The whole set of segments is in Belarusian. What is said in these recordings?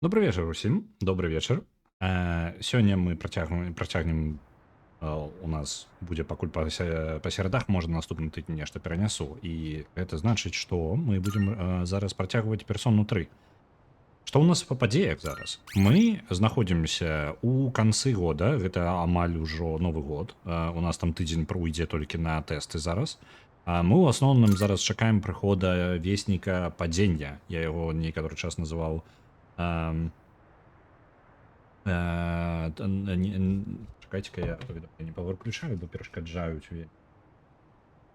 Добрый вечар усім, добрый вечар. Сёння мы працягнем, у нас будзе пакуль па серадах, можа наступны тыдзень нешта перанясу. І гэта значыць, што мы будзем зараз працягваць персону 3. Што ў нас па падзеях зараз? Мы знаходзімся ў канцы года, гэта амаль ужо новы год. У нас там тыдзень пройдзе толькі на тэсты зараз. Мы ў асноўным зараз чакаем прыхода весніка падзення. Я яго некаторы час называў чакайце-ка я не павыключаю, бо перашкаджаюць.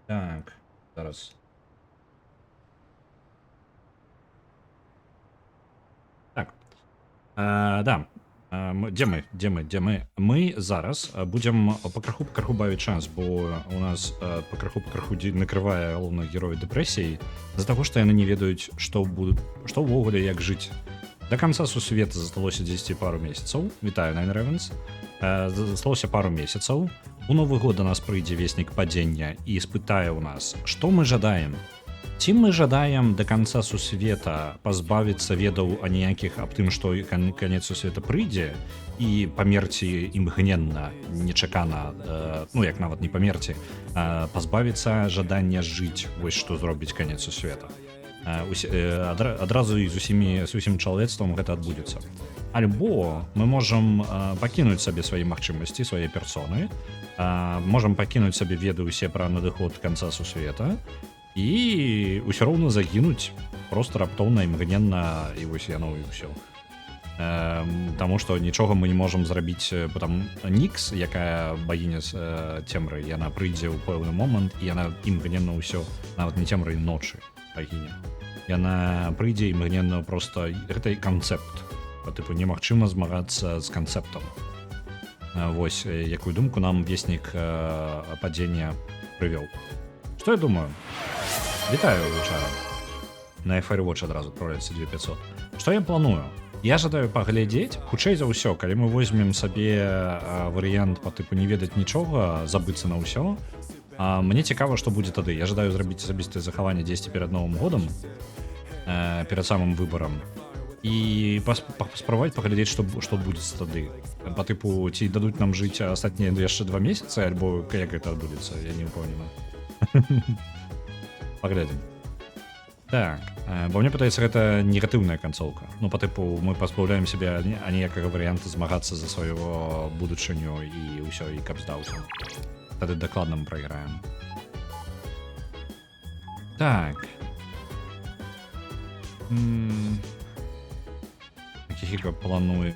Так, зараз. Так. Да. Дзе мы? Мы зараз будзем пакраху бавіць час, бо у нас пакраху накрывае галоўных герояў дэпрэсіяй з-за таго, што яны не ведаюць, што ўвогуле як жыць. До конца сусвета засталося 10 пару месяцаў. Вітаю, Nine Ravens. Засталося пару месяцаў. У Новы год до нас прыйдзе веснік падзення і спытае ў нас, што мы жадаем. Ці мы жадаем до конца сусвета пазбавіцца ведаў аніякіх аб тым, што канец сусвета прыйдзе і памерці імгненна, нечакана, ну як нават не памерці, пазбавіцца жадання жыць, вось што зробіць канец сусвета. Адразу і з усім чалавецтвам гэта адбудзецца. Альбо мы можам пакінуць сабе свае магчымасці, свае персоны, можам пакінуць сабе веды ўсе пра надыход канца сусвета і ўсё роўна загінуць проста раптоўна, імгненна, і вось яно і ўсё. Таму што нічога мы не можам зрабіць, там Нікс, якая багіня цемры, яна прыйдзе ў пэўны момант і яна імгненна ўсё, нават не цемры, ночы багіня. Яна прыйдзе імгненна проста, гэта і канцэпт. Тыпу немагчыма змагацца з канцэптам. Вось якую думку нам веснік падзення прывёў. Што я думаю? Вітаю, вечара. На Firewatch адразу адправляецца 2500. Што я планую? Я жадаю паглядзець, хутчэй за ўсё, калі мы возьмем сабе варыянт па тыпу не ведаць нічога, забыцца на ўсё. Мне цікава, што будзе тады. Я жадаю зрабіць асабістае захаванне дзесьці перад Новым годам, перад самым выбарам, і паспрабаваць паглядзець, што будзе тады. Па тыпу, ці дадуць нам жыць астатнія яшчэ 2 месяцы, альбо як гэта адбудзецца, я не ўпэўнены. Паглядзім. Так, бо мне падаецца, гэта негатыўная канцоўка. Ну, па тыпу, мы пазбаўляем сябе аніякага варыянта змагацца за свайго будучыню і ўсё, і каб здаўся. Тады дакладна мы прайграем. Так. Акіхіка прапануе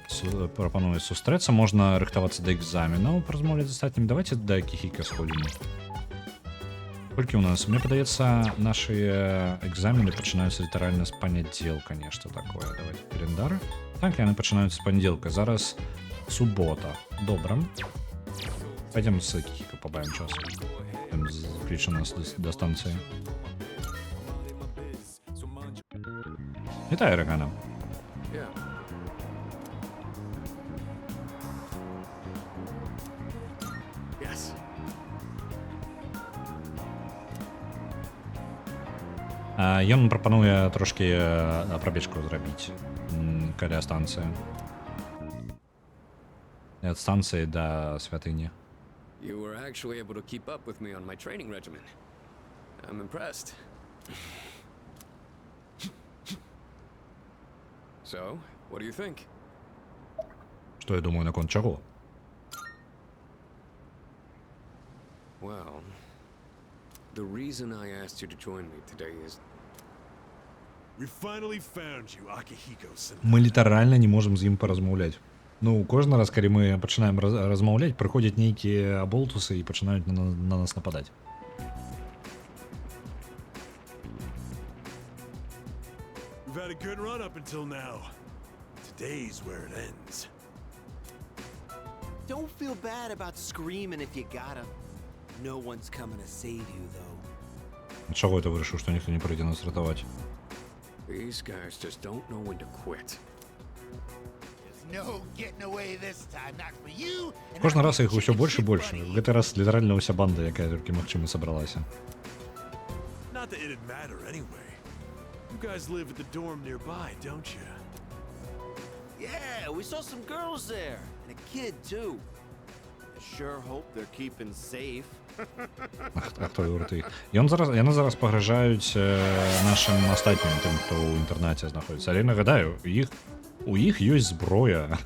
сустрэцца, можна рыхтавацца да экзаменаў, паразмаўляць з астатнім. Давайте да Акіхіка сходзім. Колькі у нас? Мне падаецца, нашы экзамены пачынаюцца літаральна з панядзелка, нешта такое. Давайте календар. Так, яны пачынаюцца з панядзелка. Зараз субота. Добра. Пойдем с Акіхіка побавим час. Заключим нас до станции. Вітаю, Регана. Ён прапануе трошки прабежку зрабіць каля станцыі. Ад станцыі да святыні. You were actually able to keep up with me on my training regimen. I'm impressed. So, what do you think? Што я думаю наконт чаго? Well, the reason I asked you to join me today is We finally found you, Akihiko-san. Мы літаральна не можам з ім паразмаўляць. Ну, кожны раз, калі мы пачынаем размаўляць, прыходзяць нейкія аболтусы і пачынаюць на нас нападаць. We've had a good run up until now. Today's where it ends. Don't feel bad about screaming if you gotta. No one's coming to save you, though. Чаго это вырашыў, што ніхто не прыйдзе нас ратаваць? these guys just don't know when to quit. No getting away this time, not for you. Кожны раз іх усё больш і больш. Гэты раз літаральна ўся банда, якая толькі магчыма сабралася. Not that it'd matter anyway. You guys live at the dorm nearby, don't you? Yeah, we saw some girls there. And a kid, too. I sure hope they're keeping safe. А хто юртий? Яны зараз пагражаюць нашим астатнім тым, хто ў інтэрнаце знаходзіцца. Але нагадаю, у іх ёсць зброя.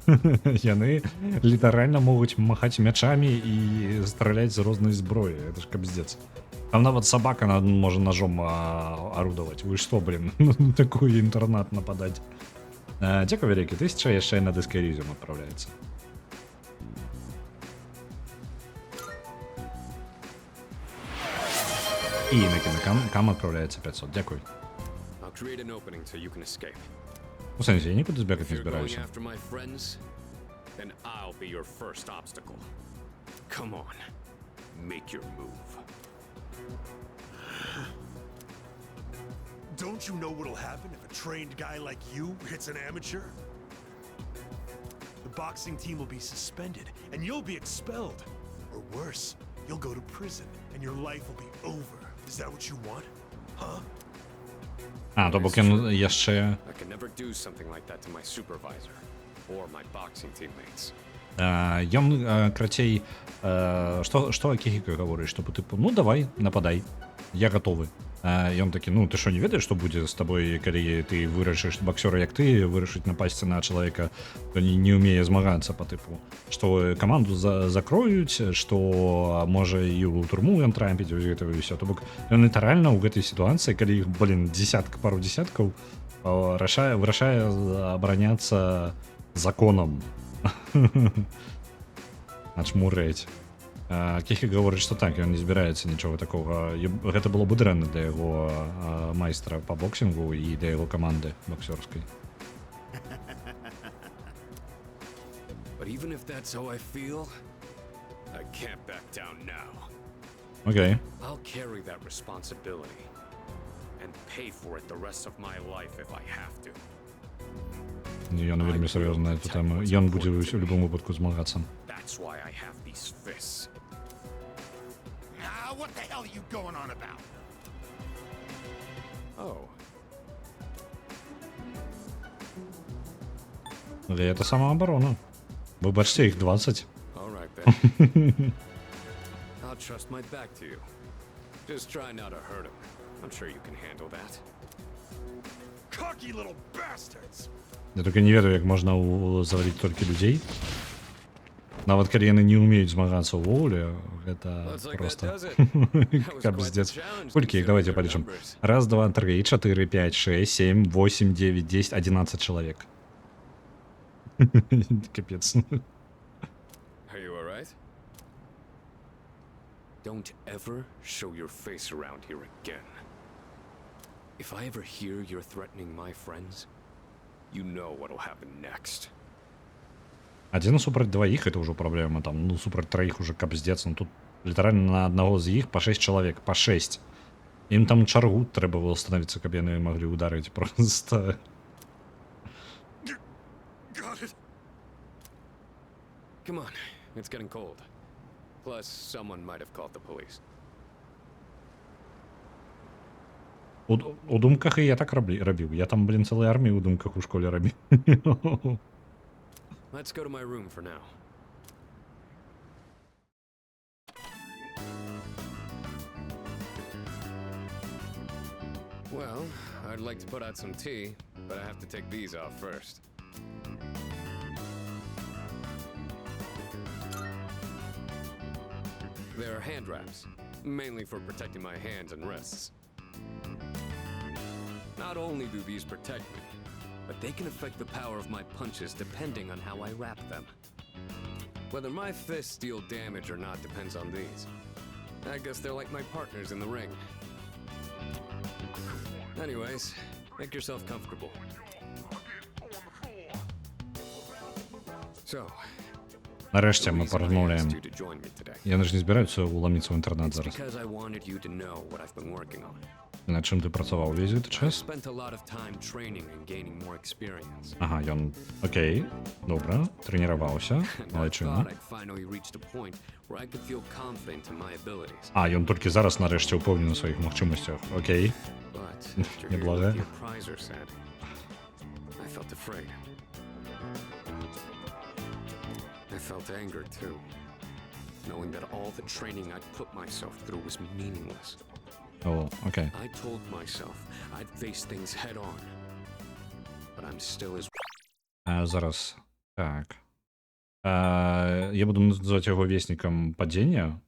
Яны літаральна могуць махаць мячамі і страляць з рознай зброі. Это ж капздец. Там нават сабака можа ножом арудаваць. Вы што, блин, на такой інтэрнат нападаць. Дзякуй вялікі, 1000 яшчэ на дыскарізм адпраўляецца. І на кам адпраўляецца 500. Дзякуй. I'll create an opening so you can escape. У сэнсе, я нікуди збегаць If не you're going збіраюся. after my friends, then I'll be your first obstacle. Come on, make your move. Don't you know what'll happen if a trained guy like you hits an amateur? The boxing team will be suspended, and you'll be expelled. Or worse, you'll go to prison, and your life will be over. Is that what you want? Huh? А, то бок ён яшчэ... I could never do something like that to my supervisor or my boxing teammates. Ён, крацей, што Акіхіка гаворыць, што тыпу, ну давай, нападай, я гатовы. Ён такі, ну ты што не ведаеш, што будзе з табой, калі ты вырашыш, боксёра як ты, вырашыць напасці на чалавека, хто не ўмее змагацца па тыпу, што каманду закроюць, што можа і ў турму ён трапіць, вось гэта ўсё. То бок ён літаральна ў гэтай сітуацыі, калі іх, блин, пару дзесяткаў, вырашае абараняцца законам. Ачмурэць. Кіхі гаворыць, што так, ён не збіраецца нічога такога. Гэта было бы дрэнна для яго майстра па боксінгу і для яго каманды боксёрскай. But even if that's how I feel, I can't back down now. Окей. I'll carry that responsibility and pay for it the rest of my life if I have to. Ён вельмі сур'ёзна на эту тэму. Ён будзе ў любым выпадку змагацца. That's why I have these fists. Now, what the hell are you going on about? Oh, Але це самооборона. Ви бачите, їх 20. all right then. I'll trust my back to you. Just try not to hurt him. I'm sure you can handle that. Cocky little bastards! Я тільки не ведаю, як можна завалити тільки людей. Нават калі яны не ўмеюць змагацца ўвогуле, гэта Looks like that просто does it. That was капздец. quite the challenge, Колькі іх? Давайте considering their полічым. numbers. Раз, два, три, 4, 5, 6, 7, 8, 9, 10, 11 чалавек. Капец. Are you all right? Don't ever show your face around here again. If I ever hear you're threatening my friends, you know what'll happen next. Один супраць двоих это ўжо праблема, там, ну, супраць троих уже капздец, ну, тут літаральна на аднаго з іх па 6 чалавек, па 6. Ім там чаргу трэба было становіцца, каб яны маглі ударыць просто. Got it! Come on, it's getting cold. Plus, someone might have called the police. У думках і я так рабіў. Я там, блін, цэлай арміі ў думках у школе рабіў. Let's go to my room for now. Well, I'd like to put out some tea, but I have to take these off first. They're hand wraps, mainly for protecting my hands and wrists. Not only do these protect me, but they can affect the power of my punches depending on how I wrap them. Whether my fists deal damage or not depends on these. I guess they're like my partners in the ring. Anyways, make yourself comfortable. So, Нарешті the ми reason I порозмовляємо. asked you to join me today. Яны ж не збираються уламіцца в інтернет It's зараз. because I wanted you to know what I've been working on. Над чим ти працював весь цей I час? spent a lot of time training and gaining more experience. Ага, ён, окей, добре, тренувався, And I молодчина. thought I'd finally reached a point where I could feel confident in my abilities. А, ён тільки зараз нарешті упевнений у своїх можливостях. Окей. But after hearing Неблаго. what the appraiser said, I felt afraid. felt anger too, knowing that all the training I'd put myself through was meaningless. О, окей. I told myself I'd face things head on, but I'm still as Зараз. Так. Я буду называть его вестником падения.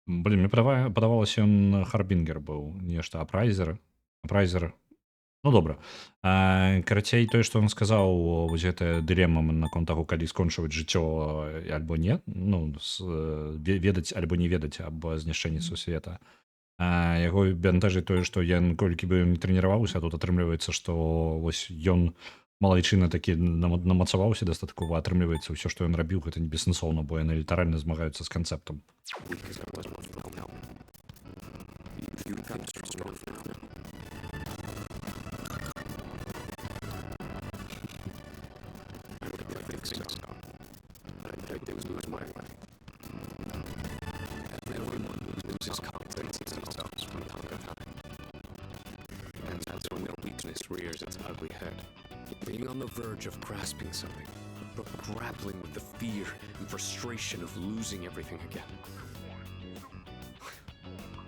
Блин, мне подавалось, он Харбінгер быў, нешта апрайзер. Ну добра. Карацей, тое, што ён сказаў, вось гэтая дылема наконт таго, калі скончваць жыццё альбо не, ну, ведаць альбо не ведаць аб знішчэнні сусвета. Яго бянтэжыць тое, што ён колькі бы не трэніраваўся, тут атрымліваецца, што вось ён малайчына такі намацаваўся дастаткова, атрымліваецца ўсё, што ён рабіў, гэта не бессэнсоўна, бо яны літаральна змагаюцца з канцэптам. weak as I was now. You got strong now. I think so. But I think they lose my way. Everyone loses confidence in themselves from time to time. And that's when their weakness rears its ugly head. Being on the verge of grasping something, but grappling with the fear and frustration of losing everything again.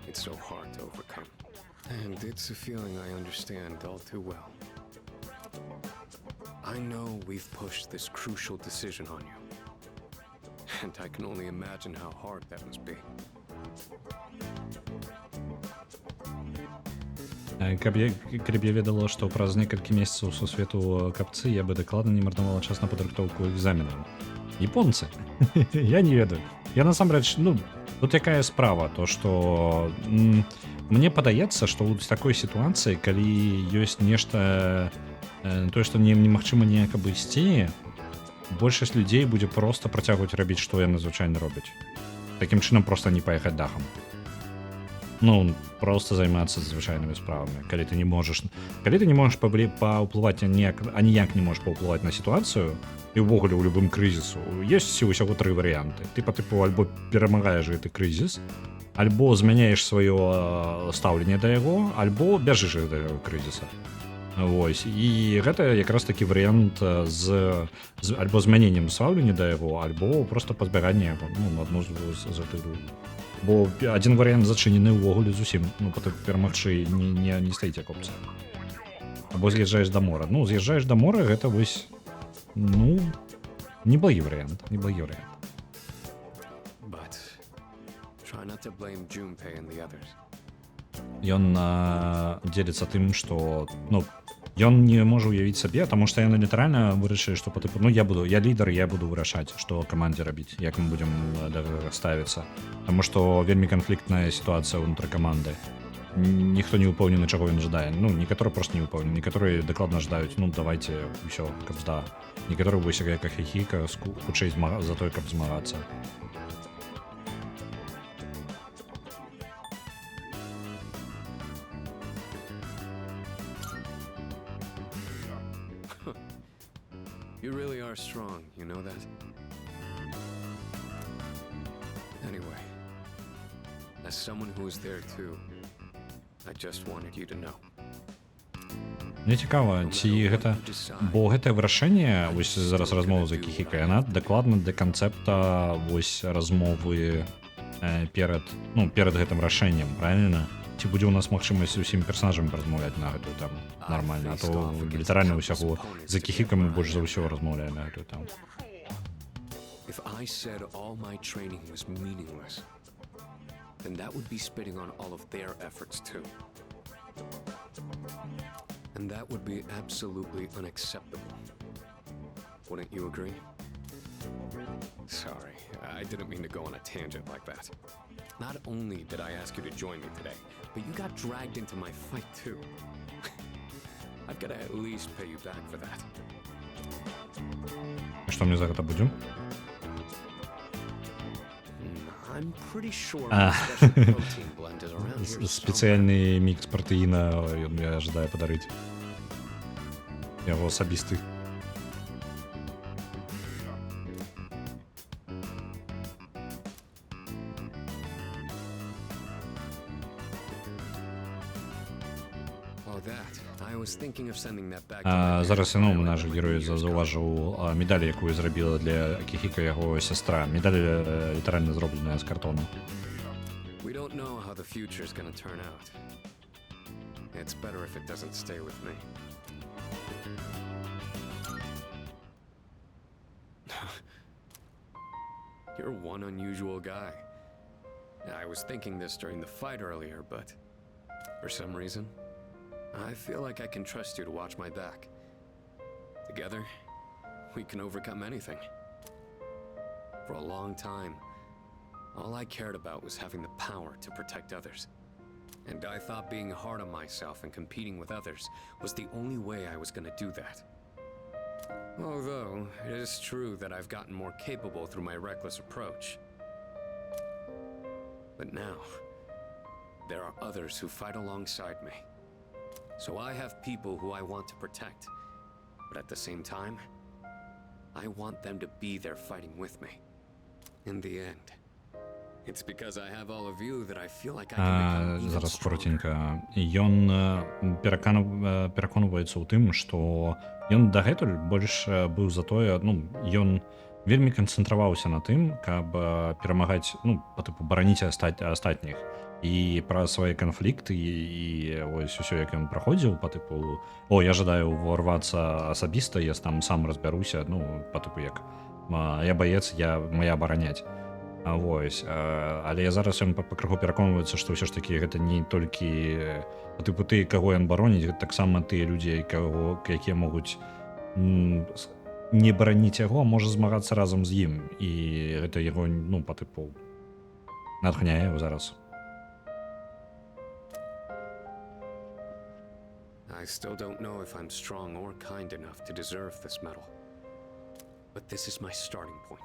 It's so hard to overcome. And it's a feeling I understand all too well. I know we've pushed this crucial decision on you. And I can only imagine how hard that must be. Калі б я ведала, што праз некалькі месяцаў сусвету капцы, я бы дакладна не марнавала час на падрыхтоўку экзаменаў. Японцы? Я не ведаю. Я насамрэч, ну, тут якая справа, то што мне падаецца, што ў такой сітуацыі, калі ёсць нешта, тое, што немагчыма неяк абысці, большасць людзей будзе проста працягваць рабіць, што яны звычайна робяць. Такім чынам проста не паехаць дахам. Ну, просто займацца звычайнымі справамі. Калі ты не можаш паўплываць аніяк не можаш паўплываць на сітуацыю, і ўвогуле ў любым крызісу, ёсць ўсяго 3 варыянты. Ты па тыпу альбо перамагаеш гэты крызіс, альбо змяняеш сваё стаўленне да яго, альбо бяжыш ад гэтага крызіса. Вось. І гэта якраз такі варыянт з альбо змяненнем стаўлення да яго, альбо проста пазбяганне яго, ну, адну з гэтых двух. Бо адзін варыянт зачынены ўвогуле зусім, ну, перамагчы не стаіць як опцыя. Або з'язджаеш да мора. Ну, з'язджаеш да мора, гэта вось, ну, неблагі варыянт. But try not to blame Junpei and the others. Ён дзеліцца тым, што, ну, ён не можа ўявіць сабе, таму што яны літаральна вырашылі, што па тыпу, ну, я лідар, я буду вырашаць, што камандзе рабіць, як мы будзем да гэтага ставіцца. Таму што вельмі канфліктная сітуацыя ўнутры каманды. Ніхто не ўпэўнены, чаго ён жадае. Ну, некаторыя проста не ўпэўнены, некаторыя дакладна жадаюць, ну, давайце ўсё, каб зда. Некаторыя вось як хіхіка, хутчэй за той, каб змагацца. You really are strong, you know that? Anyway, as someone who was there too, I just wanted you to know. Мне цікава, ці гэта... Бо гэтае вырашэнне, вось зараз размова за Кіхіка, яна дакладна да канцэпта вось размовы перад гэтым рашэннем, правильно? Ці будзе у нас магчымасць з усімі персонажамі размаўляць на гэтую тэму нармальна, а то літаральна ўсяго за Кіхікам мы больш за ўсё размаўляем на гэтую тэму. If I said all my training was meaningless, then that would be spitting on all of their efforts too. And that would be absolutely unacceptable. Wouldn't you agree? Sorry, I didn't mean to go on a tangent like that. Not only did I ask you to join me today, but you got dragged into my fight too. I've got to at least pay you back for that. Што мне за гэта будзе? I'm pretty sure my special protein blend is around here somewhere. Спецыяльны мікс пратэіна ён мне жадае падарыць. Яго асабісты. Oh, that. I was thinking of sending that back to my Зараз parents when I наш left герой when I was зауважив медаль, яку зробила для Акіхіка його сестра. Медаль літерально зроблена з картону. We don't know how the future's gonna turn out. It's better if it doesn't stay with me. You're one unusual guy. I was thinking this during the fight earlier, but for some reason, I feel like I can trust you to watch my back. Together, we can overcome anything. For a long time, all I cared about was having the power to protect others. And I thought being hard on myself and competing with others was the only way I was gonna do that. Although, it is true that I've gotten more capable through my reckless approach. But now, there are others who fight alongside me. So I have people who I want to protect. But at the same time, I want them to be there fighting with me. In the end, it's because I have all of you that I feel like I can become even Зараз stronger. коротенько. Ён пераконваецца ў тым, што ён дагэтуль больш быў за тое, ну, ён вельмі канцэнтраваўся на тым, каб перамагаць, ну, па тыпу бараніць астатніх. І пра свае канфлікты і ось усё, як ён праходзіў, па тыпу, о, я жадаю ўварвацца асабіста, я там сам разбяруся, ну, па тыпу як, я баец, мая абараняць. Вось, але зараз ён пакрыху пераконваецца, што ўсё ж такі гэта не толькі па тыпу ты, каго ён бароніць, гэта таксама тыя людзі, якія могуць не бараніць яго, а можа змагацца разам з ім. І гэта яго, ну, па тыпу натхняе яго зараз. I still don't know if I'm strong or kind enough to deserve this medal. But this is my starting point.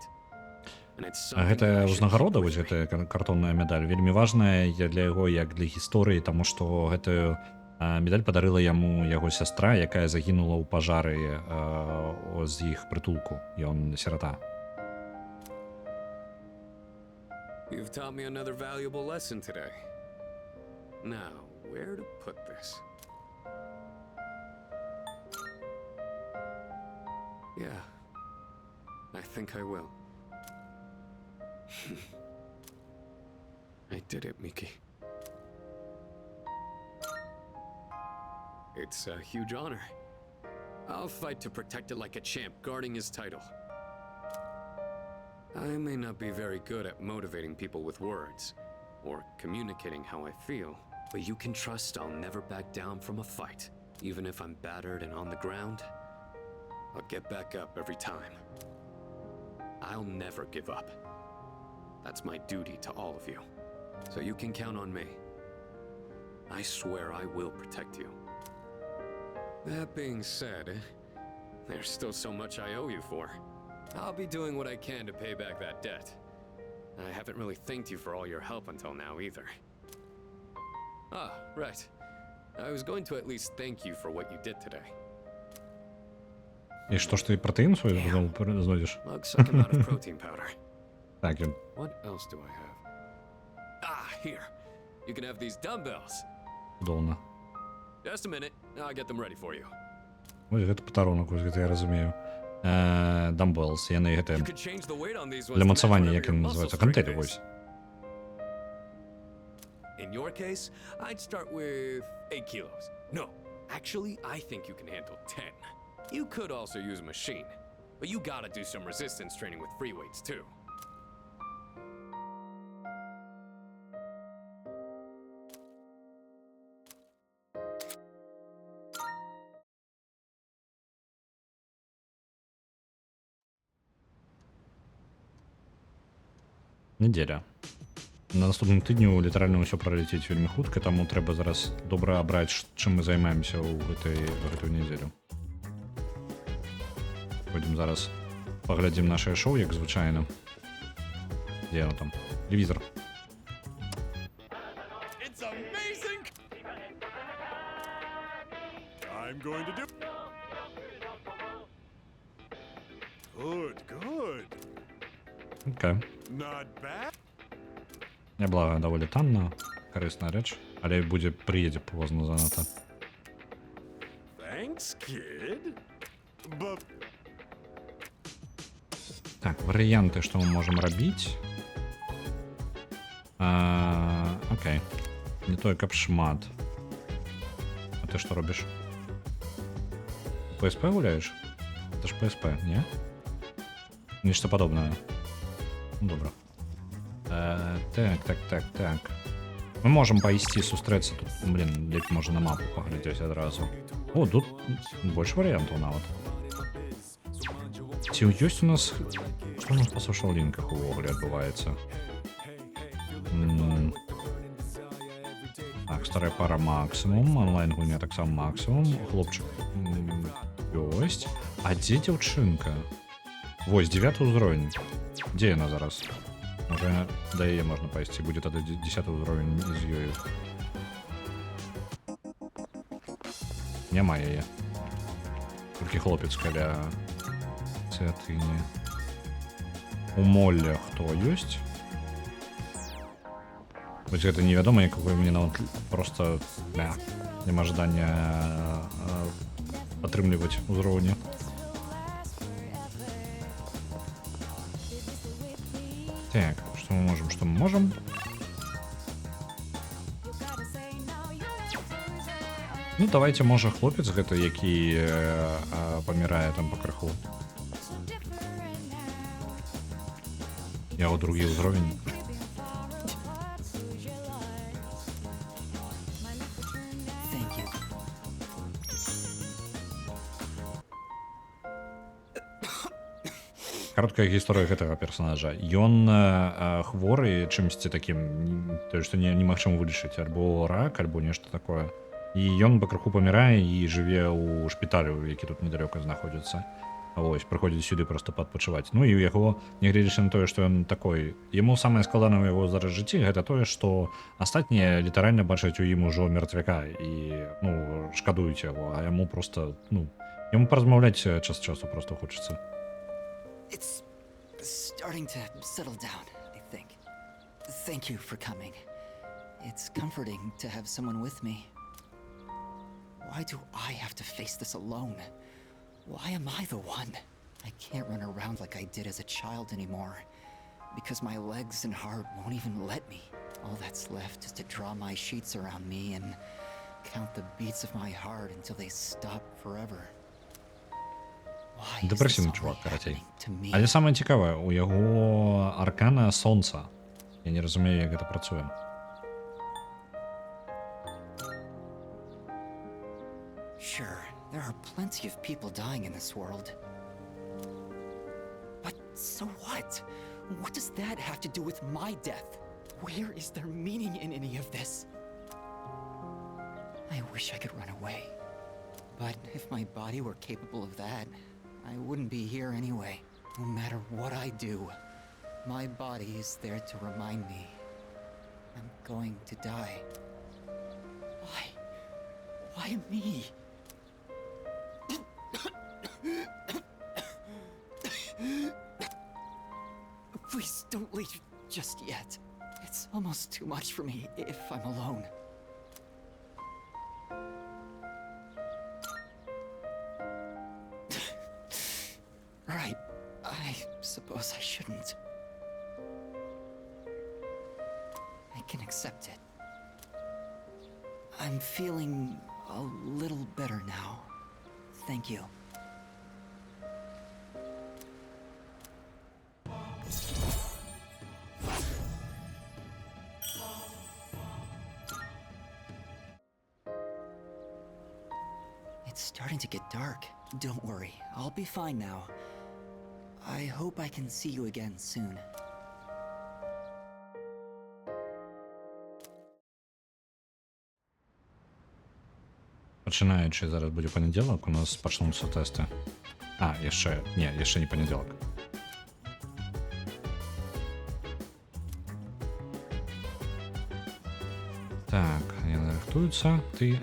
And it's something Гэта I should ўзнагарода, keep вось with me. гэтая картонная медаль, вельмі важная для яго, як для гісторыі, таму што гэтую медаль падарыла яму яго сястра, якая загінула ў пажары з іх прытулку. Ён сірата. You've taught me another valuable lesson today. Now, where to put this? Yeah, I think I will. I did it, Miki. It's a huge honor. I'll fight to protect it like a champ, guarding his title. I may not be very good at motivating people with words, or communicating how I feel, but you can trust I'll never back down from a fight. Even if I'm battered and on the ground, I'll get back up every time. I'll never give up. That's my duty to all of you. So you can count on me. I swear I will protect you. That being said, there's still so much I owe you for. I'll be doing what I can to pay back that debt. I haven't really thanked you for all your help until now either. Ah, right. I was going to at least thank you for what you did today. І што ж ти протеїн свій знайдеш? Looks like I'm out of protein powder. Так, він. What else do I have? Ah, here. You can have these dumbbells. Удобно. Just a minute. I'll get them ready for you. Ось гэта патаронок, ось гэта я разумею. Dumbbells, яны You гэта could change the weight on these ones для to match мацавання, whatever як your яны muscle называюцца, strength гантелі, is. вось. In your case, I'd start with 8 kilos. No, actually, I think you can handle 10. You could also use a machine, but you gotta do some resistance training with free weights too. Недзеля. На наступным тыдню літаральна ўсё праляціць вельмі хутка, таму трэба зараз добра абраць, чым мы займаемся ў гэтую нядзелю. Пойдзем зараз паглядзім нашае шоу, як звычайна. Дзе яно там? Тэлевізор. It's amazing! I'm going to do... Good, good. Окей. Not bad. Няблага даволі танна, карысная рэч, але прыедзе позна занадта. Thanks, kid. But Так, варианты, что мы можем робить. Окей. Не только шмат. А ты что робишь? PSP гуляешь? Это ж PSP, не? Нечто подобное. Ну, добро. Так. Мы можем пайсці сустрэцца тут. Блин, як можна на мапу паглядзець адразу. О, тут больше вариантов нават. Ці ёсць у нас... Што у нас па сошал-лінках увогуле адбываецца? Так, старая пара максимум, онлайн-гульня таксама максимум, хлопчик ёсць. А дзе дзяўчынка? Вось, 9 ўзровень. Дзе яна зараз? Може, да яе можна пайсці, будзе тады 10 ўзровень з ёю. Няма яе. Толькі хлопец каля цвятыні. У молля хто ёсць? Вось гэта невядома, якое мне нават просто няма жадання атрымліваць узроўні. Так, что мы можем? Ну, давайте, можа, хлопец гэта, які памірае там па крыху. Яго другі ўзровень. Кароткая гісторыя гэтага персонажа. Ён хворы чымсьці такім, тое, што немагчыма вылечыць, альбо рак, альбо нешта такое. І ён пакрыху памірае і жыве ў шпіталю, які тут недалёка знаходзіцца. Вось, прыходзіць сюды проста падпачываць. Ну і ў яго, нягледзячы на тое, што ён такой, яму самае складанае ў яго зараз жыцці гэта тое, што астатнія літаральна бачаць у ім ужо мертвяка і, ну, шкадуюць яго, а яму проста, ну, яму паразмаўляць час часу проста хочацца. It's starting to settle down, I think. Thank you for coming. It's comforting to have someone with me. Why do I have to face this alone? Why am I the one? I can't run around like I did as a child anymore, because my legs and heart won't even let me. All that's left is to draw my sheets around me and count the beats of my heart until they stop forever. Дэпрэсіўны чувак, карацей. Але самае цікавае, у яго аркана сонца. Я не разумею, як гэта працуе. Sure, there are plenty of people dying in this world. But so what? What does that have to do with my death? Where is there meaning in any of this? I wish I could run away. But if my body were capable of that, I wouldn't be here anyway. No matter what I do, my body is there to remind me I'm going to die. Why? Why me? Please don't leave just yet. It's almost too much for me if I'm alone. Right. I suppose I shouldn't. I can accept it. I'm feeling a little better now. Thank you. It's starting to get dark. Don't worry, I'll be fine now. I hope I can see you again soon. Пачынаючы зараз будзе панядзелак, у нас пачнуцца тэсты. Яшчэ не панядзелак. Так, яны рыхтуюцца, ты...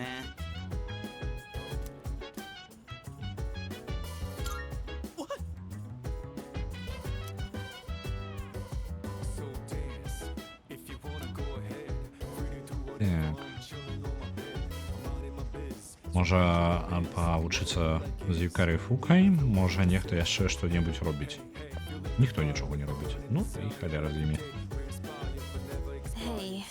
Можа павучыцца з Юкарай Фукай, можа нехта яшчэ што-небудзь робіць. Ніхто нічога не робіць. Ну, і халяра з імі. Hey.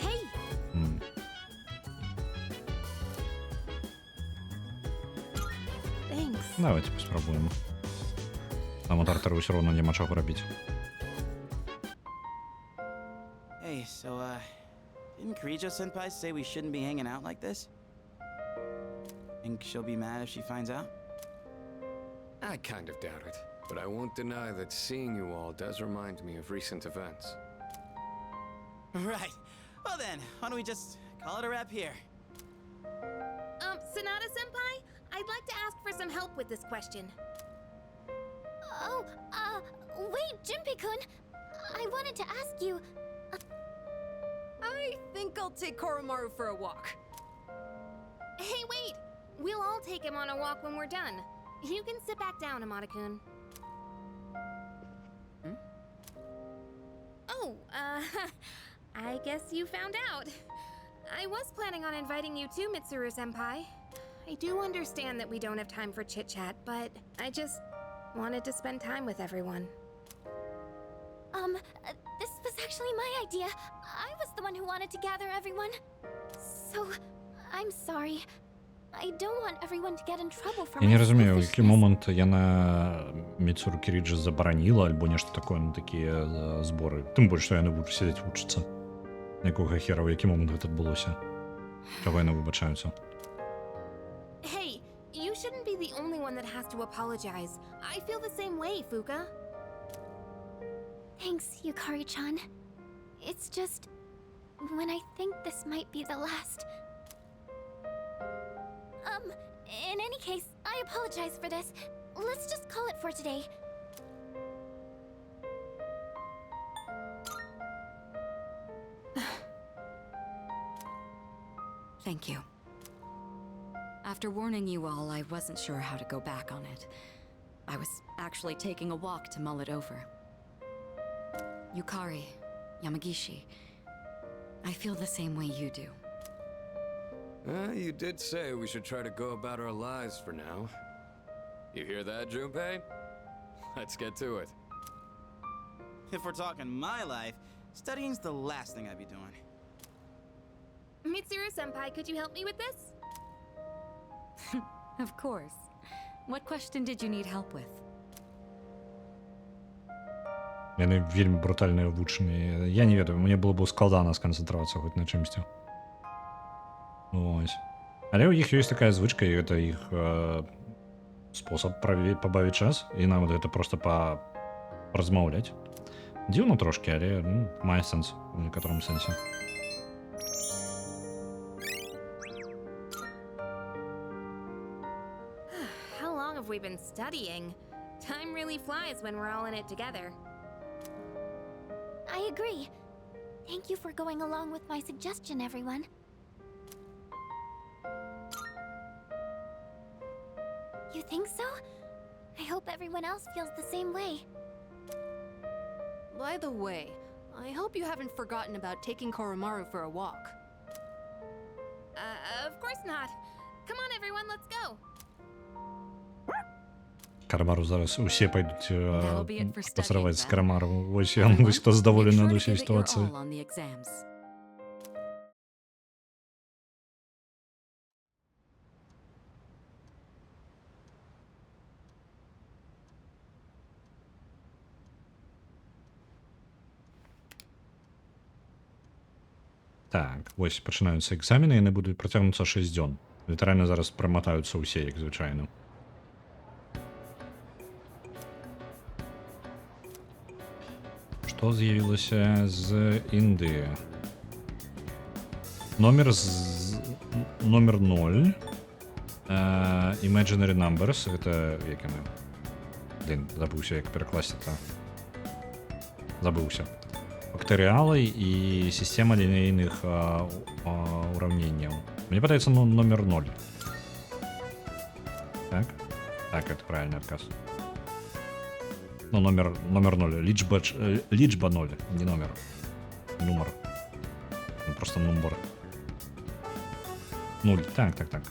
Hey. Thanks. Давайте паспрабуем. Там у Тартару ўсё роўно няма чаго рабіць. Hey, so, didn't Kirijo-senpai say we shouldn't be hanging out like this? Think she'll be mad if she finds out? I kind of doubt it, but I won't deny that seeing you all does remind me of recent events. Right. Well then, why don't we just call it a wrap here? Sonata-senpai, I'd like to ask for some help with this question. Oh, wait, Junpei-kun. I wanted to ask you. I think I'll take Koromaru for a walk. Hey, wait! We'll all take him on a walk when we're done. You can sit back down, Amada-kun. Oh, I guess you found out. I was planning on inviting you too, Mitsuru-senpai. I do understand that we don't have time for chit-chat, but I just wanted to spend time with everyone. This was actually my idea. I was the one who wanted to gather everyone. So, I'm sorry. I don't want everyone to get in trouble for Я my не разумею, у які selfishness. момант яна Міцуру Кіріджі забараніла альбо нешта такое на такія зборы. Тым больш, што яны будуць сядзець вучыцца. Якога хера, у які момант гэта адбылося? Чаго яны выбачаюцца? Hey, you shouldn't be the only one that has to apologize. I feel the same way, Fuka. Thanks, Yukari-chan. It's just, when I think this might be the last. In any case, I apologize for this. Let's just call it for today. Thank you. After warning you all, I wasn't sure how to go back on it. I was actually taking a walk to mull it over. Yukari, Yamagishi, I feel the same way you do. You did say we should try to go about our lives for now. You hear that, Junpei? Let's get to it. If we're talking my life, studying's the last thing I'd be doing. Mitsuru-senpai, could you help me with this? Of course. What question did you need help with? Яны вельмі брутальныя вучні. Я не ведаю, мне было б складана сканцэнтравацца хоць на чымсьці. Ось. Але ў іх ёсць такая звычка, і гэта іх спосаб пабавіць час, і нават гэта проста паразмаўляць. Дзіўна трошкі, але мае сэнс у некаторым сэнсе. How long have we been studying? Time really flies when we're all in it together. I agree. Thank you for going along with my suggestion, everyone. You think so? I hope everyone else feels the same way. By the way, I hope you haven't forgotten about taking Koromaru for a walk. Of course not. Come on, everyone, let's go. Карамару зараз усе пойдуць That'll be it for studying, пасраваць з then. Карамару. Вось я Everyone, вось хто задаволены make ад sure to усёй give it your сітуацыі. all on the exams. Так, вось пачынаюцца экзамены, яны будуць працягнуцца 6 дзён. Літаральна зараз праматаюцца ўсе, як звычайна. Што з'явілася з Індыі? Номер 0. Imaginary Numbers. Гэта як яны? Блін, забыўся, як перакласці-то. Забыўся. Фактарыалы і сістэма лінейных ураўненняў. Мне падаецца, ну, номер 0. Так. Так, это правильный отказ. Ну, номер 0. Лічба 0, не номер. Нумар. Просто нумбар. 0. Так.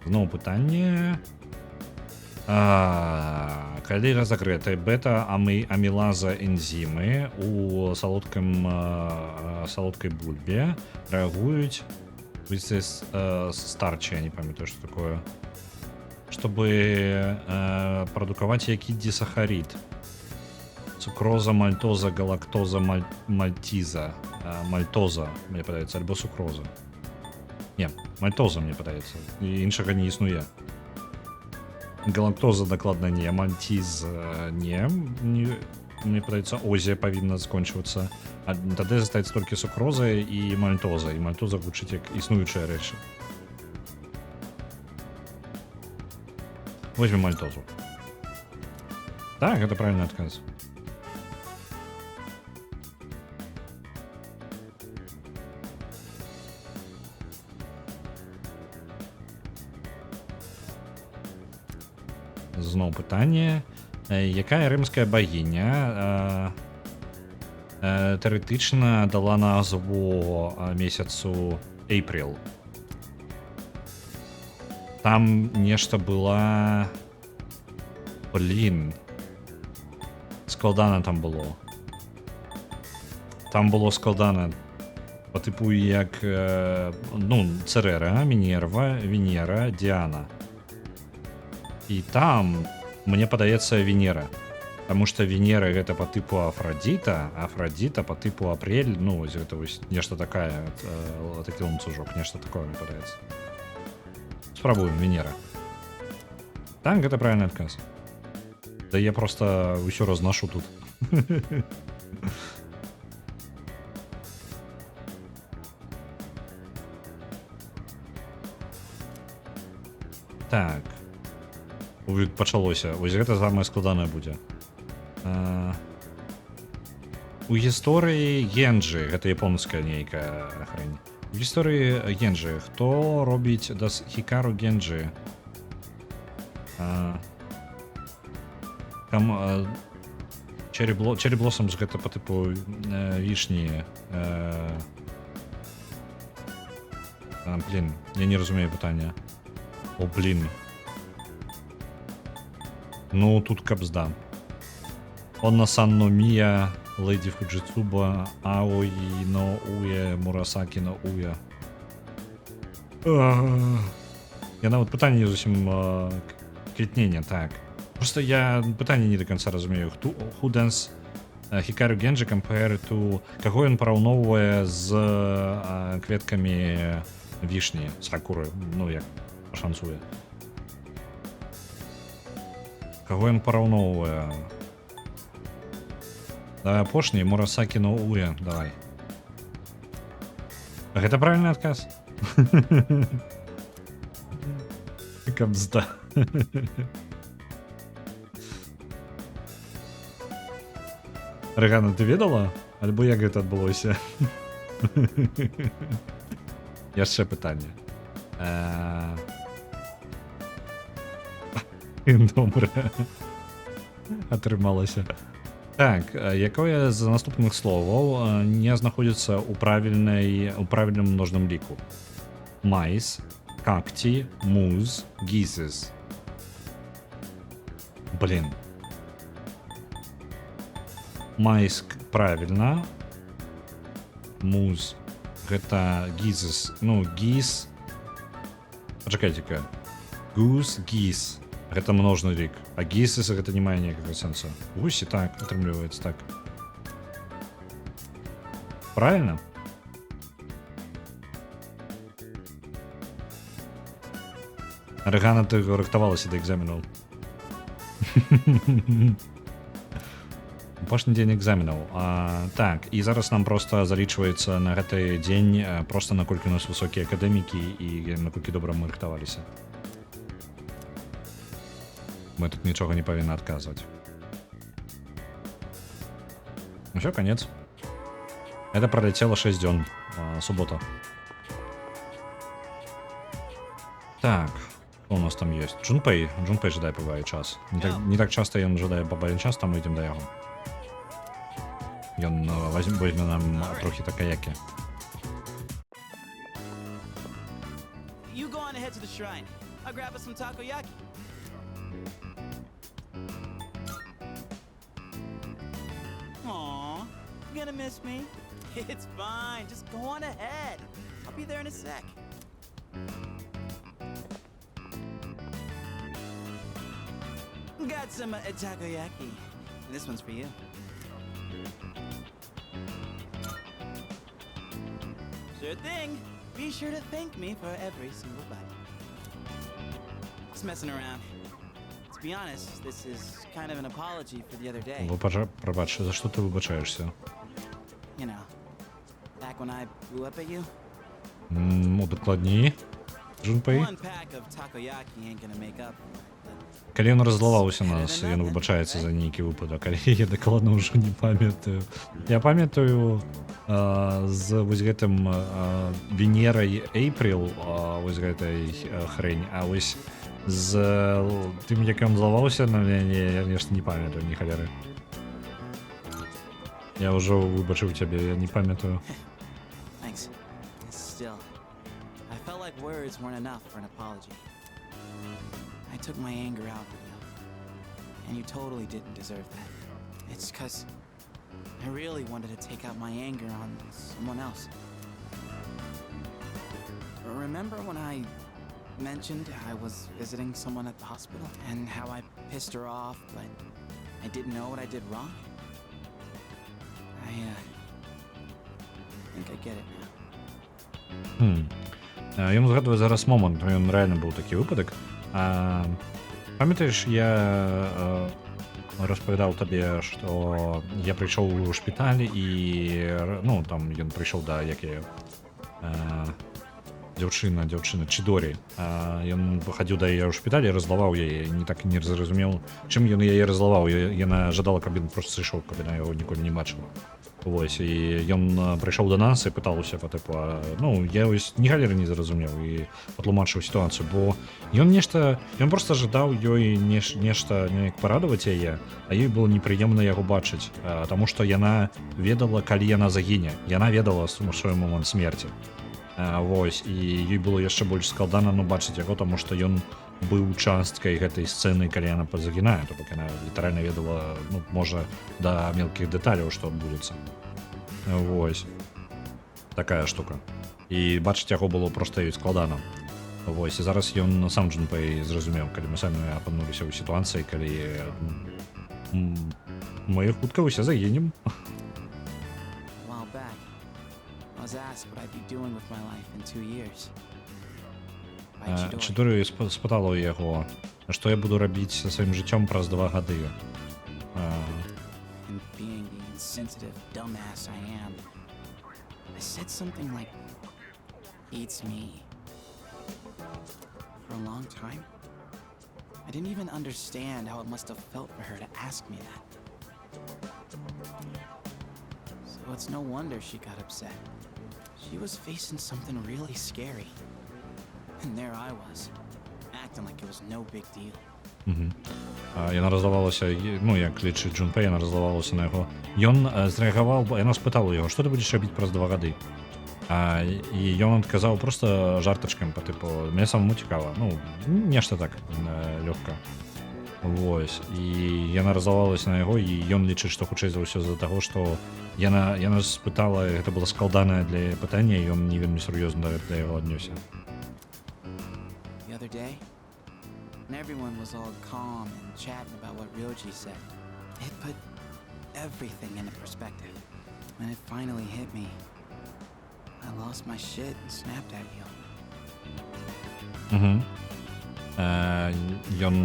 Знову пытанне. Калі разагрэтая бета-амілаза энзімы у салодкай бульбе рэагуюць старчы, я не памятаю, што такое, чтобы прадукаваць які дисахарид. Цукроза, мальтоза, галактоза, мальтіза. Мальтоза, мне падаецца, альбо сукроза. Не, мальтоза, мне падаецца. Іншага не існуе. Галактоза дакладна не, мальтіз не. Мне падаецца, озія павінна скончвацца. А тады застаецца толькі сукроза і мальтоза. І мальтоза гучыць як існуючыя рэчы. Возьмем мальтозу. Так, это правильный отказ. Зноў пытанне. Якая рымская багіня тэарэтычна дала назву месяцу Эйприл? Там нешта была... Блин. Складана там было. Там было складана по типу як... Ну, Церера, Мінерва, Венера, Діана. І там, мне падаецца, Венера. Потому что Венера гэта по типу Афродита, Афродита по типу Апрель. Ну, это нешта такая, такі ланцужок, нешта такое, мне падаецца. Спрабуем, Венера. Так, это правильный отказ. Да я просто ўсё разношу тут. Так. Пачалося. Вось гэта самае складанае будзе. У гісторыі Генджы, гэта японская нейкая хрень. У гісторыі Генджы, хто робіць Хікару Генджы? Там Черри Блоссомс гэта по типу вішні. Блін, я не разумею пытання. О, блін. Ну, тут капзда. Онна Санно Мія, Леді Фуджицуба, Аої но Ує, Мурасакі но Уя. Я нават пытанне не зусім квітнення, так. Просто я пытанне не до конца разумею. Who dance Hikaru Genji compared to... Каго ён параўноўвае з кветкамі вішні, сакуры, ну як пашанцуе. Каго ён параўноўвае? Давай апошні, Мурасакі но Уя, давай. Гэта правильный адказ? Капзда. Рэгана, ты ведала? Альбо як гэта адбылося? Яшчэ пытанне. Добра. Атрымалася. Так, якое з наступных словаў не знаходзіцца ў правільным множным ліку? Майс, какти, муз, гизис. Блин. Майс правильно. Муз. Это гизис. Ну, гиз. Почекайте-ка. Гуз, гиз. Это множный лик. А гизис это не мае ніякага сенса. Гусі так, атрымліваецца так. Правильно? Рэгана, ты рыхтавалася да экзаменаў. Апошні дзень экзаменаў. Так, і зараз нам просто залічваецца на гэты дзень просто наколькі у нас высокія акадэмікі і наколькі добра мы рыхтаваліся. Мы тут нічога не павінны адказваць. Ну всё, конец. Это пролетело 6 дзён. Суббота. Так, что у нас там есть? Джунпей жадае пабавіць час. Не так часто ён жадае пабавіць час, там мы ідзем да яго. Ён возьме нам трохі такаякі. You go on ahead to the shrine. I'll grab us some takoyaki. Aw, you gonna miss me? It's fine. Just go on ahead. I'll be there in a sec. Got some takoyaki. This one's for you. Sure thing. Be sure to thank me for every single bite. Just messing around. To be honest, this is kind of an apology for the other day. Пробач, за що ти вибачаєшся? You know, back when I blew up at you. Удокладні, Джунпей. One pack of takoyaki ain't gonna make up. Калі ён раззлаваўся на нас, ён выбачаецца за нейкі выпадак, але я дакладна ўжо не памятаю. Я памятаю з вось гэтым Венерай Эйприл, вось гэтай хрень, а вось з тым, як ён злаваўся на мяне, я нешта не памятаю, ні халеры. Я ўжо выбачыў цябе, я не памятаю. Thanks. Still, I felt like words weren't enough for an apology. I took my anger out on you, and you totally didn't deserve that. It's 'cause I really wanted to take out my anger on someone else. Remember when I mentioned I was visiting someone at the hospital and how I pissed her off, but I didn't know what I did wrong? I think I get it now. Ён згадвае зараз момант, ён рэальна быў такі выпадак. Памятаеш, я распавядаў табе, што я прыйшоў у шпіталь і, ну, там ён прыйшоў да яке дзяўчына Чідорі. Ён пахадзіў да яе ў шпіталі, раззлаваў яе, не так не зразумеў, чым ён яе раззлаваў. Яна жадала, каб ён проста сышоў, каб яна яго ніколі не бачыла. Вось, і ён прыйшоў да нас і пытаўся па тыпу, ну, я вось ні галеры не зразумеў і патлумачыў сітуацыю, бо ён проста жадаў ёй нешта неяк парадаваць яе, а ёй было непрыемна яго бачыць, таму што яна ведала, калі яна загіне, яна ведала свой момант смерці. Вось, і ёй было яшчэ больш складана, ну, бачыць яго, таму што ён быў часткай гэтай сцэны, калі яна загінае, то бок яна літаральна ведала, ну, можа, да мелкіх дэталяў, што адбудзецца. Вось. Такая штука. І бачыць яго было проста ёй складана. Вось, і зараз ён сам Джунпей зразумеў, калі мы самі апынуліся ў сітуацыі, калі мы хутка ўсе загінем. Чідорі спытала ў яго, што я буду рабіць са сваім жыццём праз 2 гады. Sensitive dumbass I am. I said something like, "It's me." For a long time, I didn't even understand how it must have felt for her to ask me that. So it's no wonder she got upset. She was facing something really scary. And there I was, acting like it was no big deal. Яна раззлавалася, ну, як лічыць Джунпей, яна раззлавалася на яго. Ён зрэагаваў, яна спытала яго, што ты будзеш рабіць праз 2 гады? І ён адказаў проста жартачкам, па тыпу, мне самому цікава, ну, нешта так, лёгка. Вось, і яна раззлавалася на яго, і ён лічыць, што хутчэй за ўсё з-за таго, што яна спытала, гэта было складанае для яе пытанне, і ён не вельмі сур'ёзна да яго аднёсся. The other day, when everyone was all calm and chatting about what Ryoji said, it put everything into perspective. When it finally hit me, I lost my shit and snapped at you. Ён,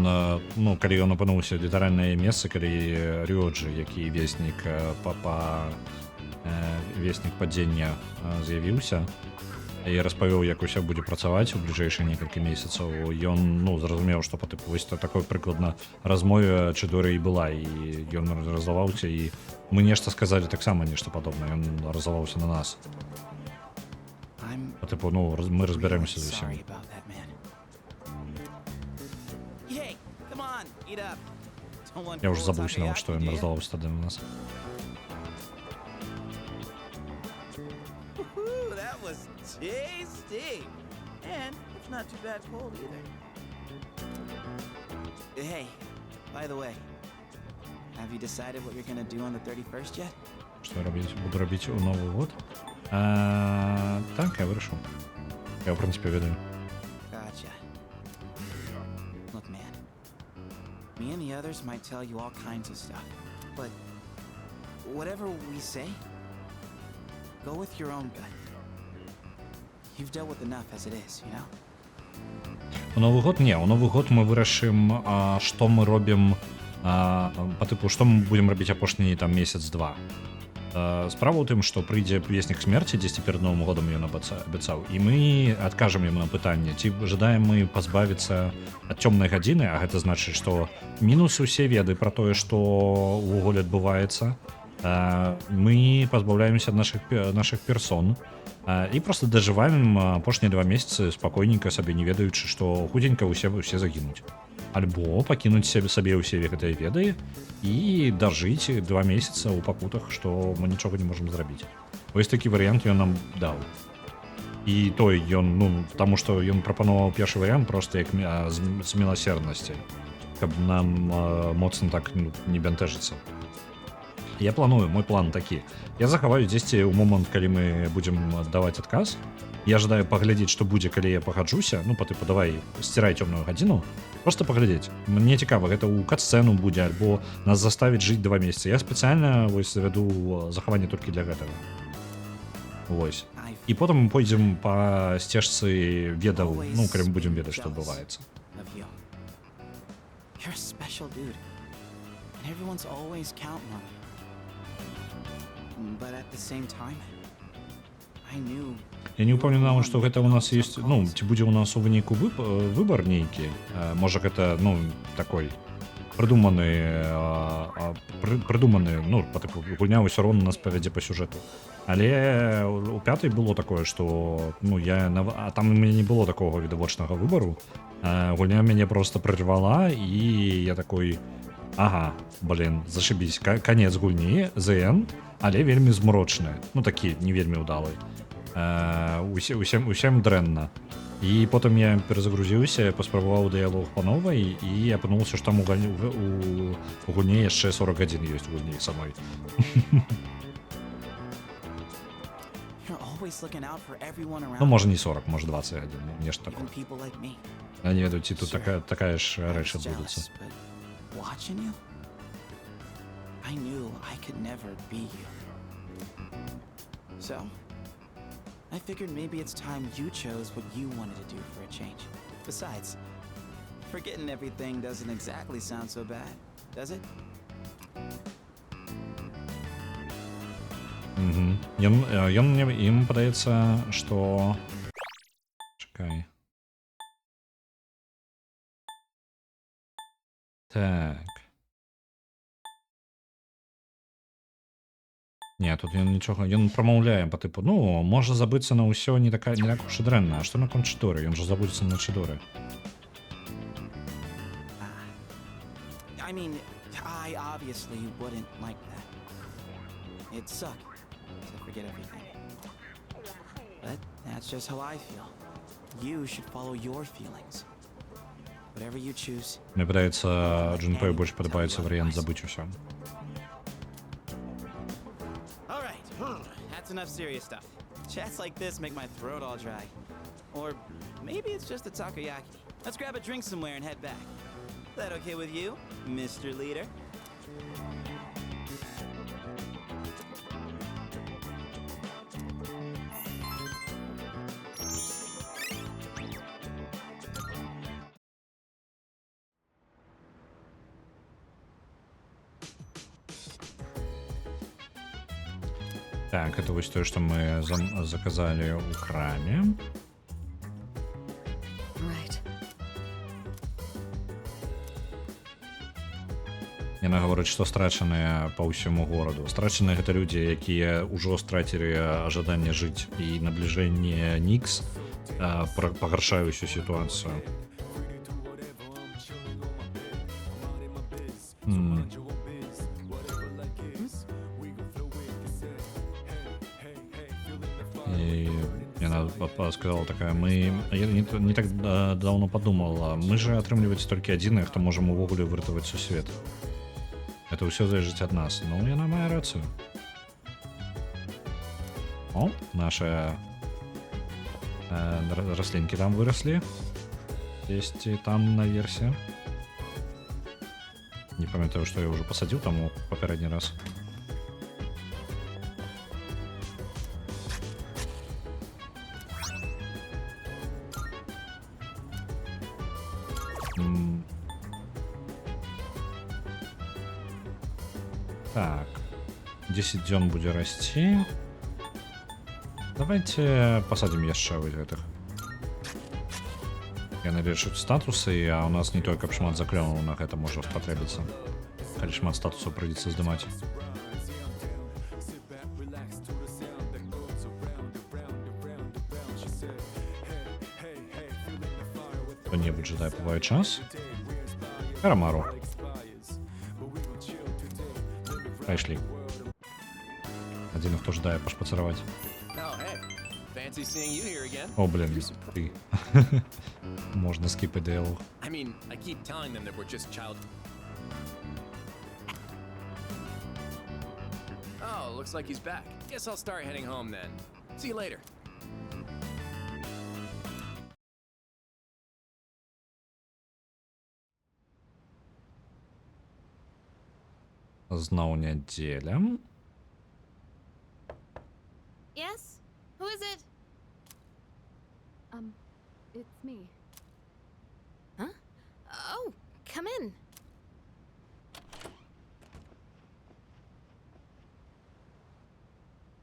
ну, калі ён апынуўся ў літаральнае месца, калі Рёджы, які веснік падзення з'явіўся, і распавёў, як усё будзе працаваць у бліжэйшыя некалькі месяцаў, ён, ну, зразумеў, што па тыпу вось такой прыкладна размове Чідоры і была, і ён раззлаваўся, і мы нешта сказалі таксама нешта падобнае, ён раззлаваўся на нас. Па тыпу, ну, мы разбярэмся з усім. Eat up. Don't want Я уже cold забылся, нават, што takoyaki, ён do ya? раздаваў стады на нас. Woohoo, that was tasty. And it's not too bad cold either. Hey, by the way, have you decided what you're gonna do on the 31st yet? Што я буду рабіць у Новы год? Так, я вырашыў. Я, ў прынцыпе, ведаю. Gotcha. Look, man. Me and the others might tell you all kinds of stuff, but whatever we say, go with your own gut. You've dealt with enough as it is, you know? У Новы год не, у Новы год мы вырашым, што мы робім, па тыпу, што мы будзем рабіць апошні там месяц-два. Справа ў тым, што прыйдзе веснік смерці, дзесьці перад Новым годам ён абяцаў, і мы адкажам яму на пытанне, ці жадаем мы пазбавіцца ад цёмнай гадзіны, а гэта значыць, што мінус усе веды пра тое, што ўвогуле адбываецца, мы пазбаўляемся ад нашых персон, і просто дажываем апошнія 2 месяцы спакойненька сабе, не ведаючы, што худзенька усе загінуць. Альбо пакінуць сабе ўсе гэтыя веды і дажыць 2 месяца ў пакутах, што мы нічога не можам зрабіць. Вось такі варыянт ён нам даў. І той ён, таму што ён прапанаваў першы варыянт проста як з міласерднасці, каб нам моцна так не бянтэжыцца. Я планую, мой план такі. Я захаваю дзесьці ў момант, калі мы будзем даваць адказ. Я жадаю паглядзець, што будзе, калі я пагаджуся. Ну, па тыпу, давай, сцірай цёмную гадзіну. Просто паглядзець. Мне цікава, гэта ў кат-сцэну будзе, альбо нас заставіць жыць 2 месяцы. Я спецыяльна вось завяду захаванне толькі для гэтага. Вось. І потым мы пойдзем па сцежцы ведаў, ну, калі мы будзем ведаць, што адбываецца. You're a special dude. And everyone's always counting on you. But at the same time, I knew. Я не ўпэўнены, што гэта ў нас ёсць, ну, ці будзе ў нас у выніку выбар нейкі. Можа гэта, ну, такой прыдуманы, ну, па тыпу, гульня ўсё роўна нас павядзе па сюжэту. Але у 5-й было такое, што, ну, а там у мяне не было такога відавочнага выбару. Гульня мяне проста прырвала, і я такой, ага, блин, зашибісь, канец гульні, the end, але вельмі змрочны, ну, такі, не вельмі ўдалы. Усім дрэнна. І потым я перазагрузіўся, паспрабаваў дыялог па новай, і апынуўся, што там у гульні яшчэ 40 гадзін ёсць гульні самой. Ну, можа не 40, можа 20 гадзін, нешта такое. Я не ведаю, ці тут такая ж рэч адбудзецца. I knew I could never be you. So, I figured maybe it's time you chose what you wanted to do for a change. Besides, forgetting everything doesn't exactly sound so bad, does it? Ім падаецца, што... Чакай. Так. Не, тут ён нічога, ён прамаўляе па тыпу, ну, можа забыцца на ўсё не так уж і дрэнна. А што наконт Чыдоры? Ён жа забудзецца на Чыдоры. I mean, I obviously wouldn't like that. It'd suck to forget everything. But that's just how I feel. You should follow your feelings. Whatever you choose. Мне падаецца, Джунпэю больш падабаецца варыянт забыць усё. That's enough serious stuff. Chats like this make my throat all dry. Or maybe it's just the takoyaki. Let's grab a drink somewhere and head back. Is that okay with you, Mr. Leader? Так, это вось тое, што мы заказалі ў краме. Яна гаворыць, што страчаныя па ўсяму гораду. Страчаныя гэта людзі, якія ўжо страцілі жаданне жыць, і набліжэнне Нікс пагаршае ўсю сітуацыю. И она сказала такая, я не так давно подумала, мы же атрымліваецца толькі адзіныя, хто можам увогуле выратаваць сусвет. Это ўсё залежыць ад нас. Ну, яна мае рацыю. О, наши рослинки там выросли. Есть и там наверсе. Не памятаю, что я уже посадил там попередний раз. Так. 10 дзён будзе расці. Давайте посадим яшчэ вось гэтых. Яны лечаць статусы, а у нас не только шмат заклёнаў на гэта можа спатрэбіцца. Калі шмат статусаў прыйдзецца здымаць. Кто-небудзь жадае пабавіць час? Карамару. Прайшлі. Адзін, хто жадае пашпацараваць. О, блин, ты. Можно скипать диалог. I mean, I keep telling them that we're just child. Oh, looks like he's back. Guess I'll start heading home then. See you later. Зноў нядзеля. Yes? Who is it? It's me. Huh? Oh, come in.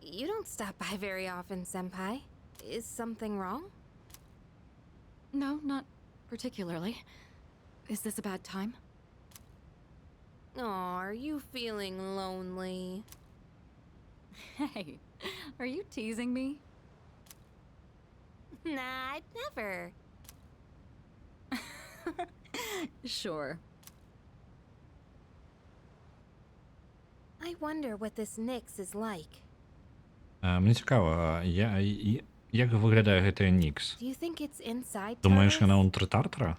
You don't stop by very often, Senpai. Is something wrong? No, not particularly. Is this a bad time? Aw, are you feeling lonely? Hey, are you teasing me? Nah, I'd never. Sure. I wonder what this Nyx is like. Мне цікава, як виглядає гэтая Нікс? Do you think it's inside Думаєш, Tartarus? яна унутры Тартара?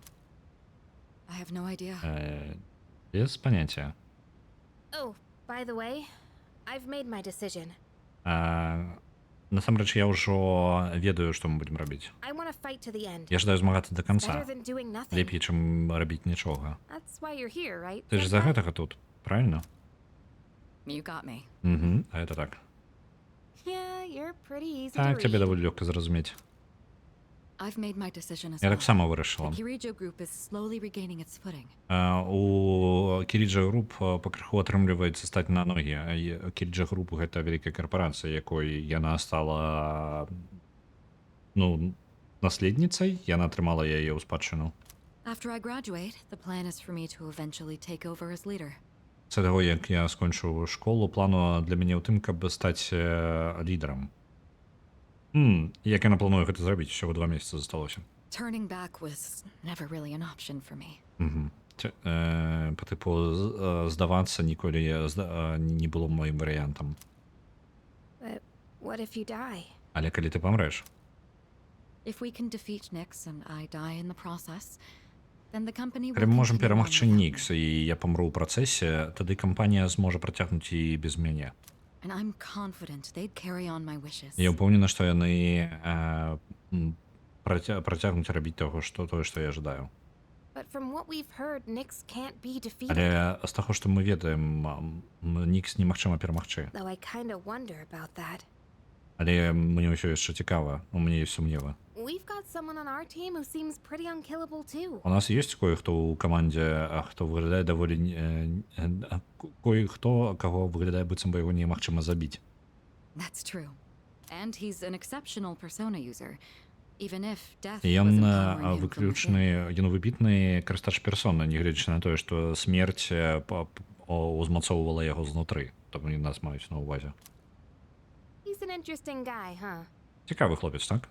I have no idea. Без паняцця. Oh, by the way, I've made my decision. Насамрэч, я ўжо ведаю, што мы будзем рабіць. I want to fight to the end. Я жадаю змагацца да Better канца. than doing nothing. Лепей, чым рабіць нічога. That's why you're here, right? Ты ж за Senpai? гэтага тут, правильно? You got me. Угу, а это так. Yeah, you're pretty easy to Так, тебе read. даволі лёгка зразумець. I've made my decision as Я well. так само вырашыла. The Kirijo group is slowly regaining its footing. У Кіріджа груп пакрыху атрымліваецца стаць на ногі. Кіріджа груп гэта вялікая карпорацыя, якой яна стала наследніцай, яна атрымала яе ў спадчыну. After I graduate, the plan is for me to eventually take over as leader. Це таго, як я скончу школу, плану для мяне ў тым, каб стаць лідарам. Як яна плануе гэта зрабіць, усього 2 месяцы засталося. Turning back was never really an option for me. По типу, здавацца ніколі не было маім варыянтам. But what if you die? Але калі ты памрэш, If we can defeat Nyx and I die in the process, then the company will калі мы можам continue on перамагчы without me. Нікс, і я памру ў працэсе, тады кампанія зможа працягнуць і без мяне. And I'm confident they'd carry on my wishes. Я ўпэўнена, што яны працягнуць рабіць тое, што я жадаю. But from what we've heard, Nyx can't be defeated. Але з таго, што мы ведаем, Нікс немагчыма перамагчы. Though I kinda wonder about that. Але мне ўсё яшчэ цікава, у мяне ёсць сумневы. We've got someone on our team who seems pretty unkillable too. У нас ёсць кое-хто ў камандзе, хто выглядае даволі кое-хто, каго выглядае быццам бы яго немагчыма забіць. That's true. And he's an exceptional persona user. Even if death Ён was empowering him from within. выключны, ён выбітны карыстач персона, нягледзячы на тое, што смерць узмацоўвала яго знутры. Таму і нас маюць на ўвазе. He's an interesting guy, huh? Цікавы хлопец, так?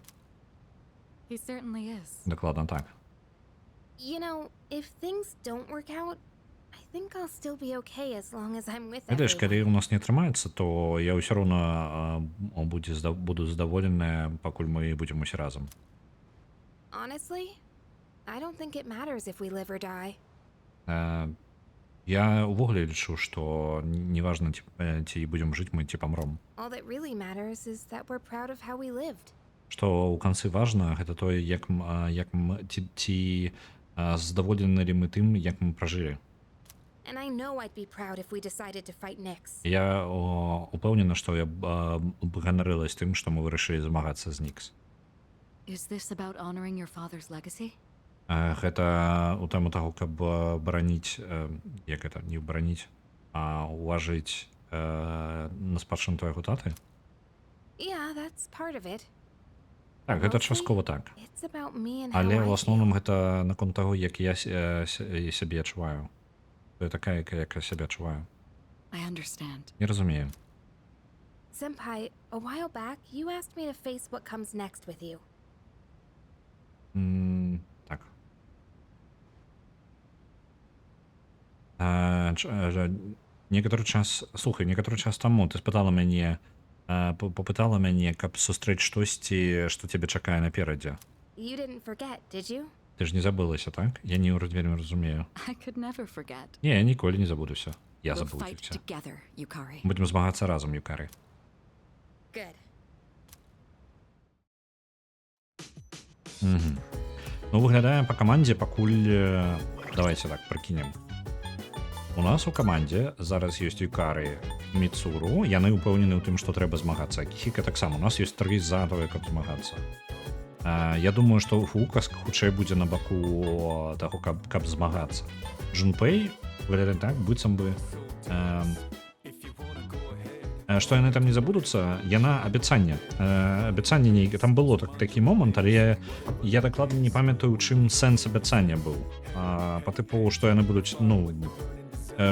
He certainly is. Дакладна так. You know, if things don't work out, I think I'll still be okay as long as I'm with Ведаеш, everyone. калі у нас не атрымаецца, то я ўсё роўна буду задаволены, пакуль мы будзем усе разам. Honestly, I don't think it matters if we live or die. Я ўвогуле лічу, што неважна, ці будзем жыць мы, ці памром. All that really matters is that we're proud of how we lived. Што ў канцы важна, гэта тое, ці задаволены ли мы тым, як мы пражылі. And I know I'd be proud if we decided to fight Nyx. Я упэўнена, што я б ганарылась тым, што мы вырашылі змагацца з Nyx. Is this about honoring your father's legacy? Гэта у тэму таго, каб бараніць, як гэта, не бараніць, а уважыць на спадчыну твайго таты? Yeah, that's part of it. Так, гэта часткова так. It's about me and how Але I ў асноўным гэта наконт таго, як я сябе адчуваю. Я такая, як я сябе адчуваю. I understand. Не разумею. Senpai, a while back, you asked me to face what comes next with you. Так. Некаторы час таму ты спытала мяне, попытала мяне, каб сустрэць штосьці, што цябе чакае наперадзе. You didn't forget, did you? Ты ж не забылася, так? Я не вельмі разумею. I could never forget. Не, я ніколі не забудуся. Я We'll fight забудуся. together, Yukari. Будем змагацца разам, Юкары. Good. Ну, выглядае па камандзе, пакуль... Давайте так, прыкінем. У нас у камандзе зараз ёсць Юкары, Міцуру. Яны ўпэўнены ў тым, што трэба змагацца. Кіхіка таксама. У нас ёсць 3 за тое, каб змагацца. Я думаю, што Фука хутчэй будзе на баку таго, каб змагацца. Джунпэй выглядае так, быццам бы... Што яны там не забудуцца, яна абяцанне. Абяцанне нейкае. Там было такі момант, але я дакладна не памятаю, у чым сэнс абяцання быў. Па тыпу, што яны будуць, ну...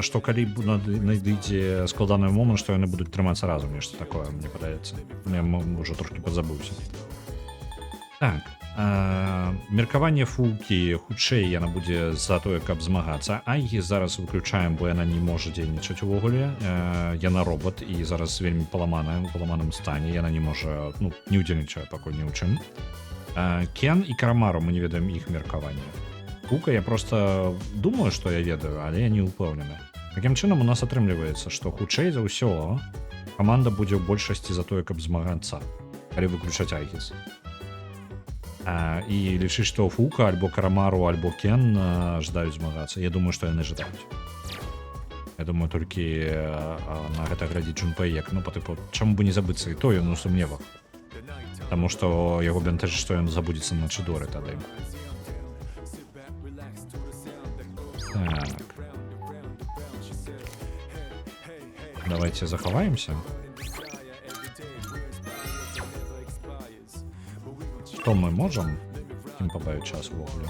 Што калі надыдзе складаны момант, што яны будуць трымацца разам, нешта такое, мне падаецца. Я ўжо трошкі падзабыўся. Так, меркаванне Фукі, хутчэй яна будзе за тое, каб змагацца. Айгі зараз выключаем, бо яна не можа дзейнічаць увогуле. Яна робот і зараз вельмі паламаная, у паламаным стане. Яна не можа, ну, не ўдзельнічае пакуль ні ў чым. Кен і Карамару, мы не ведаем іх меркаванне. Фука, я просто думаю, што я ведаю, але я не ўпэўнены. Такім чынам у нас атрымліваецца, што хутчэй за ўсё каманда будзе ў большасці за тое, каб змагацца, калі выключаць Айгіс. І лічыць, што Фука, альбо Карамару, альбо Кен жадаюць змагацца. Я думаю, што яны жадаюць. Я думаю, толькі на гэта глядзіць Джунпэй, як, ну, па тыпу, чаму бы не забыцца і то ён у сумневах. Таму што яго бянтэжыць, што ён забудзецца на Чыдоры тады. Так. Давайте захаваемся. Што мы можам? Ім пабавіць час увогуле.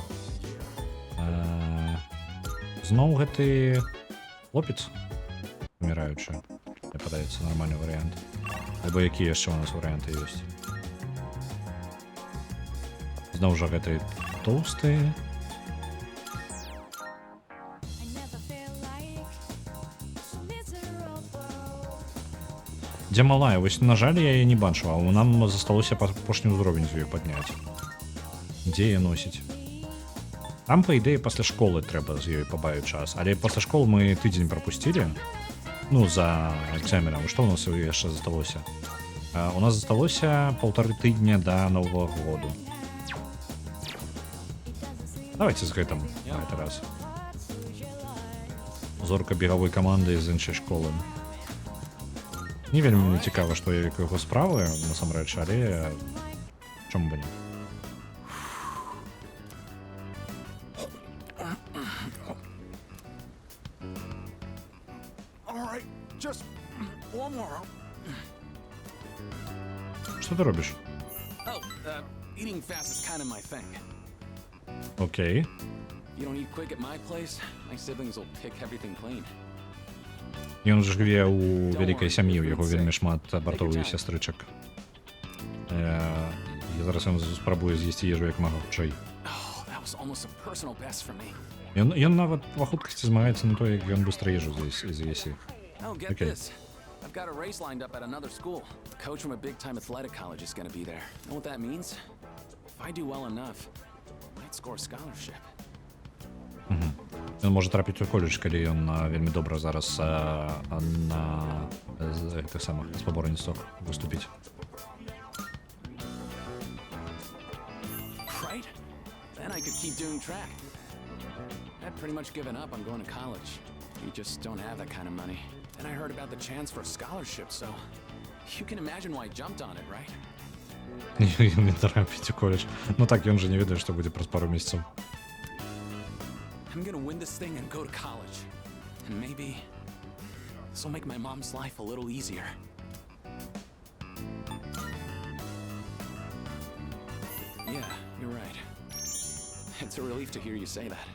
Зноў гэты хлопец паміраючы. Мне падаецца нармальны варыянт. Альбо якія яшчэ у нас варыянты ёсць. Зноў жа гэты тоўсты. Дзе малая? Вось, на жаль, я яе не бачу, а нам засталося апошні ўзровень з ёй падняць. Дзе яе носіць? Там, па ідэі, пасля школы трэба з ёй пабавіць час. Але пасля школы мы тыдзень прапусцілі. Ну, за экзаменам. Што ў нас яшчэ засталося? У нас засталося 1,5 тыдня да Новага году. Давайте з гэтым на гэты раз. Зорка бегавой каманды з іншай школы. Не вельмі мне цікава, што я яго справы, насамрэч, але чаму бы не? Што ты робіш? Eating fast is kind of my thing. Окей. You don't eat quick at my place, my siblings will pick everything clean. Ён жыве ў вялікай сям'і, у яго вельмі шмат братоў і сястрычак. Я зараз ён спрабуе з'есці ежу як мага хутчэй. Ralph's almost a personal best for me. Ён нават па хуткасці змагаецца на то, як ён быстра ежу звесе. Oh, get Okay. this. I've got a race lined up at another school. The coach from a big-time athletic college is gonna be there. Know what that means? If I do well enough, I might score a scholarship. Ён можа трапіць у коледж, калі ён вельмі добра зараз на гэтых самых спаборніцтвах выступіць. Right? Then I could keep doing track. I'd pretty much given up on going to college. You just don't have that kind of money. Then I heard about the chance for a scholarship, so you can imagine why I jumped on it, right? Ён не трапіць у коледж. Ну так, ён же не ведае, што будзе праз пару месяцаў. I'm gonna win this thing and go to college. And maybe this will make my mom's life a little easier. Yeah, you're right. It's a relief to hear you say that.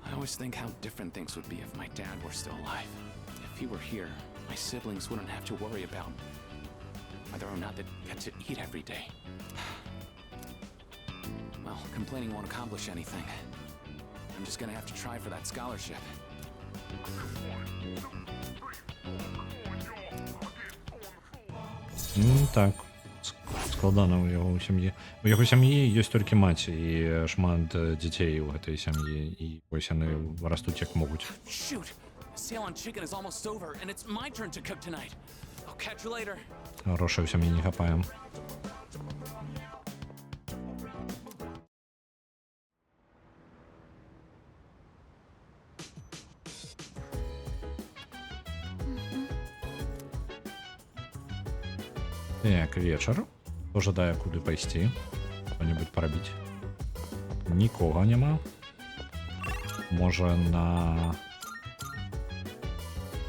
I always think how different things would be if my dad were still alive. If he were here, my siblings wouldn't have to worry about whether or not they'd get to eat every day. Well, complaining won't accomplish anything. I'm just gonna have to try for that scholarship. Так, складана ў яго сям'і. У яго сям'і ёсць толькі маці і шмат дзяцей у гэтай сям'і, і вось яны растуць як могуць. Shoot! The sale on chicken is almost over, and it's my turn to cook tonight. I'll catch you later. Грошай у сям'і не хапае. Так, вечар. Хто жадае куды пайсці? Што-небудзь парабіць? Нікога няма. Можа на...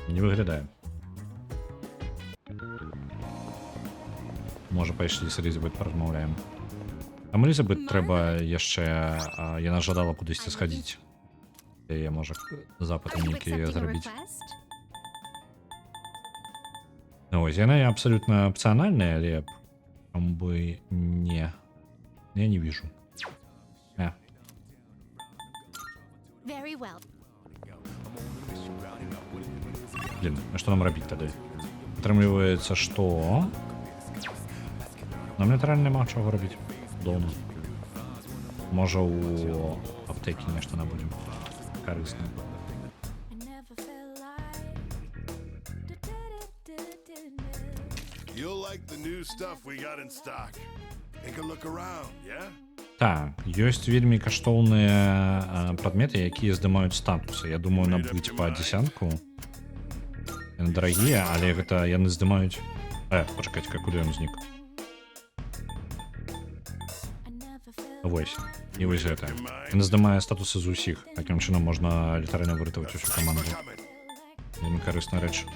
Не выглядае. Можа пайшлі з Элізабет паразмаўляем. Там Элізабет трэба яшчэ... Яна жадала кудысьці схадзіць. Яе можа запыты нейкія зрабіць. Ну, вось, яна абсолютно опциональная, але чому бы не... Я не вижу. Very well. Блин, а что нам робить тогда? Атрымліваецца, што... Нам літаральна няма чого робіць дома. Можа у аптэкі нешта набудзем карысна. You'll like the new stuff we got in stock. Take a look around, yeah? Так, ёсць вельмі каштоўныя прадметы, якія здымаюць статусы. Я думаю, набыць па дзесятку. Яны дарагія, але гэта яны здымаюць... Пачакайце, куды ён знік? Вось. І вось гэта. Яны здымае статусы з усіх. Такім чынам можна літаральна выратаваць усю каманду. Вельмі карысная рэч.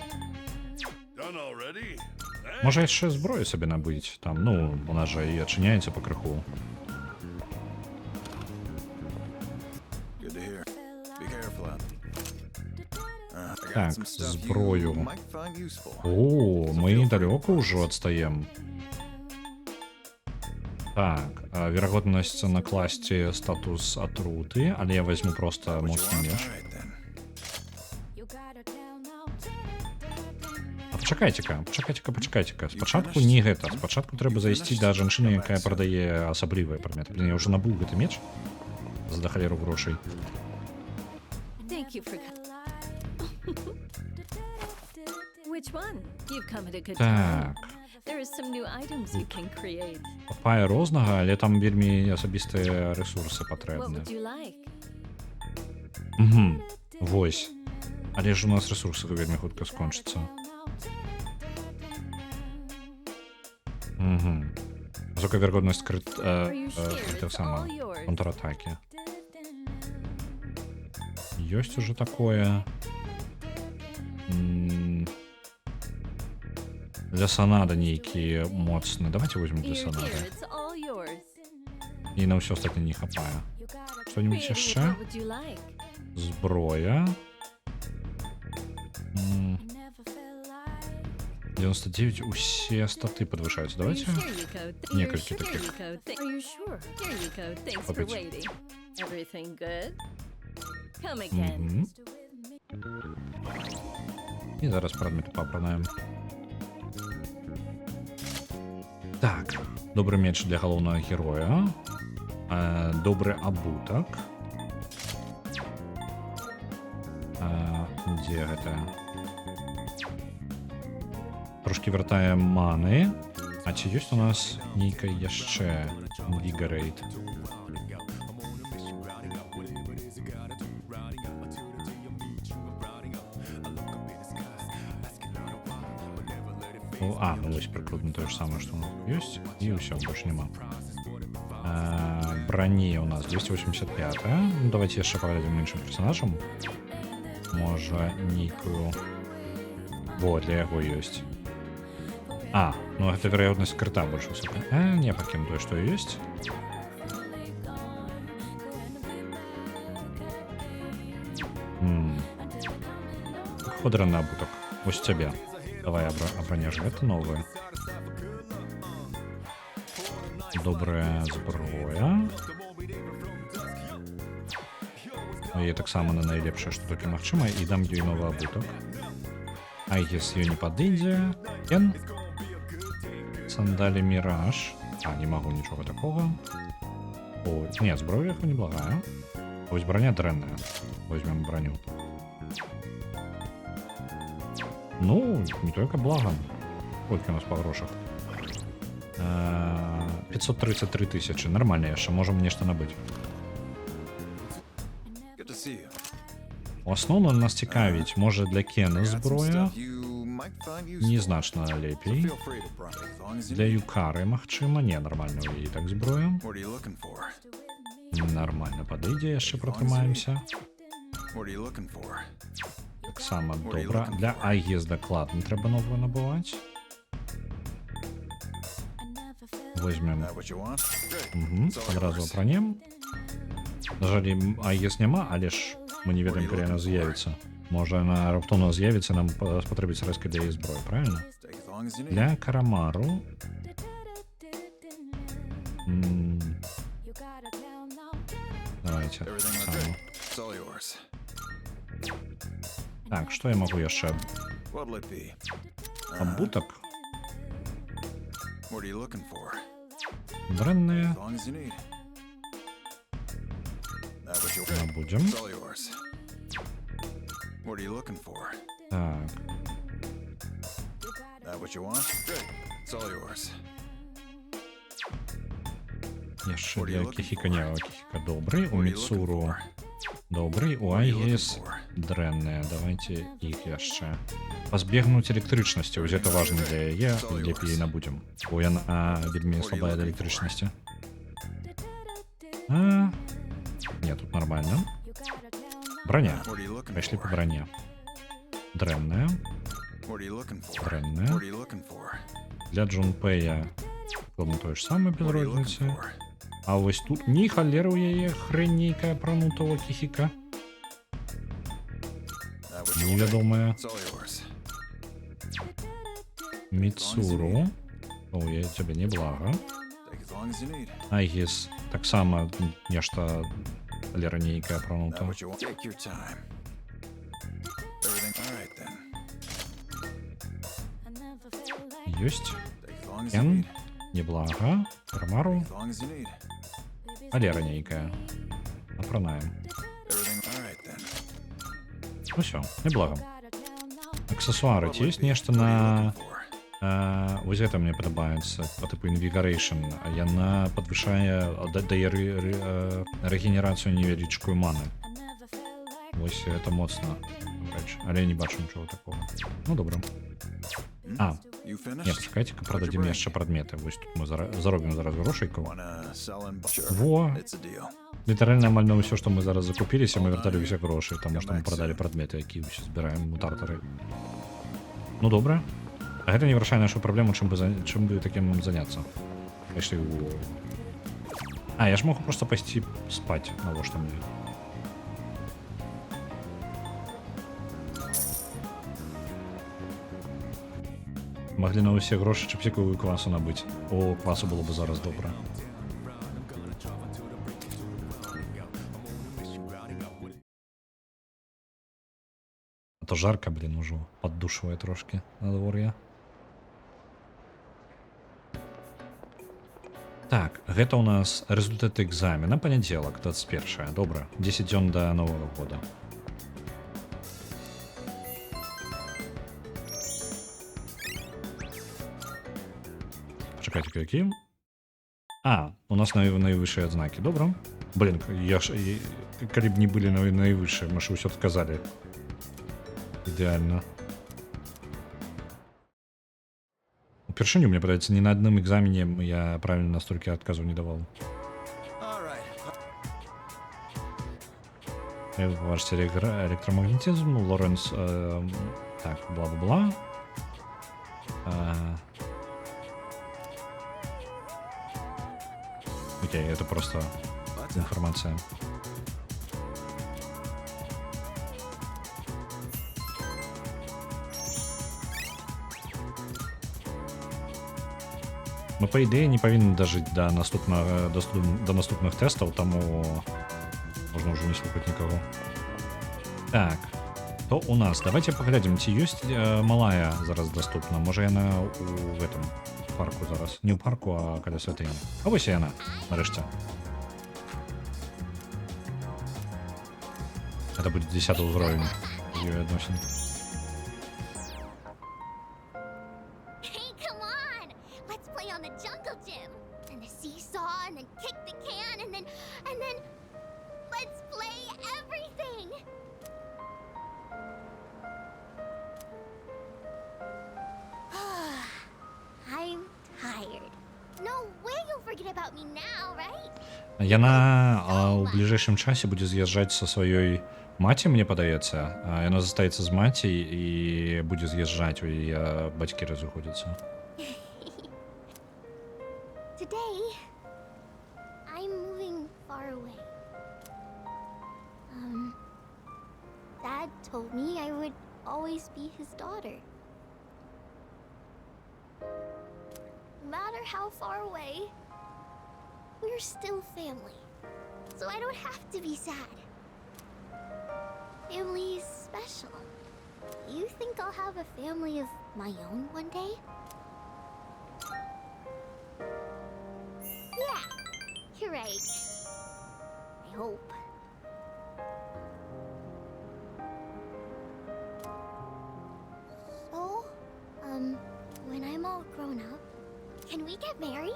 Можа яшчэ зброю сабе набыць. Там, ну, у нас жа і адчыняецца пакрыху. Так, зброю. О, мы недалёка ўжо адстаем. Так, верагоднасць накласці статус атруты, але я возьму просто моцны меч. Пачакайце-ка. Спачатку не гэта. Спачатку трэба зайсці да жанчыны, якая прадае асаблівыя прадметы. Блин, я ўжо набыў гэты меч за да халеру грошай. Так. Папая рознага, але там вельмі асабістыя рэсурсы патрэбны. Вось. Але ж у нас рэсурсы вельмі хутка скончацца. Высокая верагоднасць контратакі. Ёсць уже такое. Лясанада нейкі моцны. Давайте возьмем лясанада. І на ўсё астатняе не хапае. Што-нибудь яшчэ? Зброя. 99 усе статы подвышаются. Давайте Here you go. некалькі Here таких. you go. Are you sure? Here you go. Thanks for Попить. waiting. Everything good? Come again. Мгм. І зараз предмети папранаємо. Так, добрый меч для галоўнага героя. Добры абутак. Дзе гэта? Трошки вяртаем маны. А ці ёсць у нас нейкая яшчэ Invigorate? Ну вось прыкладна тое ж самае, што у нас ёсць, і ўсё, больш няма. Брані у нас 285. Ну, давайте яшчэ паглядзім іншым персонажам. Можа, нейкую... Во, для яго ёсць. Ну гэта вероятнасць крыта больш высокая. Не, пакінем тое, што ёсць. Ходранны абутак. Вось цябе. Давай абраняш гэта новае. Добрая зброя. Яе таксама на найлепшае, што толькі магчыма, і дам ёй новы абутак. Айгес ёй не падыдзе. Кен. Сандалі Міраж. Не магу нічога такога. Не, зброя яго неблагая. Вось броня дрэнная. Возьмем броню. Ну, не только благо. Сколько у нас по грошах? 533 тысячи. Нормально яшчэ. Можем нешта набыць. У асноўным нас цікавіць, можа для Кена зброя. Незначна лепей. Для Юкары, магчыма. Не, нормально у яе так зброя. Нормально падыдзе, яшчэ пратрымаемся. Таксама добра. Для Айгес дакладна трэба новую набываць. Возьмем. Адразу апранем. На жаль, Айгес няма, але ж мы не ведаем, калі яна з'явіцца. Можа, яна раптоўна з'явіцца, нам спатрэбіцца рэзка для яе зброі, правильно? Для Карамару. Давайте. Так, што я магу яшчэ? Абутак. Дрэнныя. Набудзем. Так. Яшчэ для Кіхіка не, Кіхіка добрый. У Міцуру добрый. У Айгес дрэнныя. Давайте іх яшчэ. Пазбегнуць электрычнасці. Вось гэта важна для яе. Лепей набудзем. Бо яна вельмі слабая да электрычнасці. Не, тут нормально. Броня. Пайшлі по броне. Дрэнная. Дрэнная. Для Джунпэя прыкладна тое ж самае без розніцы. А вось тут ні халера ў яе хрэнь нейкая пранутого Кіхіка. Невядомая. Міцуру. Я цябе не блага. Айгес таксама нешта халера нейкая пранута. Ёсць. Кен. Неблага. Карамару. Халера нейкая. Апранаем. Ну всё, неблага. Аксессуары. Ці ёсць нешта на... Вось гэта мне падабаецца. По типу Invigoration. Яна падвышае, дае рэгенерацыю невялічкую маны. Вось это моцна. Але я не бачу нічога такого. Ну добра. Не, пачакайце-ка, прададзім яшчэ прадметы. Вось тут мы заробім зараз грошайку. Во! Літаральна амаль на ўсё, што мы зараз закупіліся, мы вярталі ўсе грошы, таму што мы прадалі прадметы, якія ўсе збіраем у тартары. Ну добра. А гэта не вырашае нашу праблему, чым бы такім заняцца. Пайшлі ў... я ж могу проста пайсці спаць, навошта мне. Могли на усе гроші чіпсікову квасу набити. О, квасу було б зараз добре. А то жарко, блін, уже поддушиває трошки на дворі. Так, гэта у нас результаты экзамена, панядзелак, 21. Добра, 10 дзён до Нового года. Чекайте, какие? А, у нас наивысшие отзнаки. Добро. Блин, коли б не были наивысшие, мы же все отказали. Идеально. Упершыню, мне падаецца, ни на одном экзамене я правильно столько отказов не давал. Важите электромагнетизм, Лоренс, так, бла-бла-бла. Окей, это просто информация. Мы, по идее, не повинны дожить до наступных тестов, тому можно уже не слухать никого. Так, то у нас? Давайте поглядим, ці ёсць малая зараз доступна. Може яна в этом парку зараз. Не ў парку, а каля святыні. А вось яна, нарэшце. Это будет 10 уровень ее относин. Яна у бліжэйшым часе будзе з'язджаць са сваёй маці, мне падаецца. Яна застаецца з маці і будзе з'язджаць, у яе бацькі разыходзяцца. Today, I'm moving far away. Dad told me I would always be his daughter. No matter how far away, we're still family, so I don't have to be sad. Family is special. You think I'll have a family of my own one day? Yeah, you're right. I hope. So, when I'm all grown up, can we get married?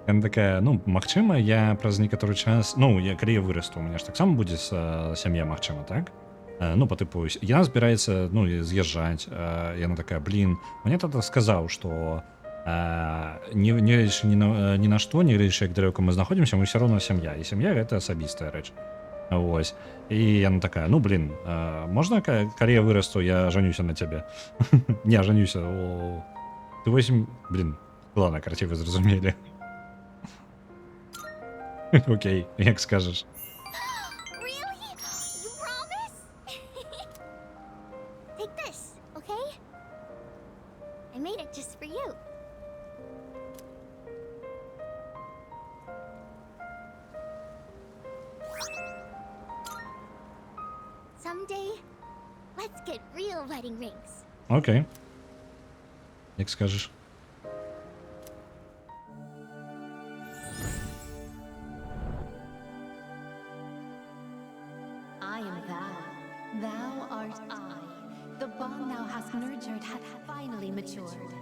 Яна такая, ну, магчыма, я праз некаторы час, ну, калі я вырасту, у меня ж таксама будзе сям'я, магчыма, так? Ну, по типу, яна збіраецца, ну, з'язджаць, яна такая, блин, мне тата сказаў, што не гледзячы ні на што, не гледзячы, як далёка мы знаходзімся, мы ўсё роўна сям'я, і сям'я гэта асабістая рэч. Вось. І яна такая, ну, блин, можна, калі я вырасту, я жанюся на цябе? Не, жанюся, ты возьм, блин, ладно, короче, вы зразумелі. Окей, як скажеш. Really? You promise? Take this, okay? I made it just for you. Someday, let's get real wedding rings. Окей. Як скажеш. I am thou. Thou art I. The bond thou hast nurtured hath finally matured.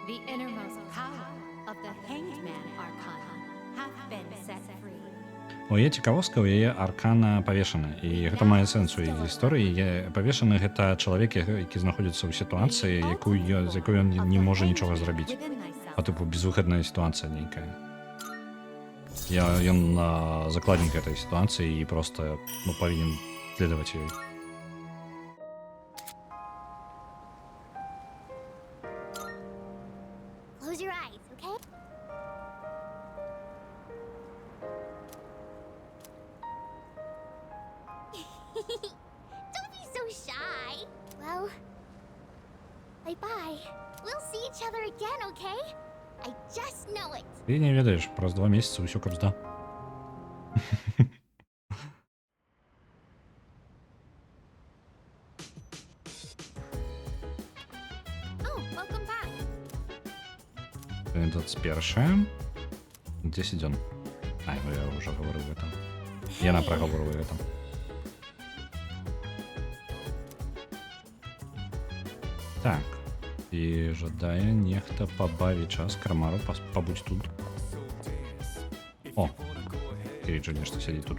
The innermost power of the Hanged Man Arcana hath been set free. У яе цікавостка, у яе аркана павешана, і гэта мае сэнс у яе гісторыі. Павешаны гэта чалавек, які знаходзіцца ў сітуацыі, з якой ён не можа нічога зрабіць. Па тыпу безвыхадная сітуацыя нейкая. Ён закладнік гэтай сітуацыі і проста, ну, павінен следаваць ёй. Close your eyes, okay? Well, bye-bye. We'll see each other again, okay? I just know it. Ты не ведаешь, праз 2 месяца ўсё кабзда. Oh, welcome back. 21. Где сиден? А, ну я уже говорил в этом. Яна проговорила это. Так. І жадає нехта пабавіць час. Карамару, пабудь тут. О! Киріджа нешта сядзіць тут.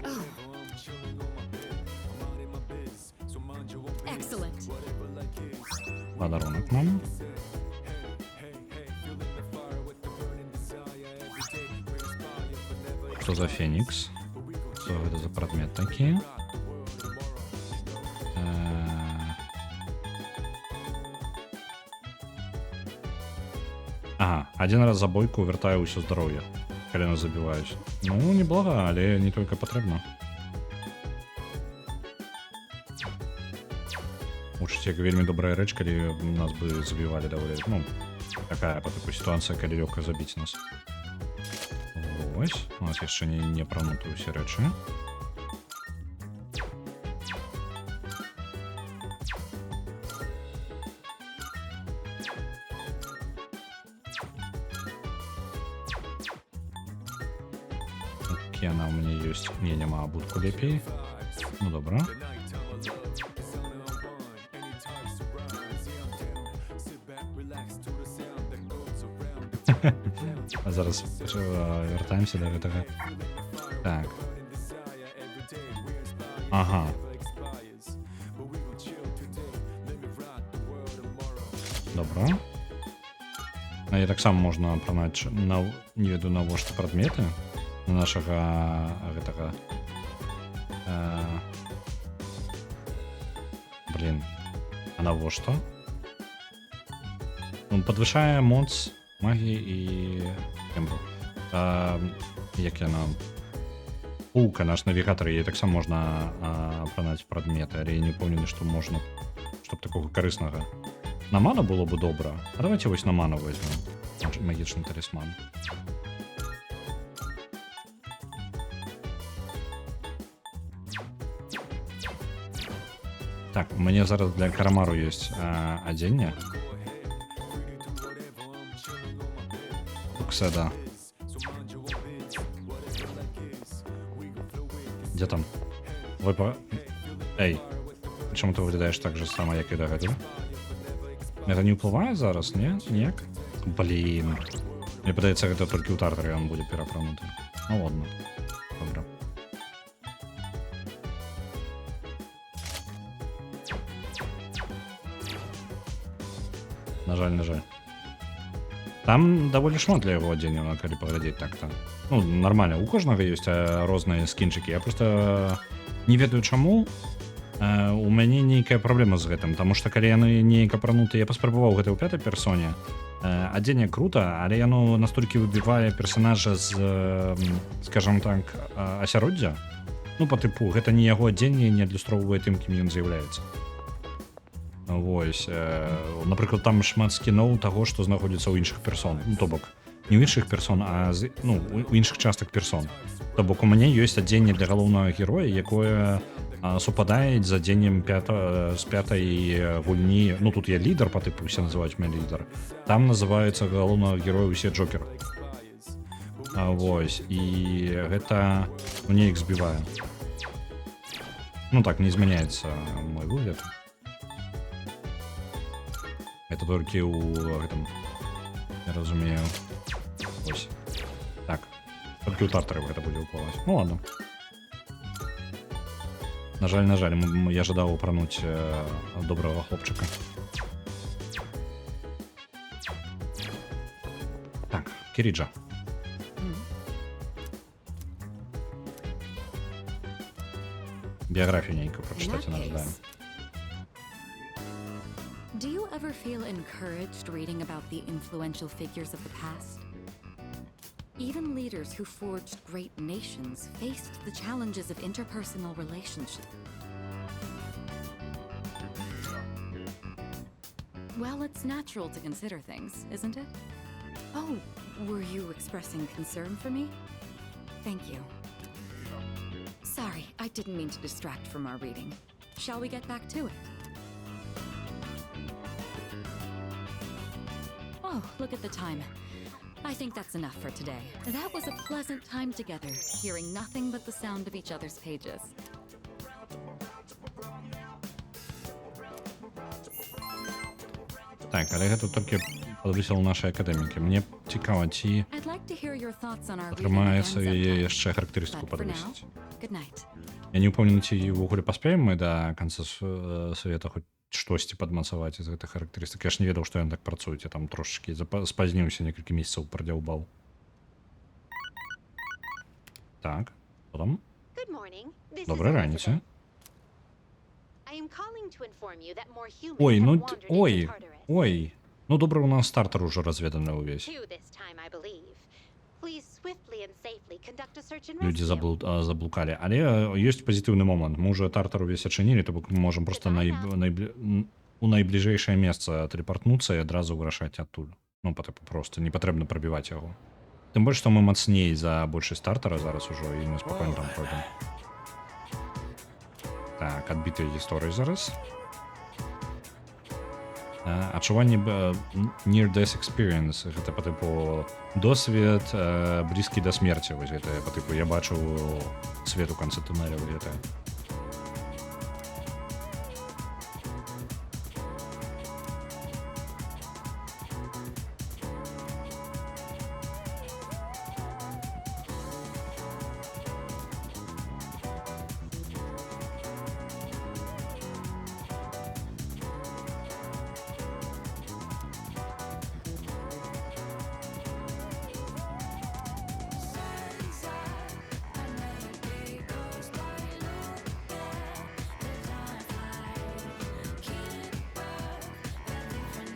Excellent. Подарунок нам. Что за Феникс? Что это за предмет такие? Ага, один раз за бойку вертаю ўсё здароўе. Колено забиваюсь. Ну, неблага, але не только потребно. Учите, вельмі добрая рэч, калі нас бы забивали даволі. Ну, такая по такой ситуация, калі лёгка забіць нас. Ось, у нас яшчэ не прануты ўсе рэчы. Окей, она у меня есть. Не, нема будку лепей. Ну, добра. А зараз вертаемся до гэтага. Так. Ага. Добра. А я таксама можна апранаць на не ведаю навошта прадметы на нашага гэтага. Блин. А навошта? Он подвышае моц магии и тембру. Як яна пулка наш навігатор, яе таксама можна апранаць прадметы, але я не упэўнены, што можна, чтоб такого карыснага. На ману было бы добра. А давайте вось на ману возьмем магічны талісман. Так, у мяне зараз для Карамару ёсць адзенне. Да. Где там? Вы Эй, почему ты выглядаешь так же само, як и до этого? Это не уплывает зараз, не? Ніяк? Блин. Мне падаецца, гэта толькі ў Тартары он будет перапрануты. Ну ладно. Добра. На жаль. Там даволі шмат для яго адзення, калі паглядзець так-то. Ну, нормально, у кожнага ёсць розныя скінчыкі. Я просто не ведаю чаму. У мяне нейкая праблема з гэтым, таму што калі яны неяк апрануты, я паспрабаваў гэта ў 5-й персоне. Адзенне крута, але яно настолькі выбівае персонажа з, скажам так, асяроддзя. Ну, по тыпу, гэта не яго адзенне, не адлюстроўвае тым, кім ён з'яўляецца. Вось, напрыклад, там шмат скіноў таго, што знаходзіцца ў іншых персон. Ну, то бок, не ў іншых персон, а у іншых частак персон. То бок, у мяне ёсць адзенне для галоўнага героя, якое супадае з адзеннем з 5-й гульні. Ну, тут я лідар, па тыпу, усе называюць мяне лідар. Там называюцца галоўнага героя усе джокеры. Вось, і гэта неяк збівае. Ну так, не змяняецца мой выгляд. Это только у этом, я разумею. Ось. Так. Только у Тартаров это будет уплывать. Ну ладно. На жаль, я жадаў апрануць доброго хлопчика. Так, Кириджа. Биографию нейкую прочитать она ожидаем. Do you ever feel encouraged reading about the influential figures of the past? Even leaders who forged great nations faced the challenges of interpersonal relationship. Well, it's natural to consider things, isn't it? Oh, were you expressing concern for me? Thank you. Sorry, I didn't mean to distract from our reading. Shall we get back to it? Oh, look at the time. I think that's enough for today. That was a pleasant time together, hearing nothing but the sound of each other's pages. Так, але гэта толькі падвысіла нашай акадэмікі. Мне цікава, ці I'd like to hear your thoughts on our reading атрымаецца again яе sometime. яшчэ характарыстыку But for now, падвысіць. good night. Я не ўпэўнены, ці ўвогуле паспеем мы да канца савета хоць штосьці падмацаваць з гэтых характарыстык. Я ж не ведаў, што ён так працуюць, я там трошачкі спазніўся, некалькі месяцаў прадзяўбаў. Так, што там? Good morning. This is Добрай Elizabeth. раніцы. I am calling to inform you that more humans Ой, have ну, wandered into ой, Tartarus. ой. Ну, добра, у нас стартер уже разведаны ўвесь. Two this time, I believe. Please swiftly and safely conduct a search and Людзі rescue. заблукалі. Але ёсць пазітыўны момант. Мы уже тартар увесь ачынілі, то бок мы можам проста у найбліжэйшае месца тэлепартнуцца і адразу вырашаць адтуль. Ну, проста не патрэбна прабіваць яго. Тым больш, што мы мацней за большасць стартара зараз ужо, і мы спакойна там пройдем. Так, адбітыя гісторыі зараз. Адчуванне near-death experience. Гэта па тыпу досвед блізкі да смерці. Вось гэта па тыпу я бачу свет у канцы туннеля. Гэта.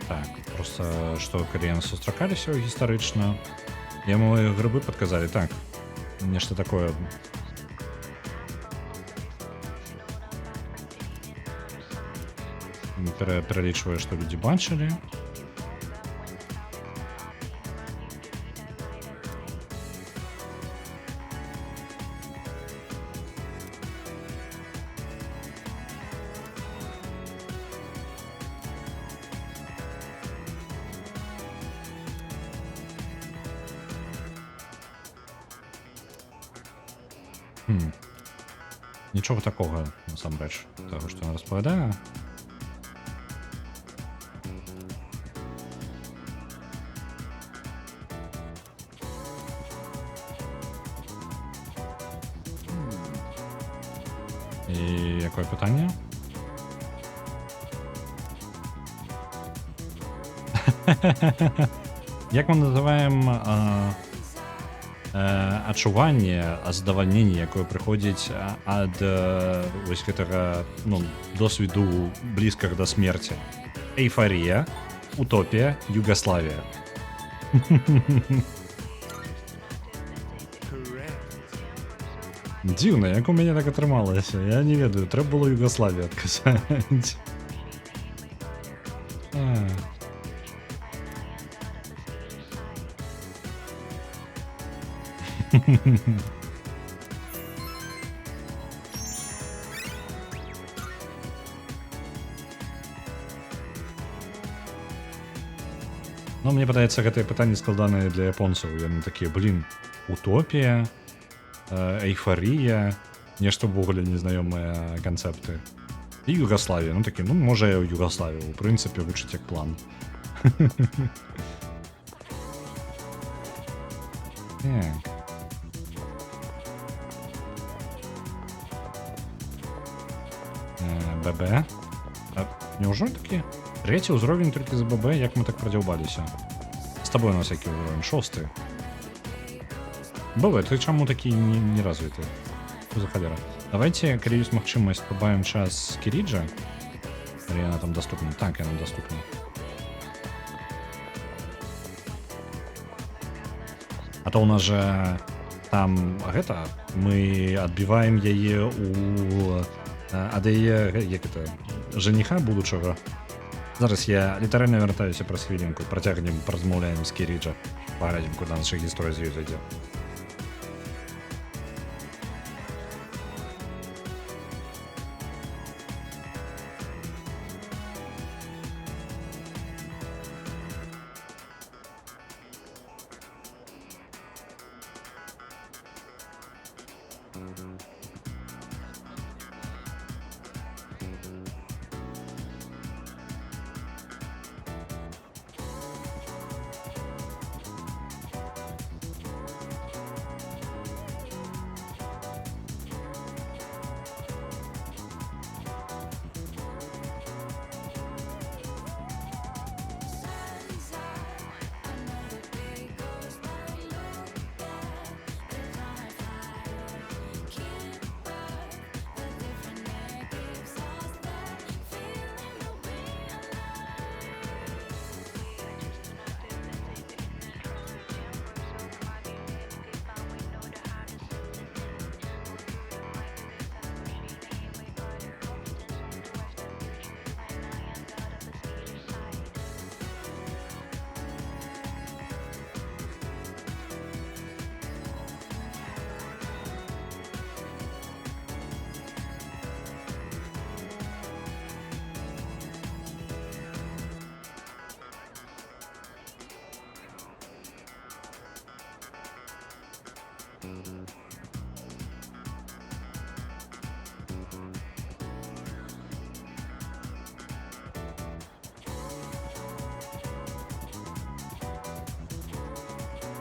Так, просто што калі яны сустракаліся гістарычна, яму грыбы падказалі. Так, нешта такое. Пералічвае, што людзі бачылі. Нічого такого, насамрэч, таго, што ён распавядае. І якое пытанне? Як мы называем адчуванне, задавальненне, якое прыходзіць ад вось гэтага, ну, досведу блізкага да смерці? Эйфарія, утопія, Югаславія. Дзіўна, як у мяне так атрымалася. Я не ведаю, трэба было Югаславію адказаць. Ну, мне падаецца, гэтыя пытанні складаныя для японцаў. Яны такія, блін, утопія, эйфарія, нешта ўвогуле незнаёмыя канцэпты. І Югаславія, ну такі, ну, можа, я ў Югаславію, у прынцыпе, вучыць як план. Так. ББ. Няўжо такі? Трэці ўзровень толькі за ББ, як мы так прадзяўбаліся. З табой у нас які ўзровень? 6. ББ, ты чаму такі неразвіты? Што за халера? Давайте, калі ёсць магчымасць, пабавім час з Кіріджа. Калі яна там даступна. Так, яна даступна. А то у нас же там гэта, мы адбіваем яе ад яе, як это, жаніха будучага. Зараз я літаральна вяртаюся праз хвілінку, працягнем, паразмаўляем з Кіріджа, паглядзім, куды наша гісторыя з ёй зайдзе.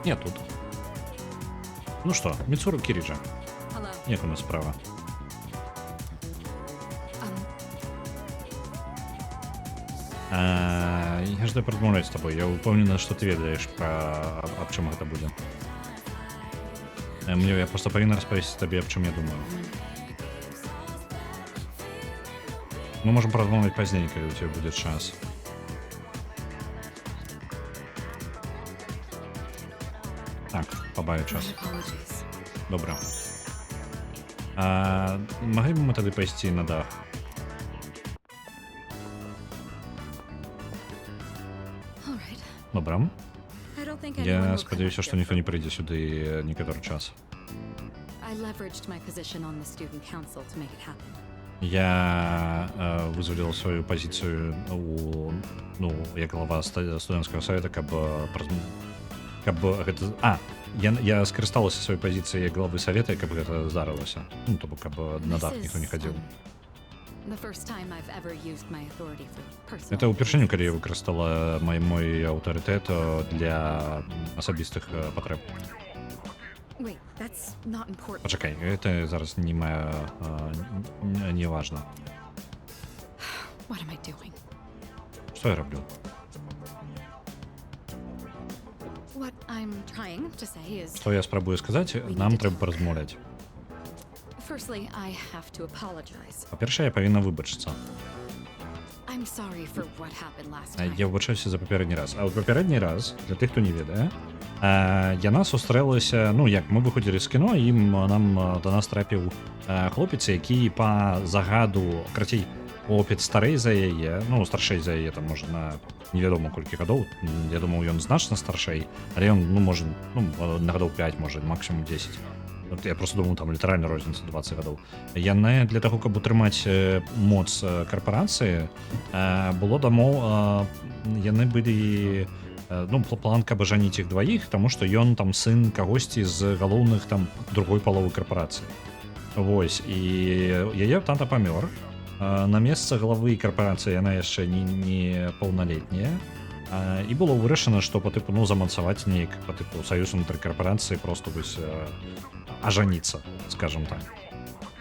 Я тут. Ну что, Мицуру Кириджа. Як у нас справа? Я жду продмовляць з тобой. Я упэўнена, што ты ведаеш пра аб чым гэта будзе. Я просто павінна распавесці табе, аб чым я думаю. Мы можем продмовляць пазней, калі у тебя будзе час. Так, пабавіў час. Добра. Маглі б мы тады пайсці на дах? Добра. Я спадзяюся, што ніхто не прыйдзе сюды некаторы час. Я вызваліў сваю пазіцыю як глава студэнцкага савета, каб гэта... Я скарысталася сваёй пазіцыяй як главы савета, каб гэта здарылася. Ну, то бок, каб на дах ніхто не хадзіў. Это ўпершыню, калі я выкарыстала мой аўтарытэт для асабістых патрэб. Пачакай, гэта зараз не важна. Што я раблю? Што я спрабую сказаць, нам трэба паразмаўляць. Па-першае, я павінна выбачыцца. Я выбачаюся за папярэдні раз. А ў папярэдні раз, для тых, хто не ведае, яна сустрэлася, ну як, мы выходзілі з кіно, і да нас трапіў хлопец, які па загаду, крацей, хлопец старэй за яе, ну, старшэй за яе, там, можа, на невядома колькі гадоў, я думаў, ён значна старшэй, але ён, ну, можа, на гадоў 5, можа, максімум 10. Я просто думаю, там літаральна розніца 20 гадоў. Яны для таго, каб утрымаць моц карпорацыі, было дамоў, яны былі, ну, план, каб ажаніць іх дваіх, таму што ён там сын кагосьці з галоўных там другой паловы карпорацыі. Вось, і яе тата памёр. На месца главы карпорацыі яна яшчэ не паўналетняя. І было вырашана, што па тыпу, ну, замацаваць неяк па тыпу саюз унутры карпорацыі, просто вось ажаніцца, скажем так.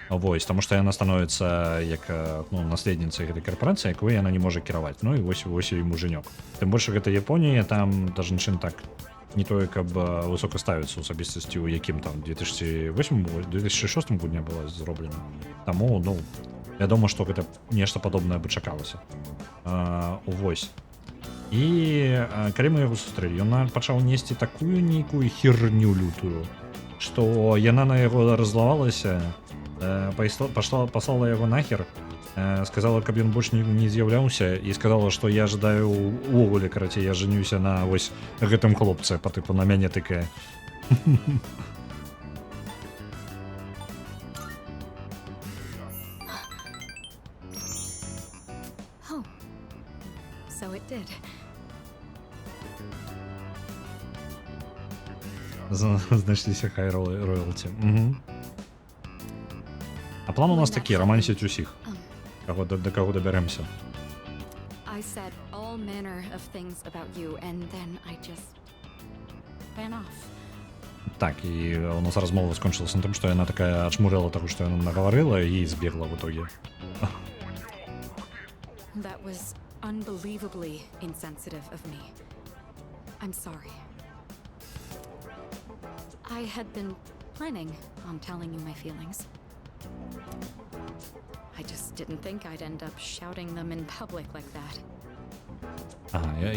Вось, таму што яна становіцца як, ну, наследніцай гэтай карпорацыі, якой яна не можа кіраваць. Ну і вось і мужынёк. Тым больш гэта Японія, там да жанчын так не тое, каб высока ставіцца ў асабістасці, у якім там 2006 годзе была зроблена. Таму, ну, вядома, што гэта нешта падобнае бы чакалася. Вось. І калі мы яго сустрэлі, ён пачаў несці такую нейкую херню лютую, што яна на яго раззлавалася, паслала яго нахер сказала, каб ён больш не з'яўляўся, і сказала, што я жадаю увогуле, карацей, я жанюся на вось гэтым хлопцы, па тыпу на мяне тыкае. Oh, so it did. Знайшліся хай роялті. А план у нас такі, романсіць усіх. До кого доберемся. I said all manner of things about you, and then I just ran off. Так, і у нас розмова скончилася на тим, що вона така очмурила того, що вона наговорила, і збігла в итоге. That was unbelievably insensitive of me. I'm sorry. I had been planning on telling you my feelings. I just didn't think I'd end up shouting them in public like that. Ага,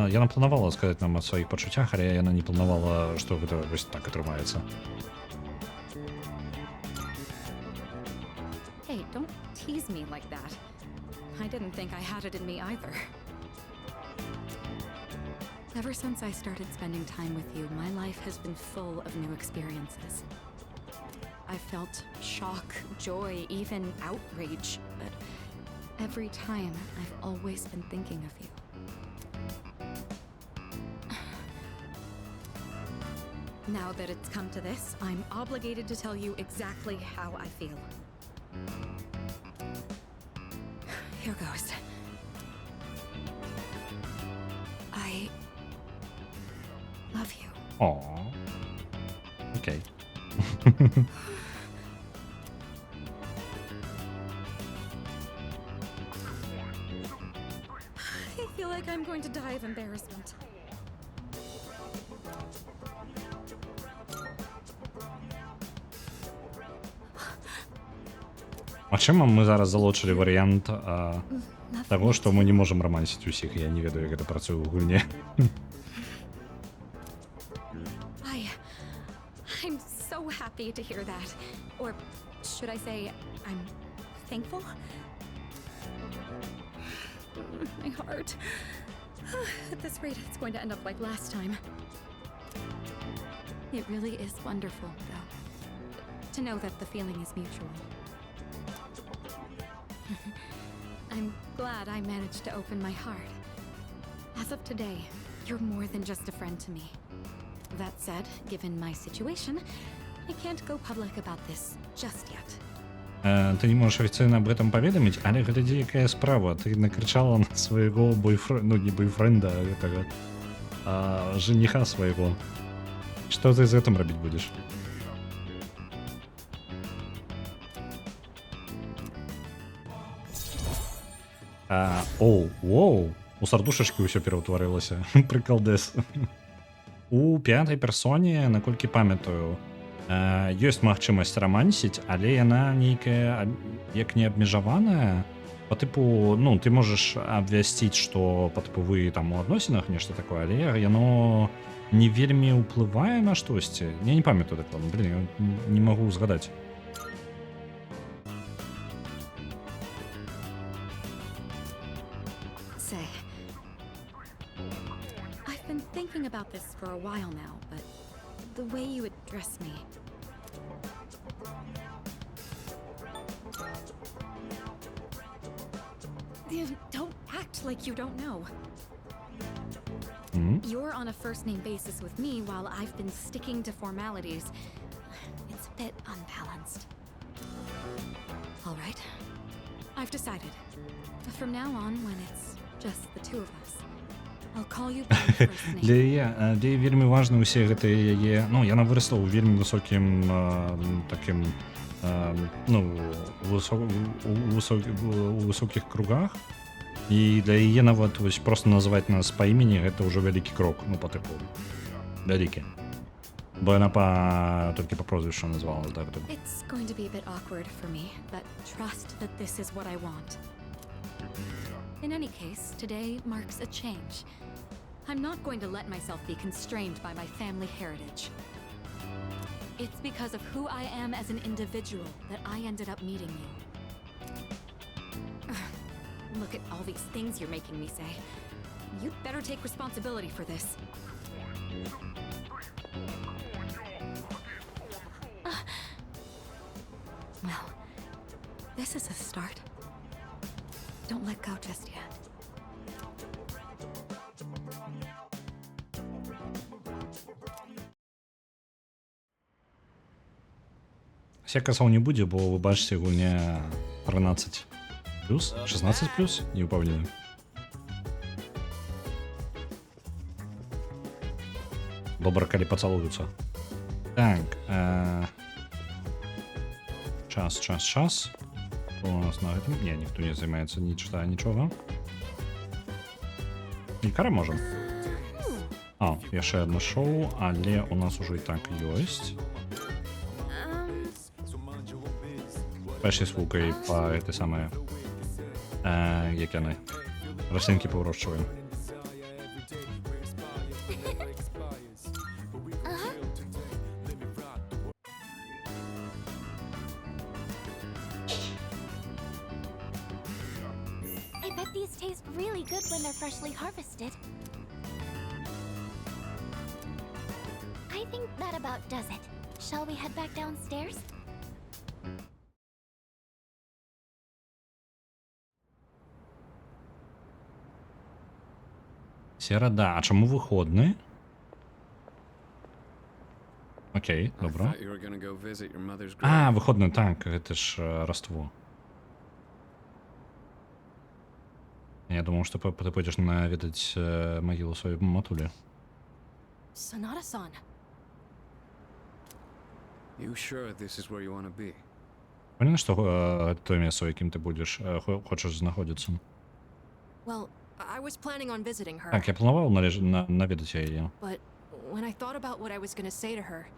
я не планувала сказати нам о своїх почуттях, але я не планувала, що це ось так отримається. Hey, don't tease me like that. I didn't think I had it in me either. Ever since I started spending time with you, my life has been full of new experiences. I felt shock, joy, even outrage, but every time I've always been thinking of you. Now that it's come to this, I'm obligated to tell you exactly how I feel. Here goes. I love you. Aww. Okay. I feel like I'm going to die of embarrassment. Магчыма, мы зараз залучылі варыянт таго, што мы не можам рамансіць усіх. Я не ведаю, як гэта працуе ў гульне. I'm so happy to hear that. Or should I say, I'm thankful? My heart. At this rate, it's going to end up like last time. It really is wonderful, though, to know that the feeling is mutual. I'm glad I managed to open my heart. As of today, you're more than just a friend to me. That said, given my situation, I can't go public about this just yet. Ты не можешь официально об этом поведомить, але гэта дзікая справа. Ты накричала на своего бойфренда, ну не бойфренда, а этого, жениха своего. Что ты из этого робить будешь? Воу, у сардушачкі ўсё пераўтварылася. Прыкалдэс. У пятай персоне, наколькі памятаю, ёсць магчымасць рамансіць, але яна нейкая як не абмежаваная. По тыпу, ну, ты можаш абвясціць, што па тыпу вы там у адносінах нешта такое, але яно не вельмі ўплывае на штосьці. Я не памятаю дакладна, блин, я не магу згадаць. About this for a while now, but the way you address me. Don't act like you don't know. You're on a first-name basis with me while I've been sticking to formalities. It's a bit unbalanced. All right. I've decided. From now on, when it's just the two of us, I'll call you by your first name. Для вельмі важна ўсе гэтыя яе, ну, яна вырасла ў вельмі высокім такім, ну, у высокіх кругах, і для яе нават вось просто называць нас па імені гэта ўжо вялікі крок, ну, па тыпу вялікі. Бо яна толькі па прозвішчу назвала. It's going to be a bit awkward for me, but trust that this is what I want. In any case, today marks a change. I'm not going to let myself be constrained by my family heritage. It's because of who I am as an individual that I ended up meeting you. Look at all these things you're making me say. You'd better take responsibility for this. Well, this is a start. Don't let go just yet. Я казаў не будзе, бо вы бачыце гульня 13 плюс, 16 плюс, не упэўнены. Добра, калі пацалуюцца. Так, час. Што у нас на гэтым? Не, ніхто не займаецца, не чытае нічога. Ікара можам. Яшчэ адно шоу, але у нас ужо і так ёсць. Пэші з лукай па гэтай самай, як яны, раслінкі паўрошчваем. I bet these taste really good when they're freshly harvested. I think that about does it. Shall we head back downstairs? Серада, а чаму выходны? Окей, I добра. thought you were gonna go visit your mother's grave. Выходны, так, гэта ж Раство. Я думаў, што ты пойдзеш наведаць магілу сваёй матулі. Sonata-san. You sure this is where you want to be? Памятаеш, што тое месца, у якім ты будзеш, хочаш знаходзіцца? Well, I was planning on visiting her. Так, я планаваў наведаць яе. But when I thought about what I was gonna say to her,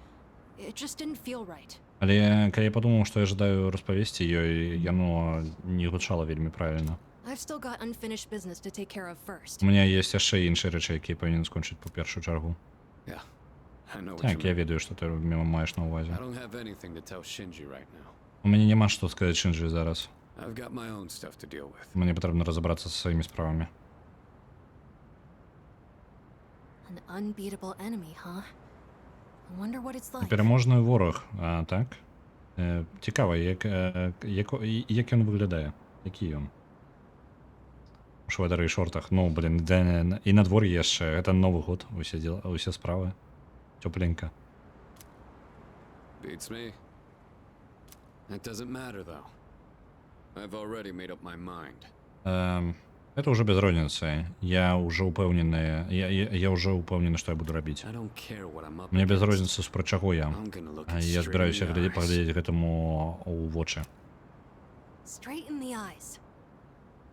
it just didn't feel right. Але калі я падумаў, што я жадаю распавесці ёй, яно не гучала вельмі правільна. I've still got unfinished business to take care of first. У мяне ёсць яшчэ іншыя рэчы, якія павінен скончыць па першую чаргу. Yeah, I know what Так, you я mean. ведаю, што ты маеш на ўвазе. I don't have anything to tell Shinji right now. У мяне няма што сказаць Шинджі зараз. I've got my own stuff to deal with. Мне патрэбна разабрацца са сваімі справамі. An unbeatable enemy, huh? I wonder what it's like. Пераможны вораг, так? Цікава, як ён выглядае? Які ён? У швайдары і шортах. Ну, блин, і на дворі яшчэ. Гэта Новы год, усе справы. Тёпленька. Beats me. It doesn't matter though. I've already made up my mind. Это уже без розницы. Я уже упэўнены, што я буду рабіць. I don't care what I'm up Мне без against. розницы супроць чаго я. I'm gonna look it Я straight збіраюся in the eyes. паглядзець гэтаму ў вочы. Straight in the eyes.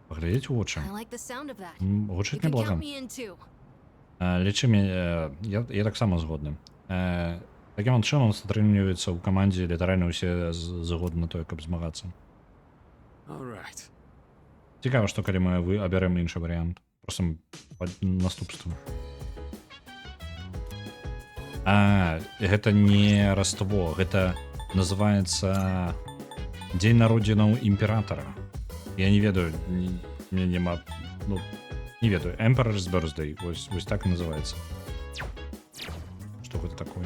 Паглядзець у вочы. I like the sound of that. Гучыць You can неблага. count me in too. Лічы мяне, я таксама згодны. Такім чынам атрымліваецца ў камандзе літаральна ўсе згодны на тое, каб змагацца. All right. Цікава, што калі мы абярэм іншы варыянт. Просто наступствам. Гэта не Раство, гэта называецца Дзень народзінаў імператара. Я не ведаю, мне няма, ну, не ведаю, Emperor's Birthday, вось так і называецца. Што гэта такое?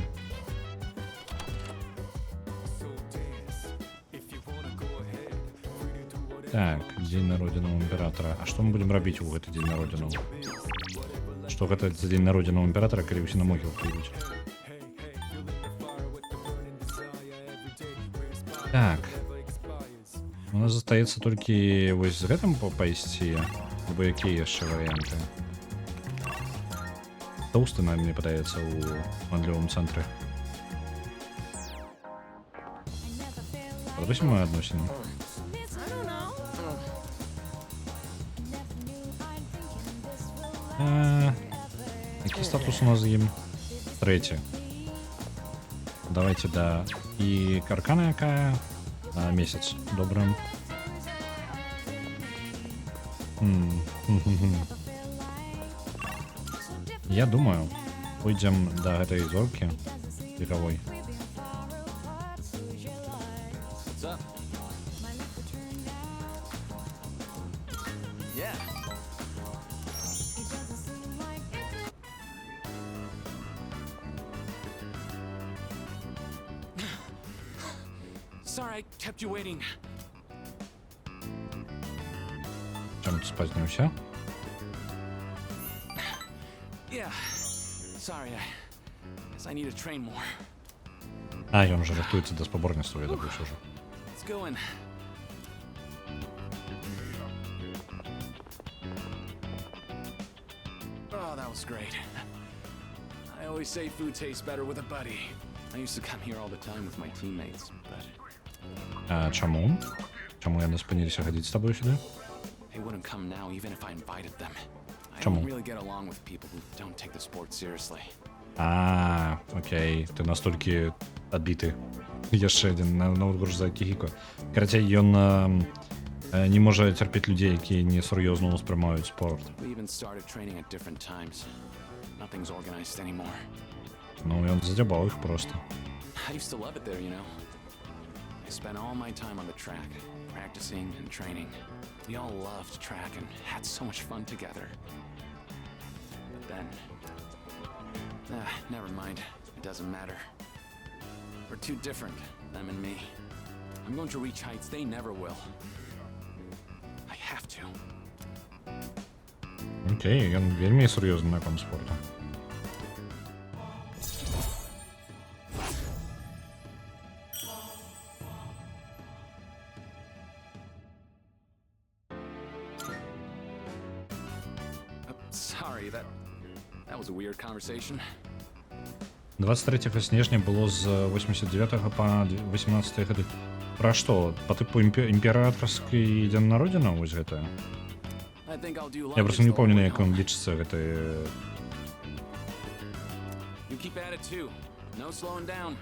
Так, Дзень народзінаў імператара. А што мы будзем рабіць у гэты дзень народзінаў? Што гэта за дзень народзінаў імператара, калі ўсе на могілку ідуць? Так. У нас застаецца толькі вось з гэтым пайсці, або якія яшчэ варыянты? Тоўсты нам, мне падаецца, у гандлёвым цэнтры. Падабаецца мае адносіны? Які статус у нас з ім? 3. Давайте да... І каркана якая? Месяц. Добра. Я думаю, пойдзем да гэтай зоркі векавой. Sorry I kept you waiting. Чому ти спознився? Yeah. Sorry, I need to train more. А, ён вже рихтується до споборництва, я так уже. Let's go in. Oh, that was great. I always say food tastes better with a buddy. I used to come here all the time with my teammates, but А чому? Чому я не спинився ходити з тобою сюди? they wouldn't come now even if I invited them. I Чому? don't really get along with people who don't take the sport seriously. А, окей, ти настільки відбитий. Є ще один ноутбук за Кіхіко. Короче, ён не може терпіти людей, які несерйозно сприймають спорт. We even started training at different times. Nothing's organized anymore. Ну, він задябав їх просто. I used to love it there, you know. I spent all my time on the track, practicing and training. We all loved track and had so much fun together. But then... never mind. It doesn't matter. We're too different, them and me. I'm going to reach heights they never will. I have to. Окей, він вельми серйозний на ком спорту. Sorry, that was a weird conversation. 23 снежня було з 89 по 18 годы. Про що? По типу імператорський день народження ось гэта? I think I'll do Я просто не lunges the помню, whole на way якому home. лічиться гэта. You keep at it too. No slowing down.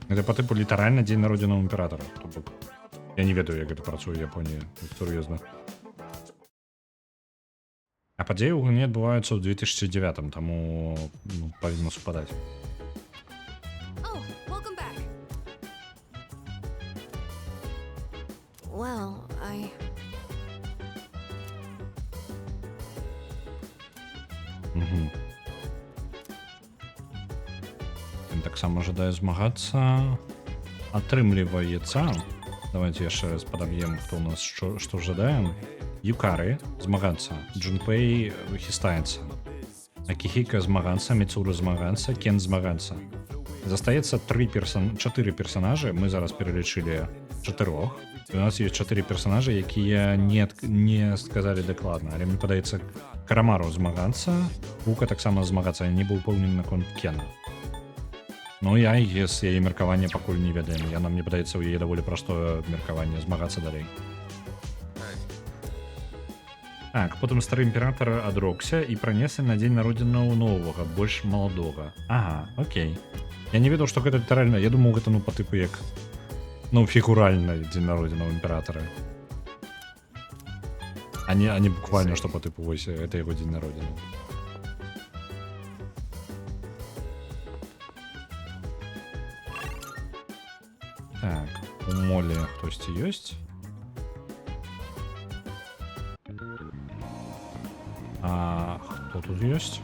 Гэта по типу літаральна дзень народження імператора. Тобто, я не ведаю, як гэта працуе ў Японіі, сур'ёзна. А падзеі ў гульні адбываюцца ў 2009, таму павінна супадаць. Oh, welcome back. Well, Угу. Ён таксама жадае змагацца. Атрымліваецца. Давайте яшчэ раз падаб'ем, хто у нас што жадаем. Юкары змагацца. Джунпэй хістаецца. Акіхіка змагацца, Міцуру змагацца, Кен змагацца. Застаецца 4 персонажы. Мы зараз пералічылі 4. У нас есть 4 персонажы, якія не сказалі дакладна, але мне падаецца Карамару змагацца, Вука таксама змагацца, не быў упэўнены наконт Кена. Ну я з яе меркавання пакуль не ведаем. Яна мне падаецца, у яе даволі простое меркаванне змагацца далей. Так, потым стары імператар адрокся і пранесе на дзень народзінаў новага, больш маладога. Ага, окей. Я не ведаў, што гэта літаральна. Я думаў, гэта по тыпу як фігуральна дзень народзінаў імператара. А не буквально, што по тыпу вось гэта яго дзень народзінаў. Так, у молі хтосьці ёсць? А хто тут ёсць?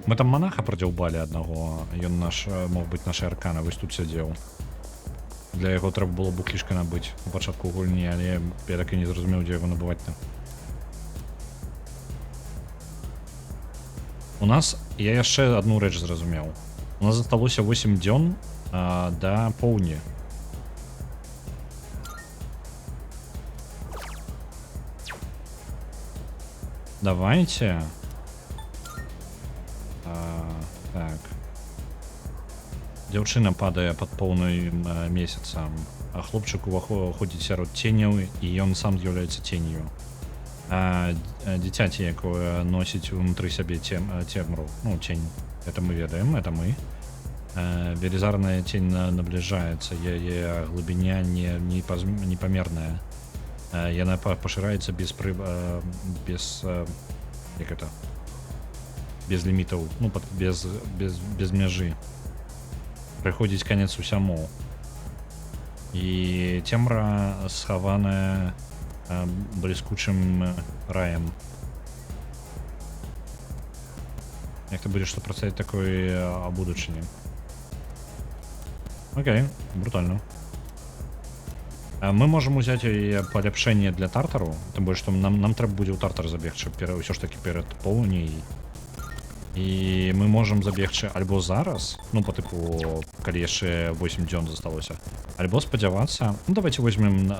Мы там монаха прадзяўбалі аднаго. Ён мог быць наша аркана, вось тут сядзеў. Для яго трэба было буклішка набыць у пачатку гульні, але я так і не зразумеў, дзе яго набываць-то. У нас, я яшчэ одну рэч зразумеў. У нас засталося 8 дзён да поўні. Давайте. Так. Дзяўчына падае пад поўным месяцам, а хлопчык уваходзіць сярод ценяў, і ён сам з'яўляецца ценью. А дзіцяці, якое носіць унутры сябе цемру, ну, тень, это мы ведаем, это мы. Велізарная тень наближаецца, яе глыбіня непамерная. Яна пашыраецца без лімітаў, ну, без мяжы. Прыходзіць канец усяму. І цемра схаваная бліскучым раем. Як ты будешь сопрацоўваць такой будучыні. Окей, брутально. Мы можем узяць і паляпшэнне для тартару, тым больш што нам трэба будзе ў тартар забегчы ўсё ж такі перад поўняй. І мы можам забегчы альбо зараз, ну по тыпу калі яшчэ 8 дзён засталося, альбо спадзявацца, ну давайте возьмем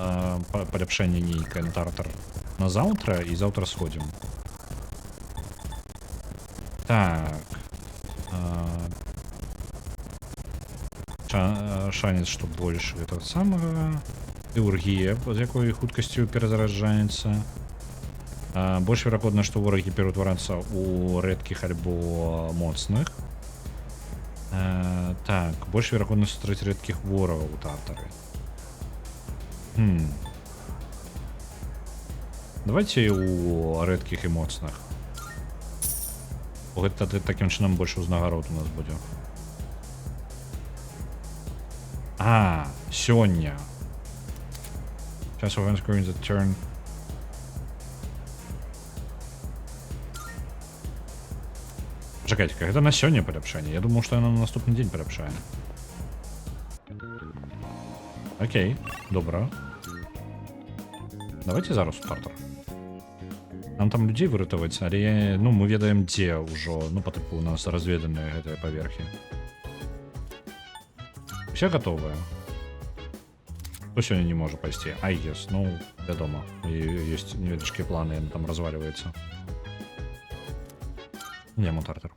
паляпшэнне нейкае на тартар на заўтра і заўтра сходзім. Так. Шанец, што больш гэтага самага. Хірургія, з якой хуткасцю перазараджаецца. Больш верагодна, што ворагі пераўтварацца ў рэдкіх альбо моцных. Так, больш верагодна сустрэць рэдкіх ворагаў у тартары. Давайте у рэдкіх і моцных. Гэта такім чынам больш узнагарод у нас будзе. Сёння. Chess of events going to turn. Чакайте, гэта на сёння паляпшэнне. Я думаў, што яно на наступны дзень паляпшае. Окей, добра. Давайте зараз у тартар. Нам там людзей выратаваць, але ну мы ведаем дзе ўжо, ну па тыпу у нас разведаныя гэтыя паверхі. Все готовыя. Кто сегодня не может пойти? Yes, ну, вядома. Есть невеличкие планы, он там разваливается. Нему тартар.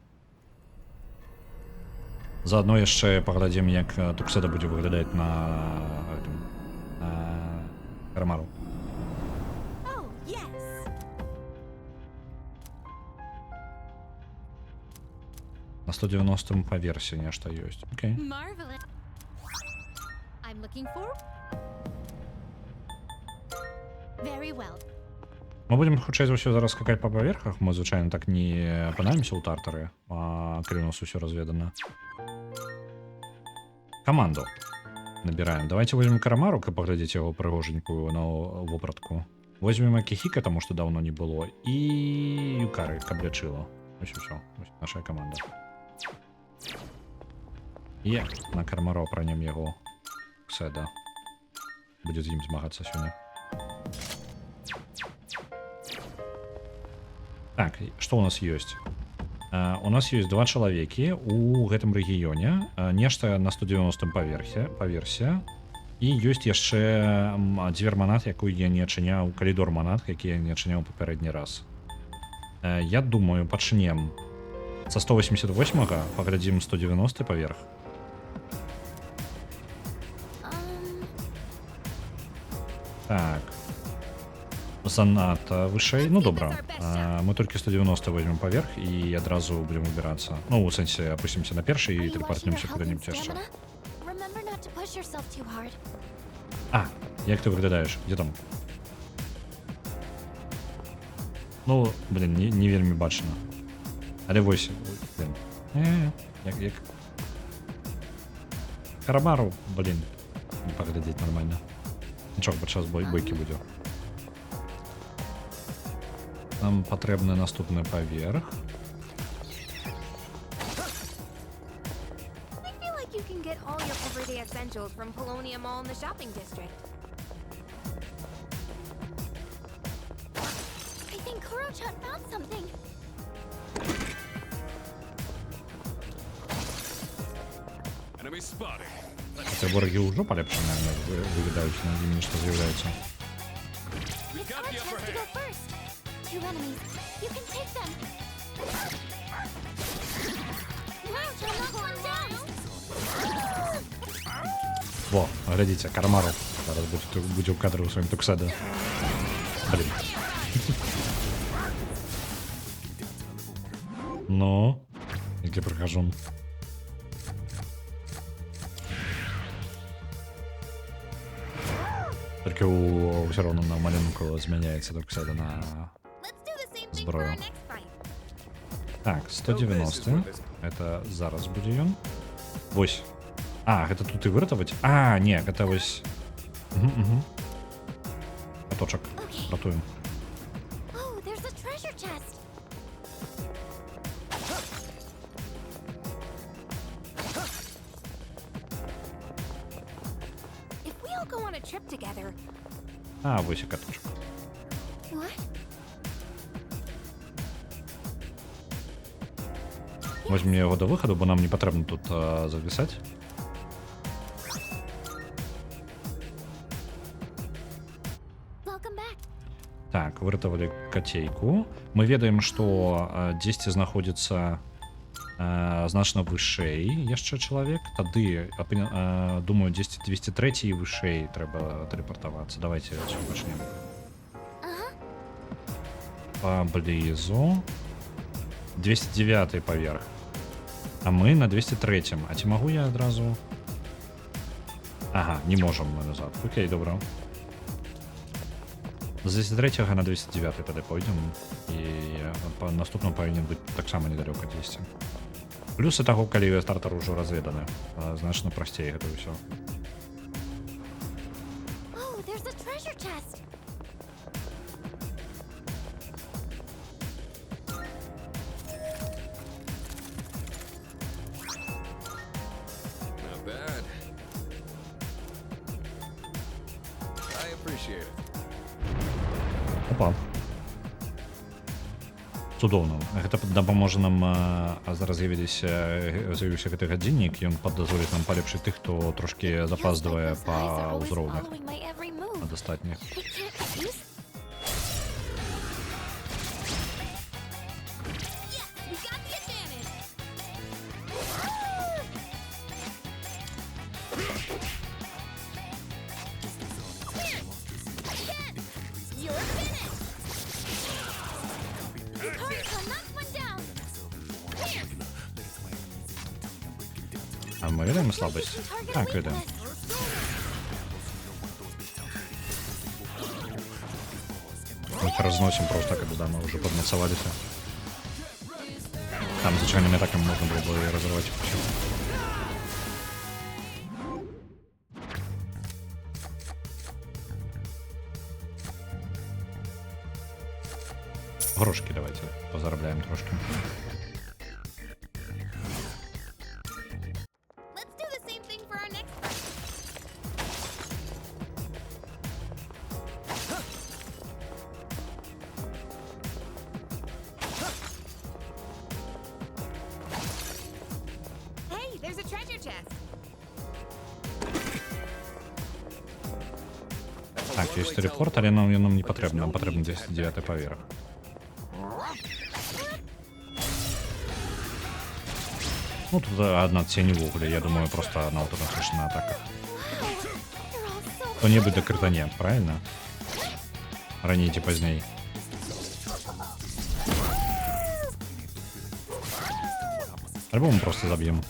Заодно яшчэ паглядзім, як Тукседа будзе выглядаць на Карамару. На 190-м паверсе нешта ёсць. Окей. Мы будем хутчэй за ўсё зараз скакаць па паверхах. Мы звычайна так не апынаемся ў тартары, калі у нас усё разведана. Каманду набіраем. Давайте возьмем Карамару, каб паглядзець яго прыгожанькую на вопратку. Возьмем Акихіка, таму што даўно не было, і Юкары, каб лячыла. Вось усё. Вось наша каманда. І на Карамару апранем яго Седа. Будзе з ім змагацца сёння. Так, што у нас ёсць? У нас ёсць два чалавекі у гэтым рэгіёне, нешта на 190-м паверсе, і ёсць яшчэ дзверманат, якую я не адчыняў, калідор манат, які я не адчыняў папярэдні раз. Я думаю, пачнем са 188-га, паглядзім 190-й паверх. Так. Занадта вышэй. Ну добра. Мы толькі 190 возьмем паверх і адразу будем выбірацца. Ну, у сэнсе апусцімся на першы і тэлепартнемся куды-нибудь яшчэ. Як ты выглядаеш? Дзе там? Ну, блин, не вельмі бачна. Але вось, блин. Як... Карамару, блин. Не паглядзець нормально. Нічога, падчас бойкі будзе. Нам патрэбны наступны паверх. I feel like you can get all your everyday essentials from Polonia Mall in the shopping district. I think Kuro-chan found something. Enemy spotted. Це вороги ўжо палепшаны, выглядаюць на ім нешта з'яўляецца. It's our chance to go first. Two enemies. You can take them. Kuro-chan knocked one down. Во, глядзіце, Карамару. Зараз будзе ў кадры ў сваім Тукседа. Блин. Ну, які прыхажун. Тільки все равно на малюнку зміняється Тукседа на зброю. Так, 190. Это зараз буде ён. Вось. Гэта тут і выратаваць? Не, гэта вось... Каточак. trip together. А, вось і каточок. What? Возьмем його до виходу, бо нам не потрібно тут зависати. Welcome back. Так, выратавалі кацейку. Мы ведаем, што дзесьці знаходзіцца значна вышэй яшчэ чалавек. Тады, думаю, 203 і вышэй трэба тэлепартавацца. Давайте отсюда пачнем. Паблізу. 209 паверх. А мы на 203. А ці магу я адразу? Ага, не можам мы назад. Окей, добра. З 203 на 209 тады пойдзем. І па наступному павінен быць таксама недалёка 200. Плюсы таго, калі стартер ужо разведаны, значна прасцей гэта ўсё. Oh, there's a treasure chest. Not bad. I appreciate it. Опа. Цудоўна. Гэта дапаможа нам зараз з'явіўся гэты гадзіннік, ён дазволіць нам палепшыць тых, хто трошкі запаздвае па ўзроўнях ад астатніх. А мы ведаем слабость? Так, ведаем. Мы разносим просто, когда мы уже подмацовались. Там зачем атаками можно было бы и разорвать. Грошки давайте позаробляем трошки. Так, есть телепорт, але нам не потрібно, нам потрібно 209 поверх. Ну, тут одна тень в угле, я думаю, просто она вот на атаках. Кто-нибудь до критане, правильно? Раните поздней. Альбом мы просто забьем.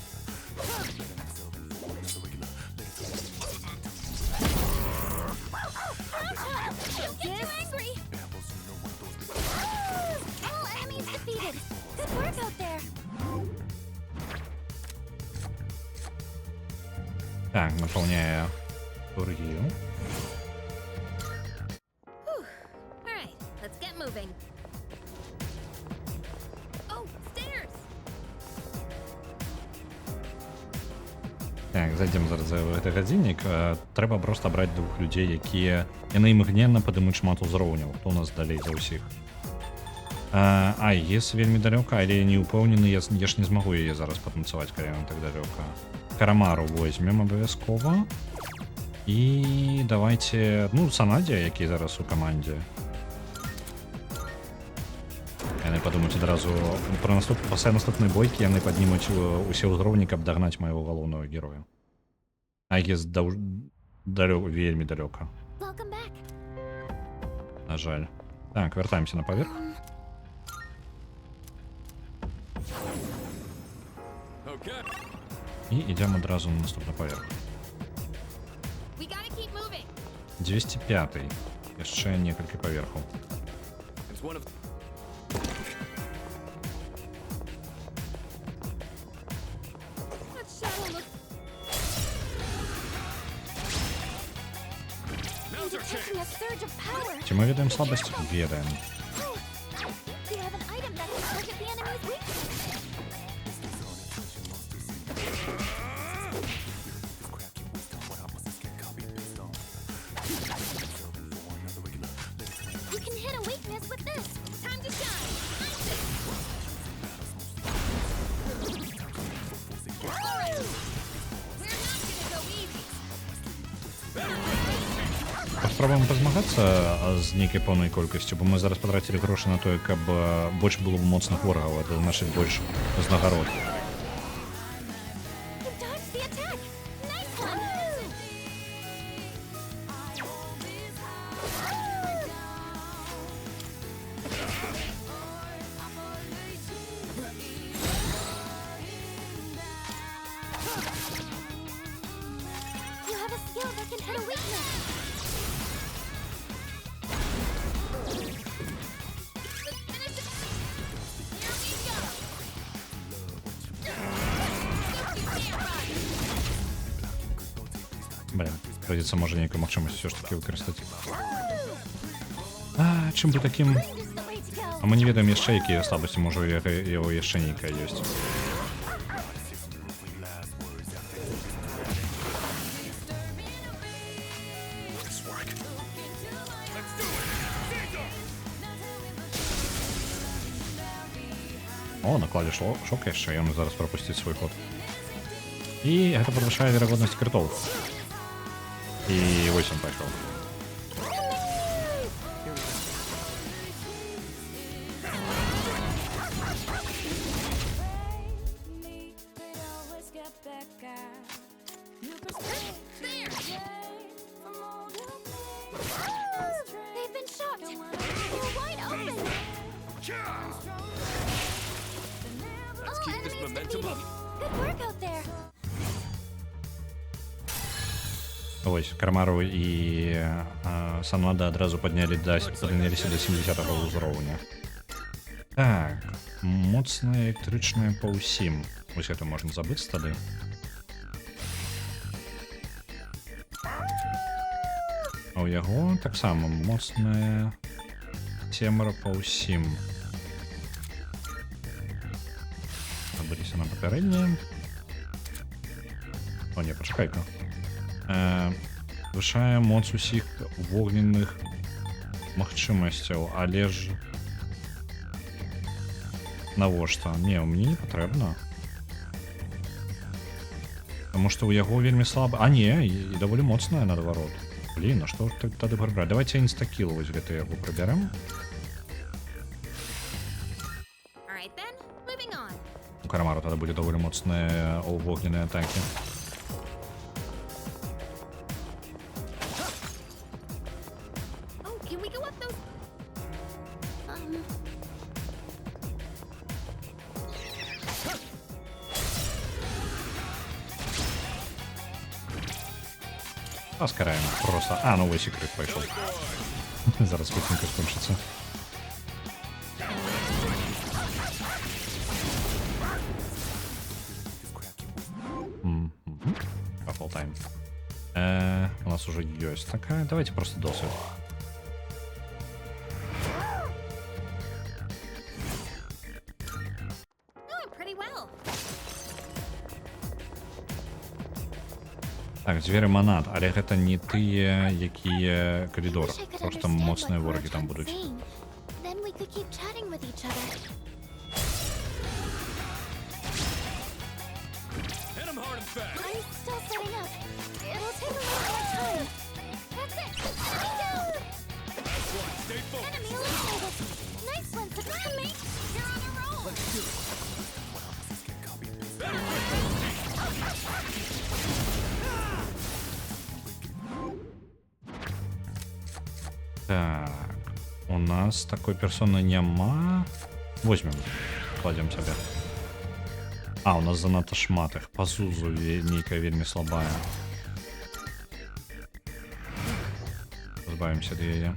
Так, наполняя тургию. Так, зайдем зараз за гэты гадзіннік. Трэба проста браць двух людзей, якія яны імгненна падымуць шмат узроўняў. Хто у нас далей за ўсіх? ЕС вельмі далёка, але я не ўпэўнены, я ж не змагу яе зараз патанцаваць, калі яна так далёка. Карамару возьмем абавязкова. І давайте, ну, Санадзя, які зараз у камандзе. Яны падумаюць адразу пасля наступнай бойкі яны паднімуць усе ўзроўні, каб дагнаць майго галоўнага героя. ЕС вельмі далёка. На жаль. Так, вяртаемся на паверх. І ідзем адразу на наступны паверх. 205. Яшчэ некалькі паверхаў. Ці мы ведаем слабасць? Ведаем. паспробуем пазмагацца з нейкай поўнай колькасцю, бо мы зараз патрацілі грошы на тое, каб больш было моцных ворагаў, это значыць больш узнагарод. You have a skill that can hit a weakness. Блин, придется, может, некую махчимость все ж таки выкористать. Чым бы таким... А мы не ведаем яшчэ, якія слабасці, можа, яго яшчэ нейкая ёсць. О, накладе шок яшчэ, ён зараз прапусціць свой ход. І гэта падвышае верагоднасць крытоў. І вось ён пайшоў. They've been shocked. They're wide open. Let's keep this momentum up. Good work out there. Ось, Кармару і Санада адразу падняліся да 70-го ўзроўня. Так, моцная электрычная па ўсім. Вось гэта можна забыць тады. А ў яго таксама моцная цемра па ўсім. Забыліся на папярэдняе. О, не, пачакай-ка. Вышае моц усіх вогненных магчымасцяў, але ж навошта? Не, мне не патрэбна. Таму што ў яго вельмі слаба. А не, і даволі моцная наадварот. Блін, а што тады прыбраць? Давайте інстакіл вось гэта яго прыбярэм. У Карамару тады будзе даволі моцныя вогненныя атакі. Раскараем просто. А, ну вось і крыт пайшоў. Зараз хуценька скончыцца. Couple time. У нас уже есть такая. Давайте просто досвид. Так, звери манат, але гэта не тыя, якія калідор. Просто моцныя ворагі там будуць. Then we could keep chatting with each other. Hit him hard and fast. I'm still setting up. It'll take a little more time. That's it. Go! That's one. Stay focused. Enemy eliminated. Nice one, Sakumi. You're on a roll. Let's do it. Так, у нас такой персоны няма. Возьмем, кладем себе. А, у нас занадто шмат их. По Зузу нейкая вельмі слабая. Позбавимся от яе.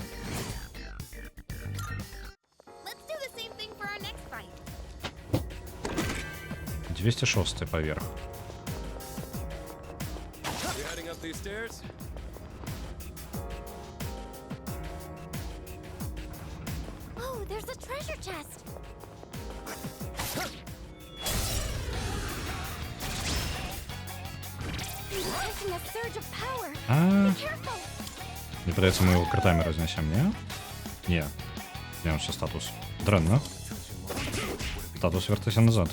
206 поверх. You heading up these stairs? Oh, there's a treasure chest. He's taking a surge of power. Be careful. Мне придется, мы его кротами разнесем, не? Не. Не, он все статус. Дренно. Статус вертайся назад.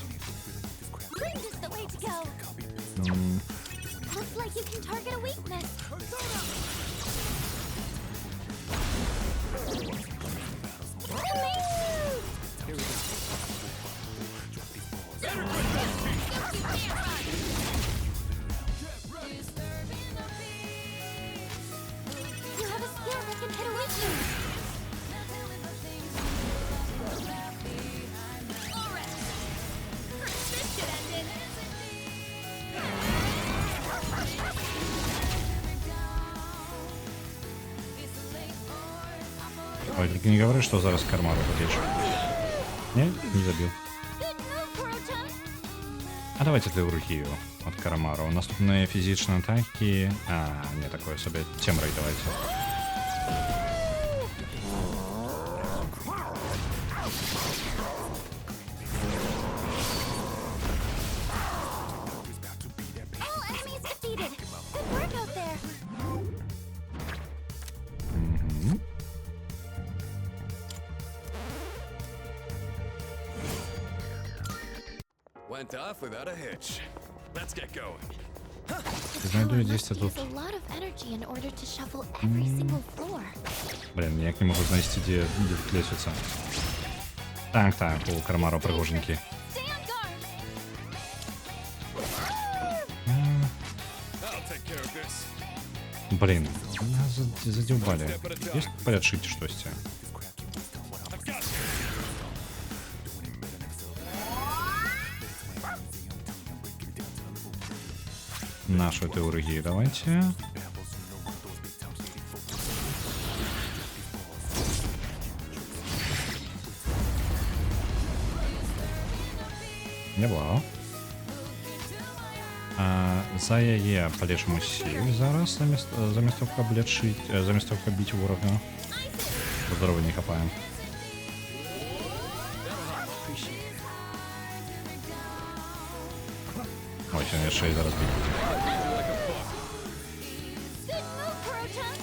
Ой, только не говори, что зараз Кармару подъедешь. Не? Не забил. А давайте теургію от Карамару. Наступні фізичні атаки. А, не, такое собі. Темрой давайте. All enemies defeated. Good work out there. Went off without a hitch. Let's get going. Знайду здесь Must тут. use a lot of energy in order to shuffle every single floor. Блин, ніяк не можу знайти, де тут лестница. Так, у Карамару пригоженькі. Stay on guard. I'll take care of this. Блин, нас задевали. Есть порешить что-то? Нашу теургию давайте. Неплохо. За яе полечим усіх зараз замість того, каб лечить, замість того, каб бить ворога. Здоров'я не хапаем. Ой, сьогодні ще й зараз бить буде. Good move, Kurotan.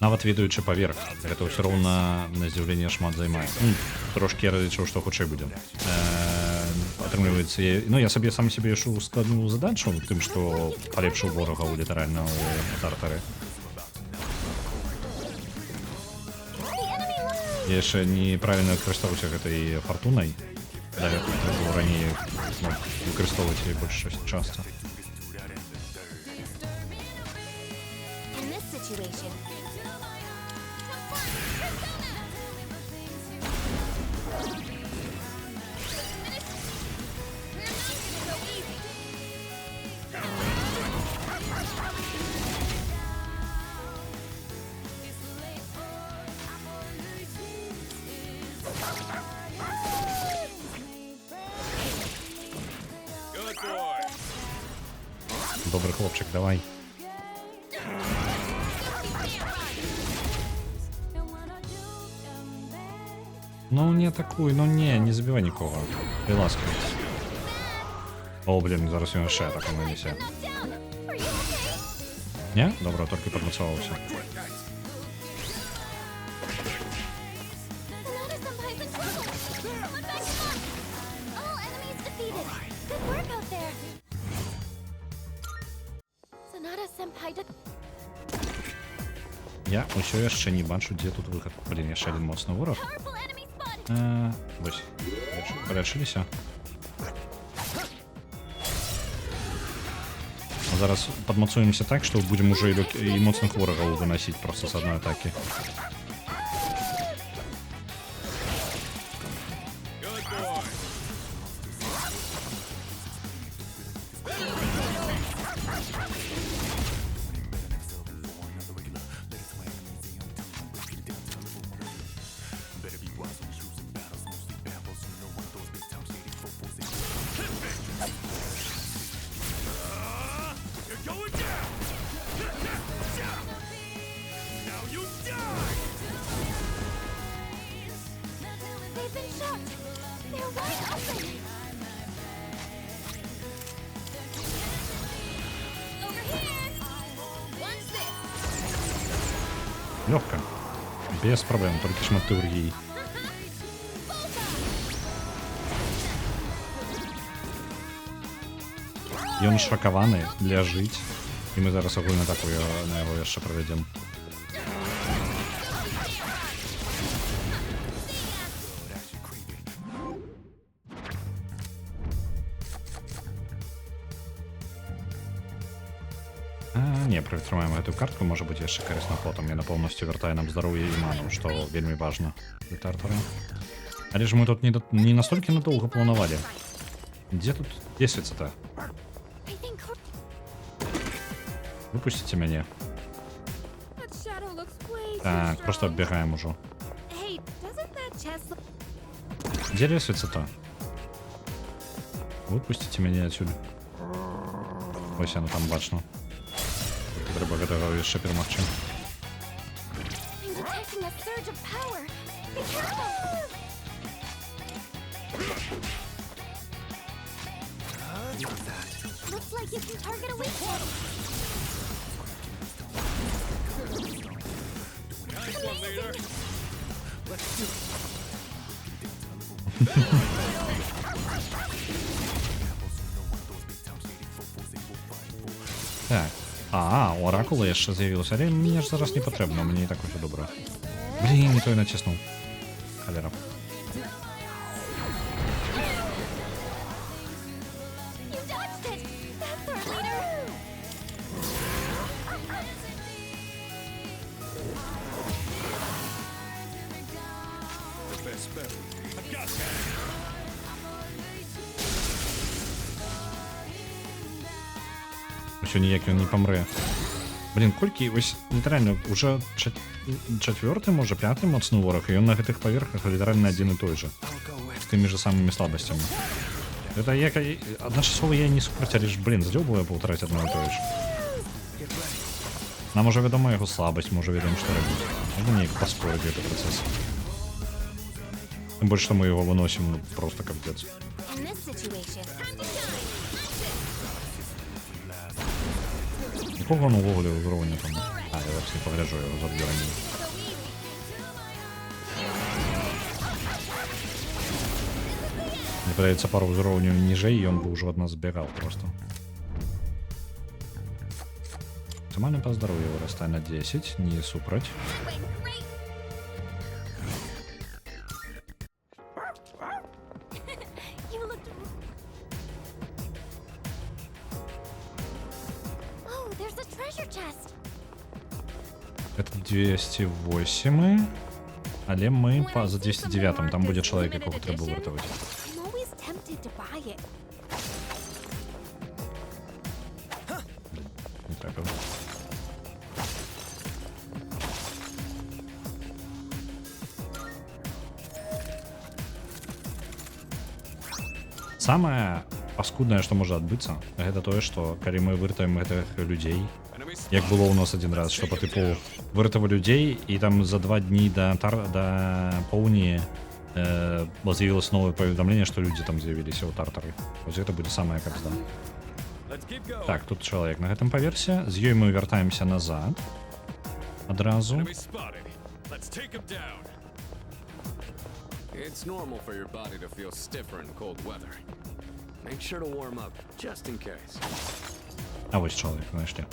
Нават ведаючы паверх, гэта ўсё роўна на здзіўленне шмат займае. Трошкі я разлічыў, што хутчэй будзе. Атрымліваецца, я сабе сам себе яшчэ складную задачу тым, што палепшыў ворагаў літаральна ў тартары. Я яшчэ неправільна карыстаўся гэтай фартунай. Трэба было раней выкарыстоўваць яе больш часта. In this situation, Good boy. Добрый хлопчик, давай. Ну не атакуй, ну не забивай нікого. Приласкивайся. О, блін, зараз він ще атаку нанесе. knocked down. Are you okay? Не? Добре, тільки підмацувався. Sonata-senpai's in trouble. Someone back him up. All enemies defeated. Good work out there. Sonata-senpai Я усё яшчэ не бачу, дзе тут выхад. Блін, яшчэ один моцны ворог. powerful enemy spotted. Вось, полячыліся. Зараз падмацуемся так, што будзем уже і моцных ворагаў выносіць просто з адной атакі. Good boy. You're going down! Now you die! They've been shot. They're wide open. Over here. Watch this. Лёгка. Без проблем, толькі шмат теургій. Ён шакаваны, ляжыць. І мы зараз агульна так на яго яшчэ правядзем. Не, прытрымаем гэтую картку, можа быць яшчэ карысна потым. Яна поўнасцю вяртае нам здароўе і ману, што вельмі важна для тартара. Але ж мы тут не настолькі надоўга планавалі. Дзе тут лесвіца-то? I think Выпустите меня. That shadow looks way too Так, просто strong. оббегаем уже. Hey, doesn't that chest look... Где лестница-то? Выпустите меня отсюда. Ось оно там бачно. Треба готовить ще перемогчи. I'm detecting a surge of power. Be careful! Looks like you can target a weakness. Amazing! Так. У Оракула яшчэ з'явілася, але мне ж зараз не патрэбна, мне і так усё добра. Блін, не той націснуў. Халера. You dodged it! That's our leader! Усё ніяк ён не памрэ. Блін, колькі вось літаральна уже чацвёрты, можа пяты моцны вораг, і ён на гэтых паверхах літаральна адзін і той жа. З тымі же самымі слабасцямі. Это як адначасова я не супраць, але ж, блін, здзёбваю паўтараць адно і тое ж. Нам уже вядома яго слабасць, можа ведаем, што рабіць. Можна неяк паспорыць гэты працэс. Тым больш, што мы яго выносім, ну, просто капец. In this situation, time to shine! Якого он увогуле ўзроўня там? Я зараз не пагляджу яго заб'ю раней. Мне падаецца, пару ўзроўняў ніжэй, ён бы ўжо ад нас збегаў просто. Максимальна па здароўю вырастае на 10, не супраць. You looked... Oh, there's a treasure chest! Это 208, але мы за 209, там будзе чалавек, якога трэба выратаваць. I'm always tempted to buy it. Не трэба. Самае паскуднае, што можа адбыцца, гэта тое, што калі мы выратаем гэтых людзей, як было ў нас адзін раз, што па тыпу выратава людзей, і там за 2 дні да поўні з'явілася новае паведамленне, што людзі там з'явіліся ў тартары. Вось гэта будзе самая капзда. Так, тут чалавек на гэтым паверсе, з ёй мы вяртаемся назад адразу. It's normal for your body to feel stiffer in cold weather. Make sure to warm up, just in case. А вось чалавек, знайшлі.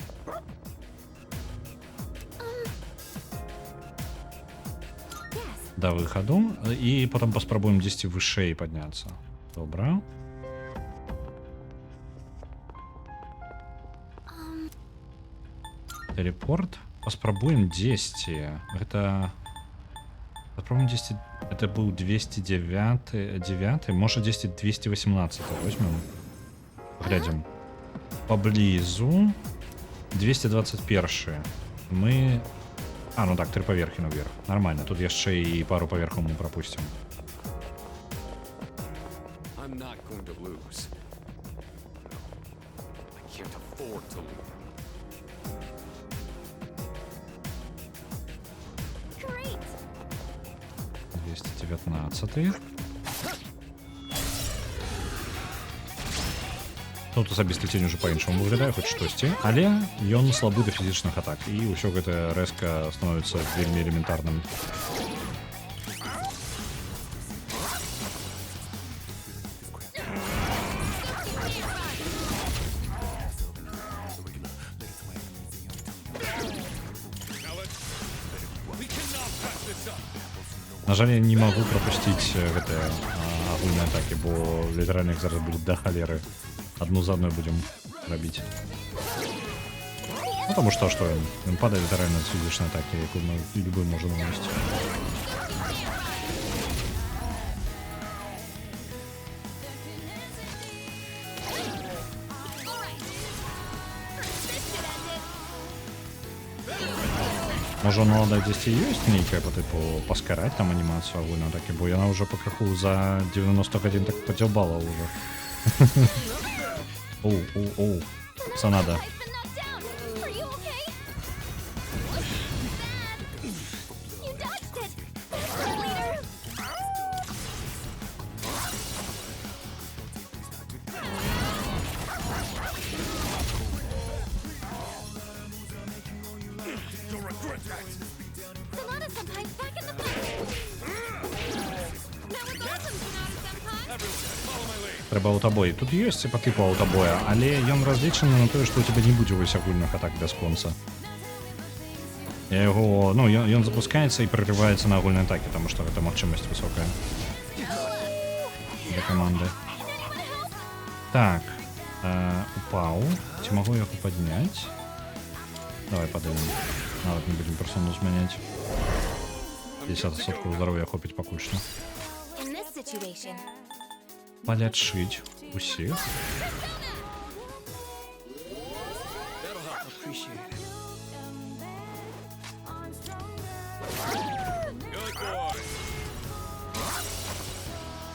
Да выхаду, і потым паспрабуем дзесьці вышэй падняцца. Добра. Телепорт. Паспрабуем дзесьці. Гэта... Паспрабуем дзесьці... Это быў 209, можа дзесьці 218. Возьмем. Глядзім. Поблізу. 221. Мы... ну так, 3 паверхі наверх. Нормально, тут яшчэ і пару паверхаў мы прапусцім. I'm not going to lose. I can't afford to lose. Great! 219. Тут асабісты цень уже па-іншаму выглядае, хоць штосьці, але ён слабы да фізічных атак, і ўсё гэта рэзка становіцца вельмі элементарным. На жаль, я не магу прапусціць гэтыя агульныя атакі, бо літаральна іх зараз будзе да халеры. Одну за одной будем рабіць. Ну, потому что он падает літаральна з фізічнай атакі, яку мы любы можем наносіць. Можа, нада дзесьці ёсць нейкая по тыпу паскараць там анімацыю агульна такі, бо яна ўжо пакрыху за 90 гадзін так падзялбала ўжо. Оу, санада. Трэба аўтабой. Тут ёсць па тыпу аўтабоя, але ён разлічаны на тое, што у тебя не будзе вось агульных атак бясконца. Я яго, ну, ён запускаецца і прорываецца на агульнай атакі, таму што гэта магчымасць высокая для каманды. Так, упаў. Ці магу яго падняць? Давай падымем. Нават не будзем персону змяняць. 50% здароўя хопіць пакуль што. Палячыць усіх.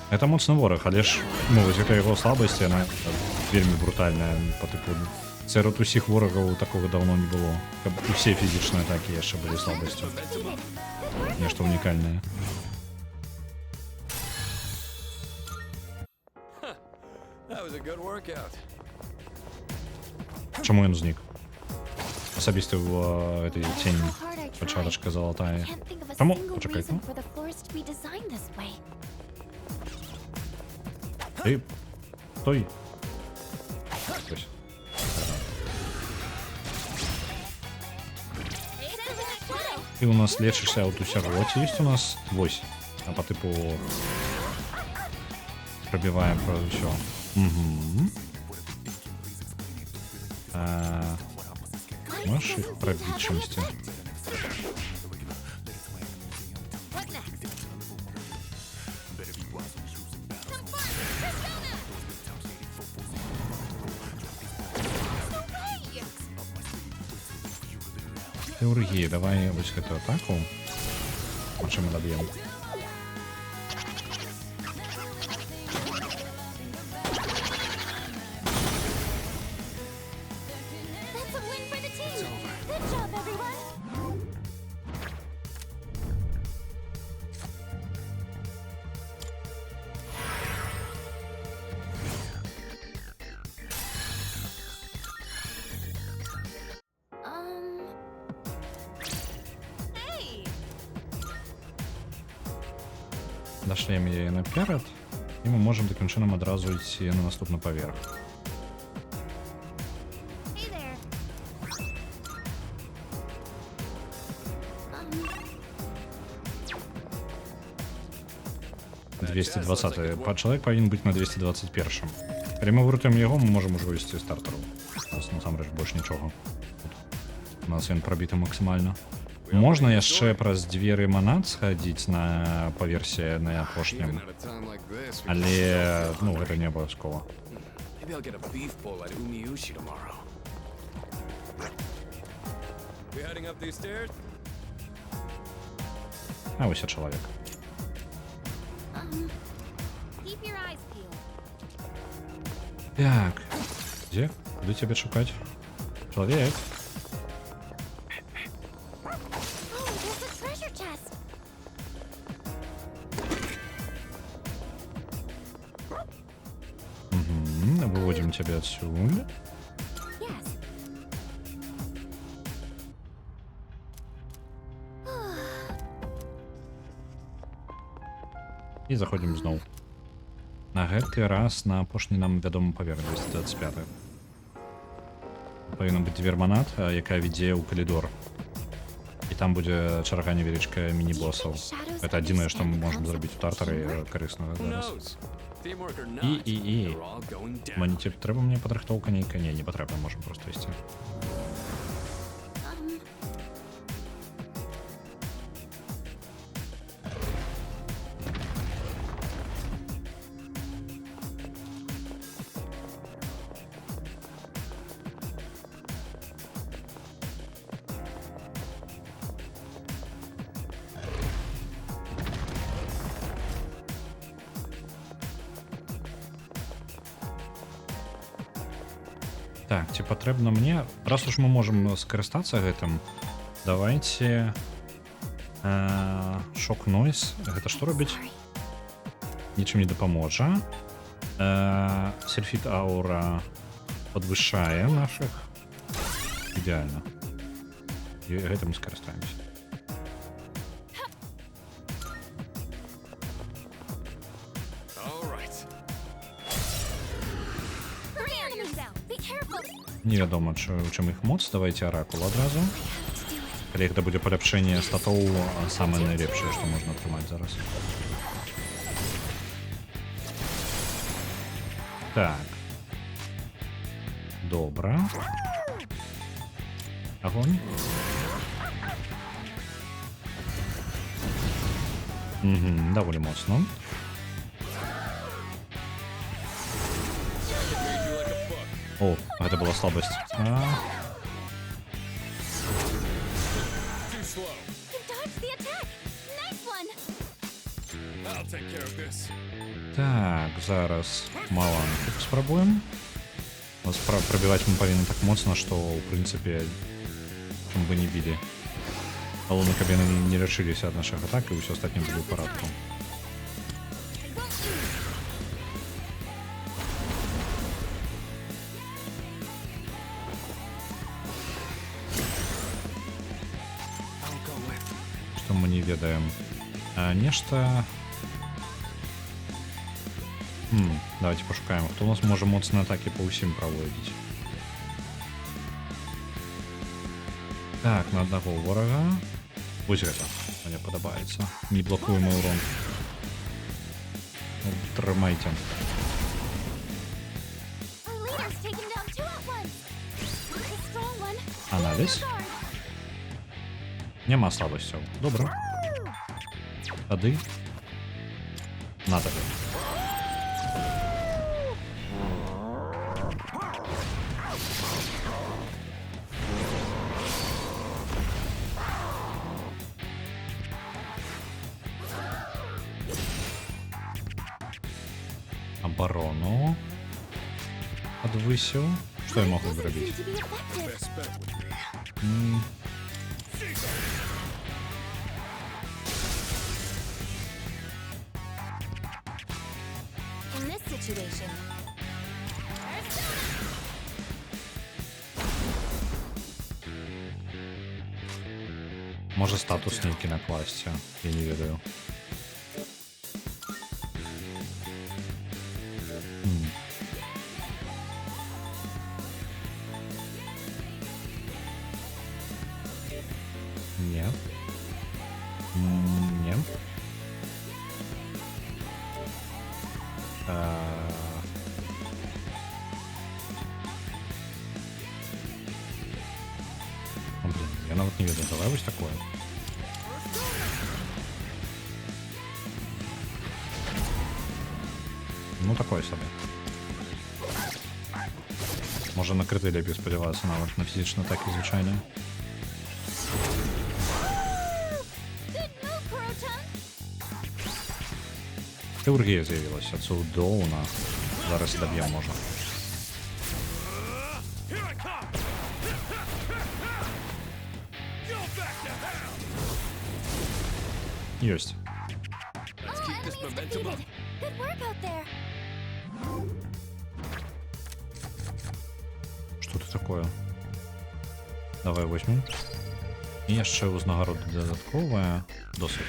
Это моцны вораг, але ж, ну, вось гэта яго слабасць, яна вельмі брутальная па тыпу. Сярод усіх ворагаў такога даўно не было. Каб усе фізічныя атакі яшчэ былі слабасцю. Нешта унікальнае. Чаму ён знік? Асабіста ў этой цені пачатачка залатая. Чаму? Пачакай, ну. Ты, стой. Ось. Ты у нас лечишься от усяго. Есть у нас 8. А по типу пробиваем про все. Угу. Можешь их пробить чем-то? Хирургия, давай вот эту атаку. Вот чем мы добьем. Дашлем яе наперад, і мы можам такім чынам адразу ісці на наступны паверх. Чалавек павінен быць на 221. Калі мы вырутаем яго, мы можам ужо ісці стартару. У нас насамрэч больш нічога. У нас ён прабіты максімальна. Можна яшчэ праз дзверы манат схадзіць на па версіі на апошнім, але ну гэта не абавязкова. А вось і чалавек. Так, дзе? Куды цябе шукаць? Чалавек? Выводим тебя отсюда. И заходим зноў. На гэты раз на апошні нам вядомы паверх 225. Павінна быць дзвер манат, якая вядзе ў калідор. І там будзе чарга невялічкая міні-босаў. Это адзінае, што мы можам зрабіць у тартары карыснага зараз. І. Маніце, трэба мне падрыхтоўка нейкая? Не патрэбна, можам проста ісці. Так, ці патрэбна мне, раз уж мы можам скарыстацца гэтым, давайте шок нойз. Гэта што робіць? Нічым не дапаможа. Сельфіт аура подвышае наших. Ідеальна. І гэтым мы скарыстаемся. Невядома, у чым іх моц. Давайте аракул адразу. Калі гэта будзе паляпшэнне статоў, самае найлепшае, што можна атрымаць зараз. Так. Добра. Агонь. Даволі моцно. О, гэта была слабасць. Так, зараз маланку спрабуем. Пробіваць мы павінны так моцна, што, ў прынцыпе, чым бы не білі. Галоўна, каб яны не лячыліся ад нашых атак, і ўсё астатняе будзе ў парадку. Што мы не ведаем. Нешта... Давайте пошукаем, хто у нас можа моцныя атакі па ўсім праводзіць. Так, на аднаго ворага. Вось гэта мне падабаецца. Не блокуем урон. Трымайце. Аналіз. Няма слабасцяў. Добра. Тады. На табе. Оборону подвысил. Что я могу зробить? Може статус нейкі накласти, я не ведаю. Нет. Нет. Блин, я нават не ведаю, давай вось такое. Ну такое сабе. Можа на крыты лепей спадзявацца нават на фізічна атакі звычайныя. Хірургія з'явілася, цудоўна. Зараз даб'ем можа. Ёсць. Што тут такое? Давай возьмем. І яшчэ ўзнагарода дадатковая. Досыць.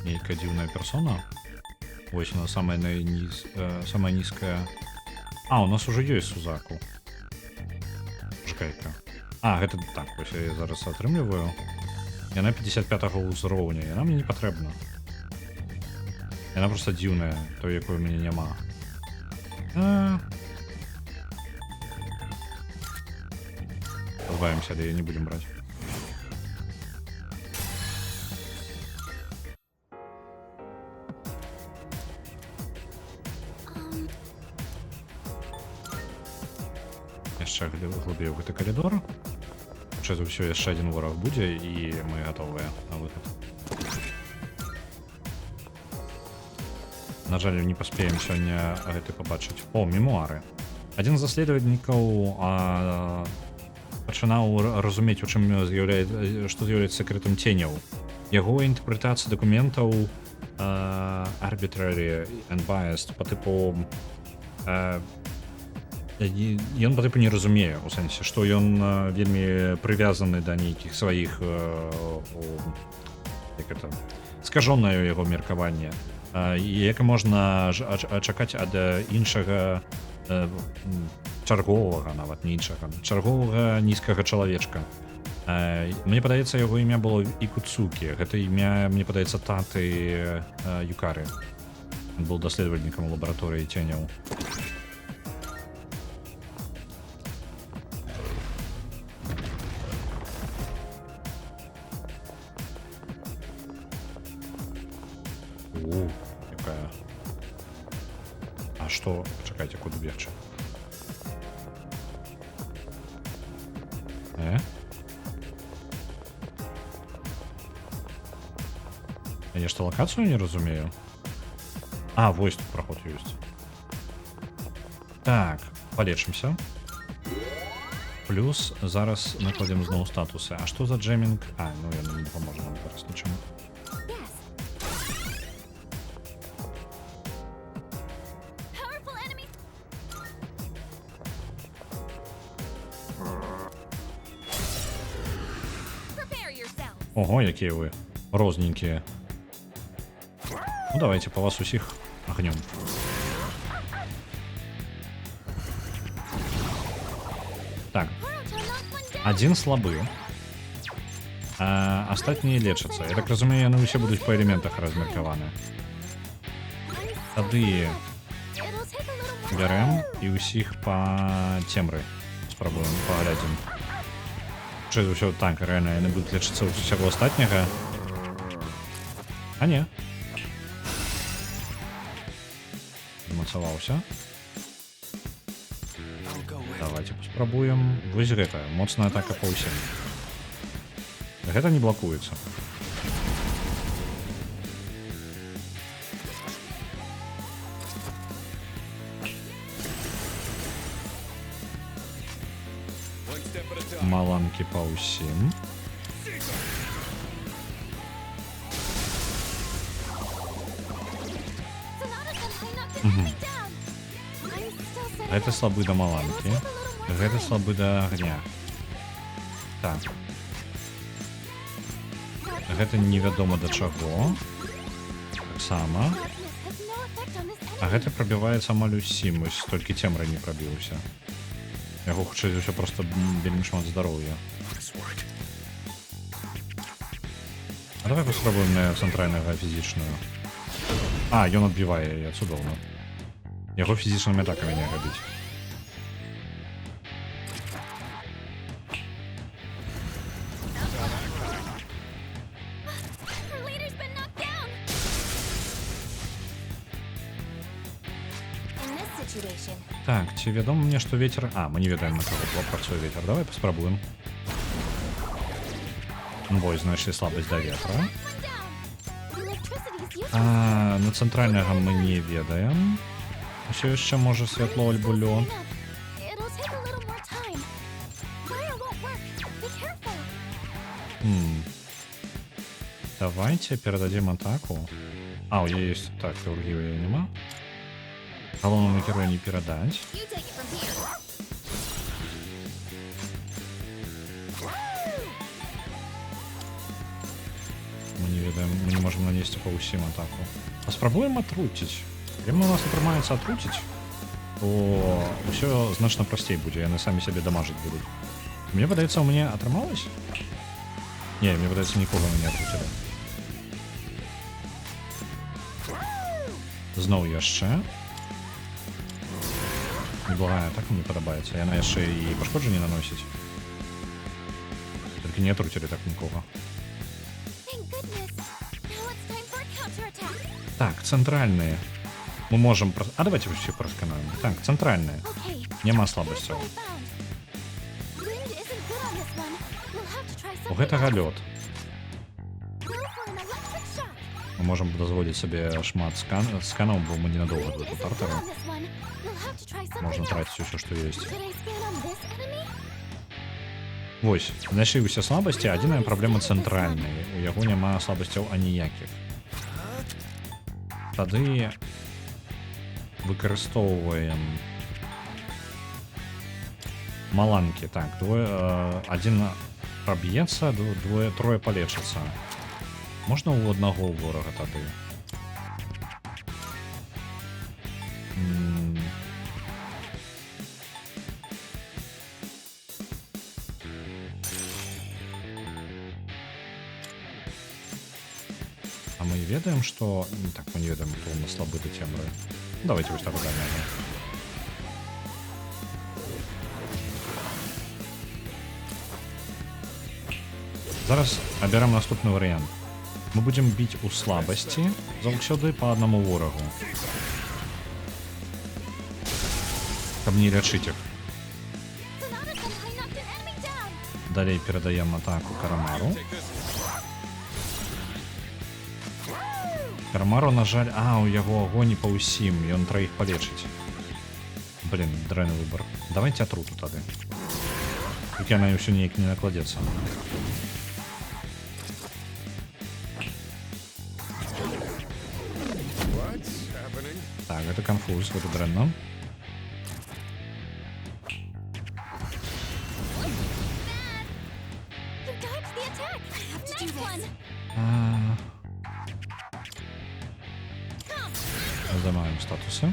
Нейкая дзіўная персона. Вось она самая нізкая. А, у нас уже ёсць Сузаку. Чакай-ка. А, гэта так, вось я зараз атрымліваю. Яна 55-го ўзроўня, яна мне не патрэбна. Яна просто дзіўная, той, якой у мяне няма. Позбавимся, да я не будем брать. Яшчэ глыбей у гэты калідор. Хутчэй за ўсё, яшчэ адзін вораг будзе, і мы гатовыя на выхад. На жаль, не паспеем сёння гэты пабачыць. О, мемуары. Адзін з даследавальнікаў пачынаў разумець, у чым што з'яўляецца сакрэтам ценяў. Яго інтэрпрэтацыя дакументаў arbitrary and biased по типу ён по типу не разумее у сэнсе, што ён вельмі прывязаны да нейкіх сваіх як это скажонае яго меркаванне, як можна чакаць ад іншага чарговага, нават не іншага, чарговага нізкага чалавечка. Мне падаецца, яго імя было Ікуцукі. Гэта імя, мне падаецца, таты Юкары. Ён быў даследавальнікам у лабараторыі ценяў. Якая? А што? Чакайце, куды бегчы? Я что, локацию не разумею? А, вось тут проход есть. Так, полечимся. Плюс зараз накладем знову статусы. А что за джеминг? А, ну я не поможу нам зараз ничем. Ого, какие вы розненькие. Ну давайте по вас усіх огнем. Так. Один слабый. А остальные лечатся. Я так разумею, яны ўсе будуць по элементах размеркаваны. Тады бярем і ўсіх по цемры. Спробуем, паглядзім. Чыж усё так, реально, яны будуць лечыцца ў усяго астатняга. А не. Замацаваўся. Давайте паспрабуем. Вось гэта, моцная атака па ўсім. Гэта не блокуецца. Маланкі па ўсім. Гэта слабы да маланкі. Гэта слабы да агня. Так. Гэта невядома да чаго. Таксама. А гэта прабіваецца амаль усім, вось толькі цемра не прабіўся. Яго хутчэй за ўсё просто вельмі шмат здароўя. А давай паспрабуем на цэнтральнага фізічную. А, ён адбівае яе, цудоўна. Яго фізічнымі атакамі не рабіць. Так, ці вядома мне, што ветер... А, мы не ведаем, на каго працуе ветер. Давай паспрабуем. Вось, знайшлі слабасць да ветра. А, на цэнтральнага мы не ведаем. Усё яшчэ можа святло альбо лёд. Давайте перададзім атаку. А, у яе ёсць... Так, хірургію яе няма. Галоўнаму герою не перадаць. Мы не ведаем, мы не можем нанесці па ўсім атаку. Паспрабуем атруціць. Калі у нас атрымаецца атруціць, то ўсё значна прасцей будзе, яны самі сябе дамажыць будуць. Мне падаецца, у мяне атрымалось? Не, мне падаецца, нікога не атруцілі. Зноў яшчэ. Неблагая атака мне падабаецца. Яна яшчэ і пашкоджанне наносіць. Толькі не атруцілі так нікога. Так, цэнтральныя. Мы можем... А давайте все просканаем. Так, центральная. Нема слабасцяў. У гэтага лёд. Мы можем дазволіць сабе шмат сканаў, бо мы ненадолго тут тартары. to try something Можна else. тратити все, що є. Should I spin on this enemy? Вось, знайшлі ўсе слабасці, адзіная праблема цэнтральная. У яго няма слабасцяў аніякіх. Тады выкарыстоўваем маланкі. Так, адзін праб'ецца, трое палечыцца. Можна ў аднаго ворага тады? А мы ведаем, что... Так, мы не ведаем, кто у нас слабы до темры. Давайте вот так дальше. Зараз абярам наступны варыянт. Мы будем біць у слабасці заўсёды па аднаму ворагу. Каб не лячыць іх. Далей перадаем атаку Карамару. Карамару, на жаль... у яго агонь па ўсім, ён траіх палечыць. Блин, дрэнны выбор. Давайте атруту тады. Толькі яна ўсё неяк не накладецца. Так, гэта канфуз, гэта дрэнна. Здымаем статусы.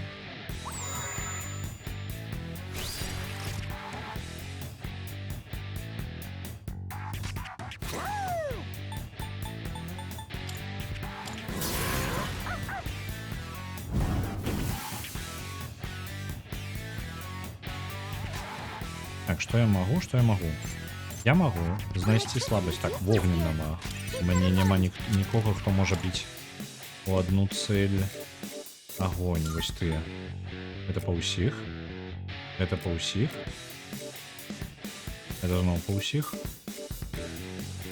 Так, что я могу? Что я могу? Я могу знайсці слабасць. Так, вогненнага. У мяне няма нікога, хто можа біць у одну цель. Огонь, вось ты. Это па ўсіх. Это па ўсіх. Это зноў па ўсіх.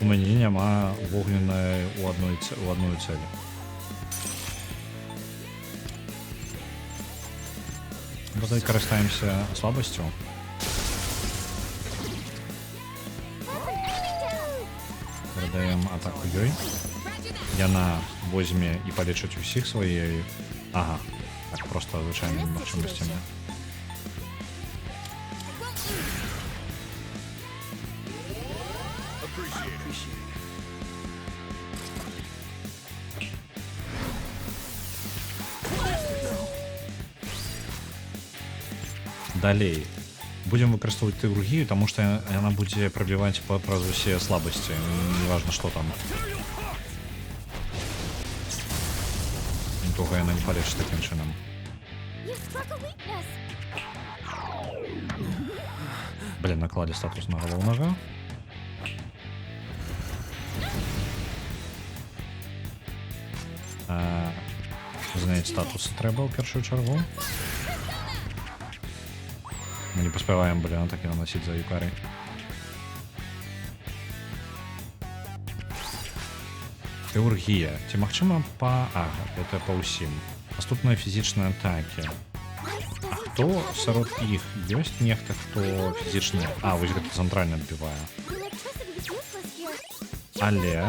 У мяне няма вогненнай у одной цели. Давай карыстаемся слабасцю. Перадаем атаку ёй. Яна возьме і палечыць усіх сваёй. Ага, так просто звычайнымі магчымасцямі. Далей будем выкарыстоўваць тэургію, таму што яна будзе прабіваць праз усе слабасці, неважна што там. Нікога яна не палечыць такім чынам. Блин, накладе статус на галоўнага. Зняць статусы трэба ў першую чаргу. Мы не паспяваем, блин, атакі наносіць за Юкарай. Тэургія. Ці магчыма па... это па ўсім. Наступныя фізічныя атакі. А хто сярод іх ёсць нехта, хто фізічны... вось гэта цэнтральна адбівае. Але...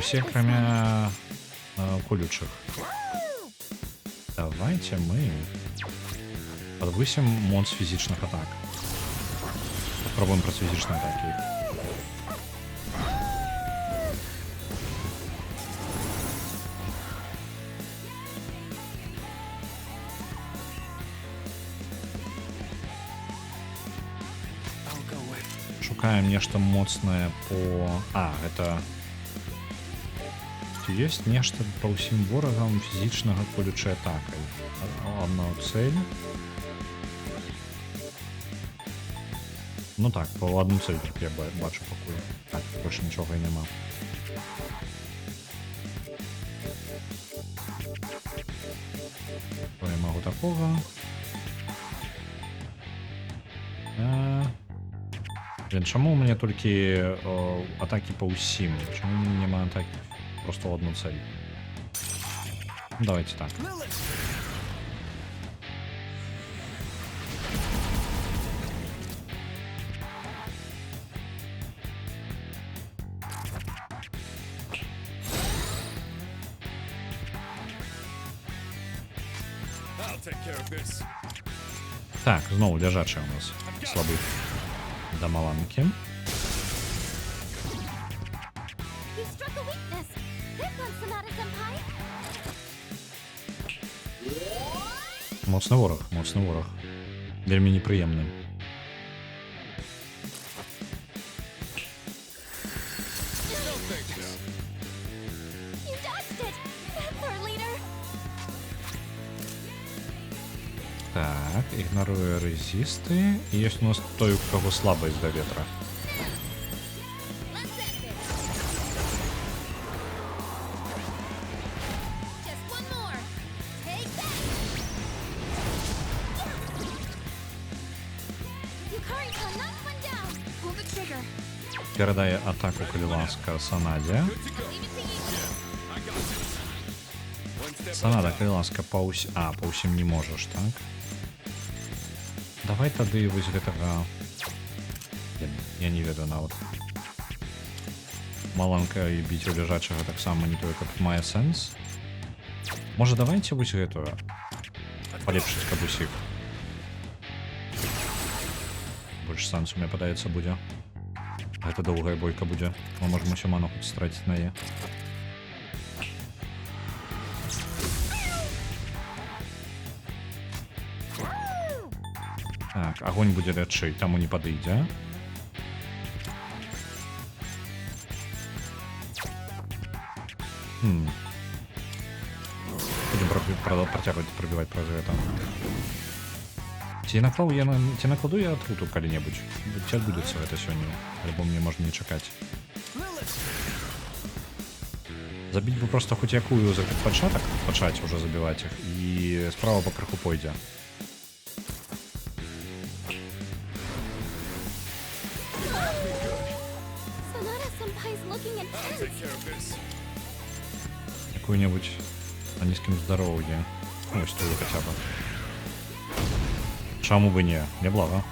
усе акрамя колючых. Давайте мы... подвысим монс фізічных атак. Попробуем праз фізічныя атакі. Шукаем нешта моцнае по... это... Ці ёсць нешта па ўсім ворагам фізічнага колючай атакай. Одна цель. Ну так, по одну цель я бачу пакуль. Так, больше нічога і няма. То я магу такога. Блин, чаму у мяне толькі атакі па ўсім? Чаму у мяне няма атакі? Просто в одну цель. Давайте так. Так, знову ляжачий у нас слабий до Маланки. You struck a weakness. This one, Sonata-senpai. Моцны ворог, моцны ворог. Вельмі непрыемны. You dodged it. That's our leader. Так, ігнорує резисти. І є у нас той, у кого слабость до ветра. Just one more. Take that. Yukari-kun knocked one down. Pull the trigger. Передає атаку, коли ласка, Санаді. Санада, коли ласка, по усім не можеш, так? Давай тады вось гэтага... Я не ведаю нават. Маланка і біць у ляжачага таксама не тое, каб мае сэнс. Можа, давайте вось гэтую палепшыць каб усіх. Больш сэнсу, мне падаецца, будзе. Гэта доўгая бойка будзе. Мы можам усё ману хоць страціць на е. Так, огонь будзе лячэй, таму не падыдзе. Будем працягваць прабіваць праз гэта. Ці накладу я атруту калі-небудзь? Ці адбудзецца гэта сёння? Альбо мне можна не чакаць. Забіць бы просто хоць якую за пачатак, пачаць уже забіваць іх, і справа пакрыху пойдзе. Sonata-senpai's looking intense. Какую-нибудь на низким здоровье. Ну, историю хотя бы. Чему бы не? Неблаго.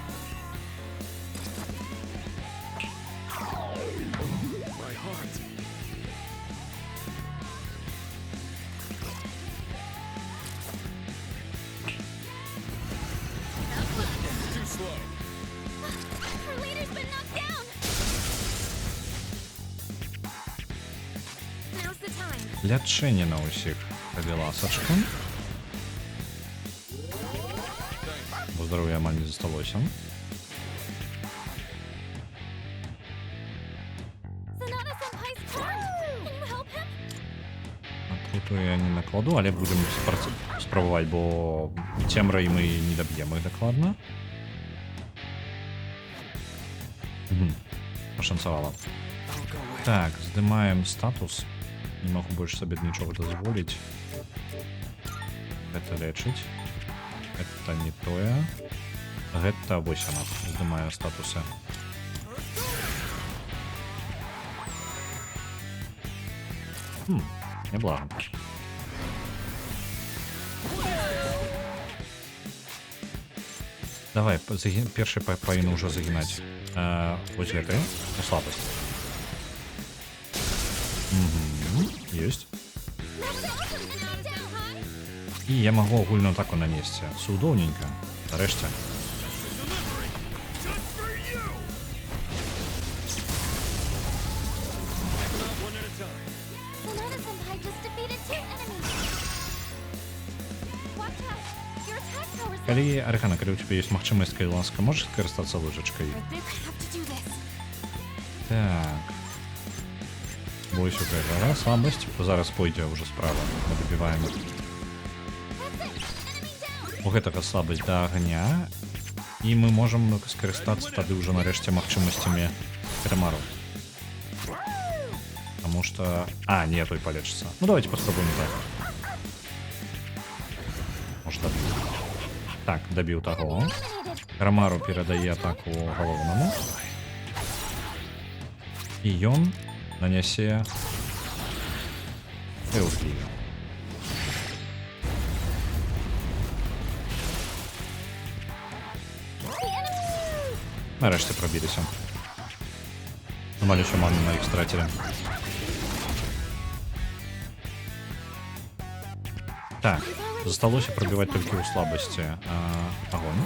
Her leader's been knocked down. Now's the time. Лячэнне на ўсіх. Калі ласачка. Бо здоров'я амаль не засталося. Sonata-senpai's turned. Can you help him? Атруту я не накладу, але будем спрабаваць, бо цемрай мы не даб'ем іх дакладна. Пашанцавала. Так, здымаем статус. Не могу больше себе ничего дозволить. Это лечить. Это не тое. Это вось она. Здымаю статусы. Неблаго. Давай, перший павінен уже загинать. Вось гэты. Слабость. Есть. І я могу агульную атаку нанести. Судоўненька. Нарэшце. Sonata-senpai just defeated 2 enemies. Watch out. Your attack power's Калі, Арихана, калі у тебя есть магчымасць, калі ласка, можешь скарыстацца лыжачкай? I have to do this. Так. Бойся гора, слабость. Зараз пойдзе уже справа. Мы добиваем. У гэтага слабость да агня. І мы можем скарыстацца тады уже нарэшце магчымасцямі Карамару. Потому что... не, той полечится. Ну давайте попробуем так. Может добью. Так, добил того. Карамару передае атаку головному. І ён нанясе Элфи. Нарешті пробілися. Нормально, що ману на їх стратили. Так. Засталося прабіваць толькі ў слабасці агонь.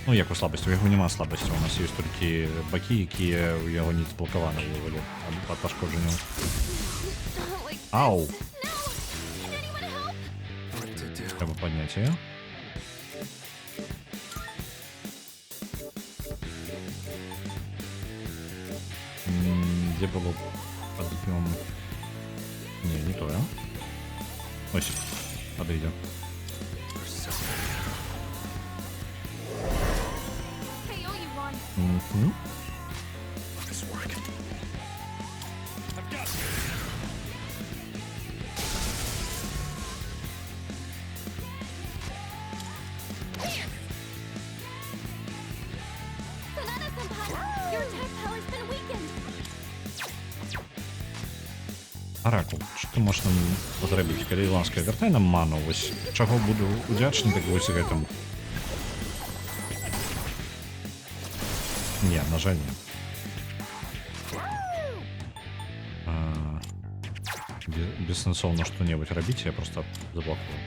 Ну, як у слабасці, у яго няма слабасці, у нас ёсць толькі бакі, якія ў яго не заблокаваны ўвогуле ад пашкоджанняў. Ау! Трэба падняць яе. Где было подъем? Не то, а? Ось, подойдем. Угу. Оракул, що ти можеш нам зробити? Калі ласка, вертай нам ману, ось чого буду удячний, так ось гэтым. Не, на жаль, не. Бессенсовно что-нибудь робить, я просто заблокую.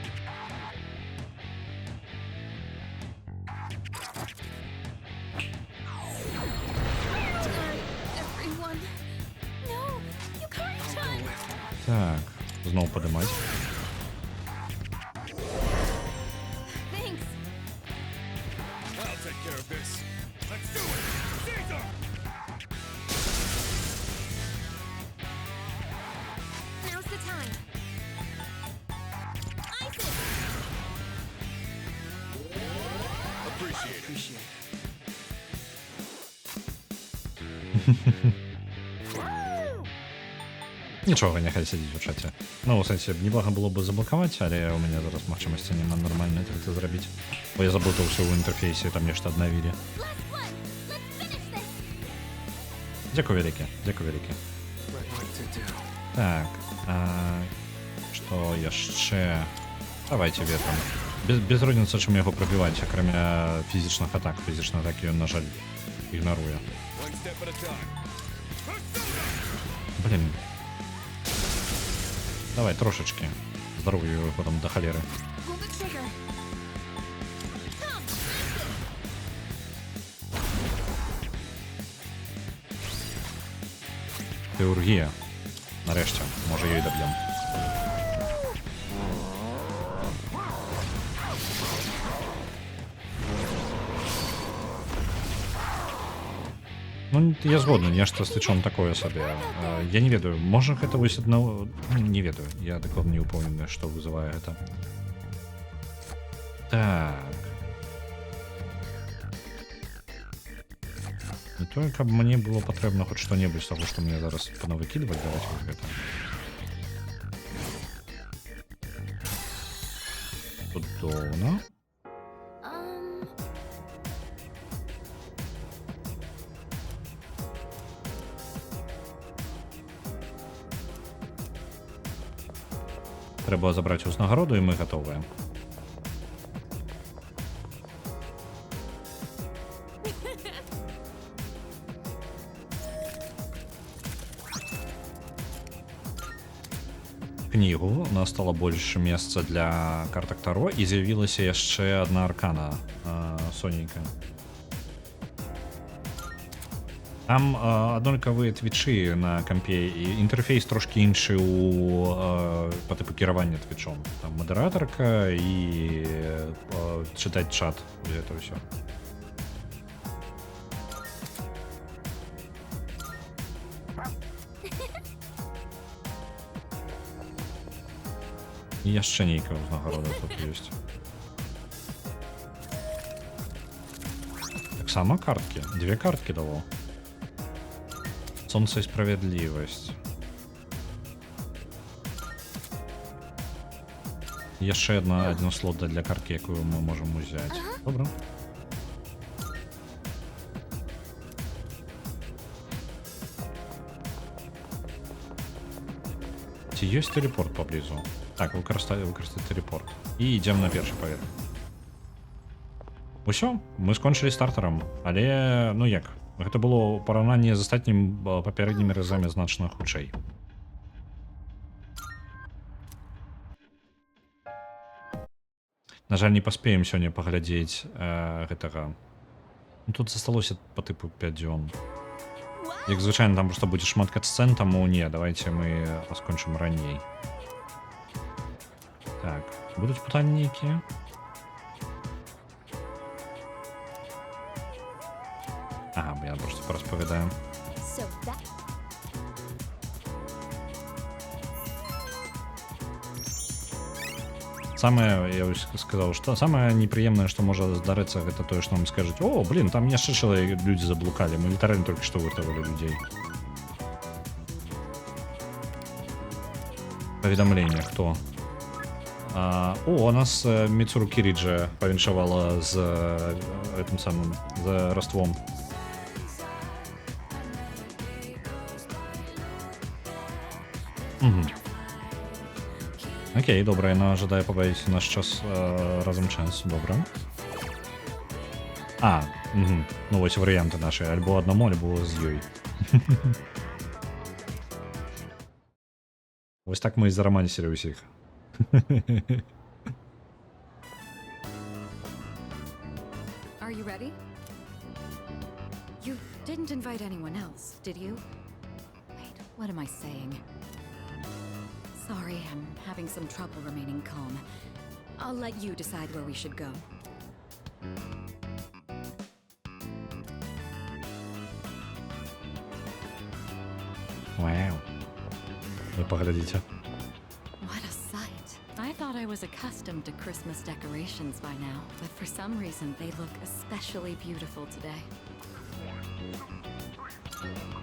Так, знову подимать. Нічого, нехай сидіть у чаті. Ну, у сенсі, неблага було б заблокувати, але у мене зараз можливості нема нормально це зробити. Бо я заблутався в інтерфейсі, там нечто обновили. Дякую велике, дякую велике. Так, що ще? Давайте ветром. Без розниці, чим його пробивати, окрім фізичних атак. Фізичні атаки він, на жаль, ігнорує. Блін. Давай, трошечки. Здоров'я його потім до холери. Хірургія. Нарешті, може її доб'ємо. Ну, я згоден, нешта з тычом такое сабе. Я не ведаю, можа гэта вось адно... Не ведаю, я дакладна не ўпэўнены, што вызывае гэта. Так. Не тое, каб мне было патрэбна хоць што-небудзь з таго, што мне зараз панавыкідваць, давайте вот гэта. Цудоўна. Треба забрати узнагароду, і ми готові. Книгу, у нас стало больше месца для картак Таро, і з'явілася яшчэ одна аркана соненькая. Там аднолькавыя твічы на кампе, і інтэрфейс трошки іншы по типу кіравання твічом. Там модераторка і читать чат. Это все. І яшчэ нейкая ўзнагарода тут ёсць. Таксама карткі. Две карткі дало. Солнце и справедливость. Еще один слот для картки, якую мы можем взять. Добро. Есть телепорт поблизу. Так, выкористать телепорт. И идем на первый поверх. Усё, мы скончили стартаром, але ну як. Гэта было параўнанне з астатнім папярэднімі разамі значна хутчэй. На жаль, не паспеем сёння паглядзець гэтага. Ну, тут засталося по тыпу 5 дзён. Як звычайна, там просто будзе шмат катсцэн, таму не, давайте мы скончым раней. Так, будуць пытанні якія? Ага, я просто пораспавядаю. So that Самае, я ўсь сказаў, што самае непрыемнае, што можа здарыцца, гэта тое, што нам скажуць: о, блин, там яшчэ чалавек, людзі заблукалі, мы літаральна толькі што выртавалі людзей. Паведамленне, хто? У нас Міцуру Кіріджа павіншавала з гэтым самым, з раством. Окей, добра, яна жадае пабавіць наш час разам час, добра. Ну вось варыянты нашы, альбо аднаму, альбо з ёй. Вось так мы і зарамансілі ўсіх. Are you ready? You didn't invite anyone else, did you? Wait, what am I saying? Sorry, I'm having some trouble remaining calm. I'll let you decide where we should go. Вау. Вы поглядите. What a sight. I thought I was accustomed to Christmas decorations by now, but for some reason they look especially beautiful today.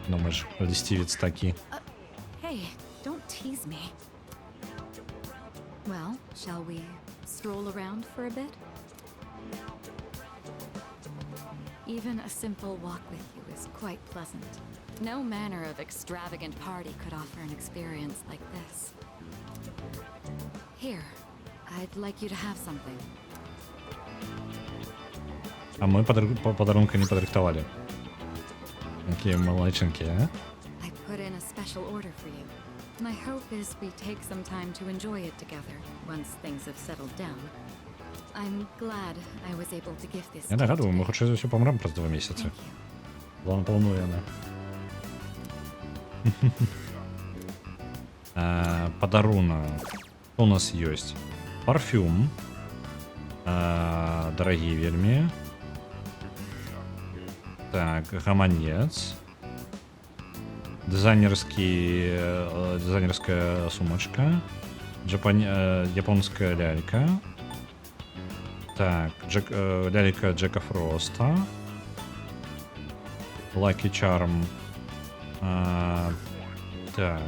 Ну мы ж листівець такі. Hey, don't tease me. Well, shall we stroll around for a bit? Even a simple walk with you is quite pleasant. No manner of extravagant party could offer an experience like this. Here, I'd like you to have something. А мы подарунка не подрыхтовали. Какие молодчинки, а? I put in a special order for you. My hope is we take some time to enjoy it together once things have settled down. I'm glad I was able to give this. Я нагадую, ми хоча за все помремо праз 2 місяці. План планує, не. Подарунок. Что у нас есть? Парфюм. Дорогие вельми. Так, гаманец. Дизайнерская сумочка. Японская лялька. Так, лялька Джека Фроста. Lucky Charm. Так.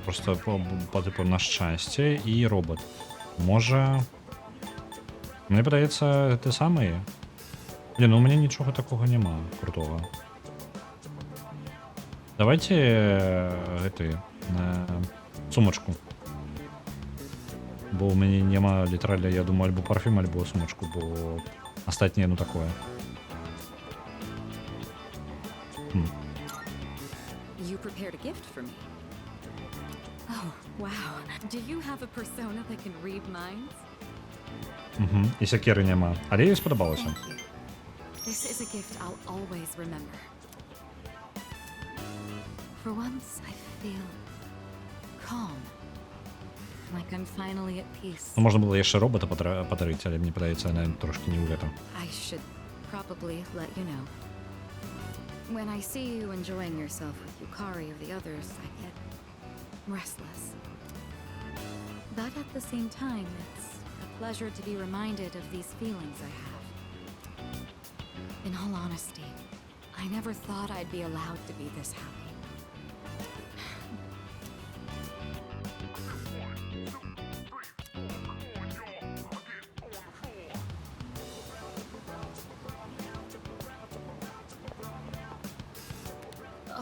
Просто по типу на щастя і робот. Може. Мені подається те саме. Блін, ну у мене нічого такого нема крутого. Давайте сумочку. Бо у мене нема літерально, я думаю, альбо парфюм, альбо сумочку, бо остатнє, ну такое. You prepared a gift for me. Oh, wow. Do you have a persona that can read minds? І сякери нема. Але їй сподобалося. Thank you. This is a gift I'll always remember. For once, I feel calm. Like I'm finally at peace. Ну, можна було ще робота подарити, але мені подається, навіть трошки не уверен. I should probably let you know. When I see you enjoying yourself with Yukari or the others, I get restless. But at the same time, it's a pleasure to be reminded of these feelings I have. In all honesty, I never thought I'd be allowed to be this happy.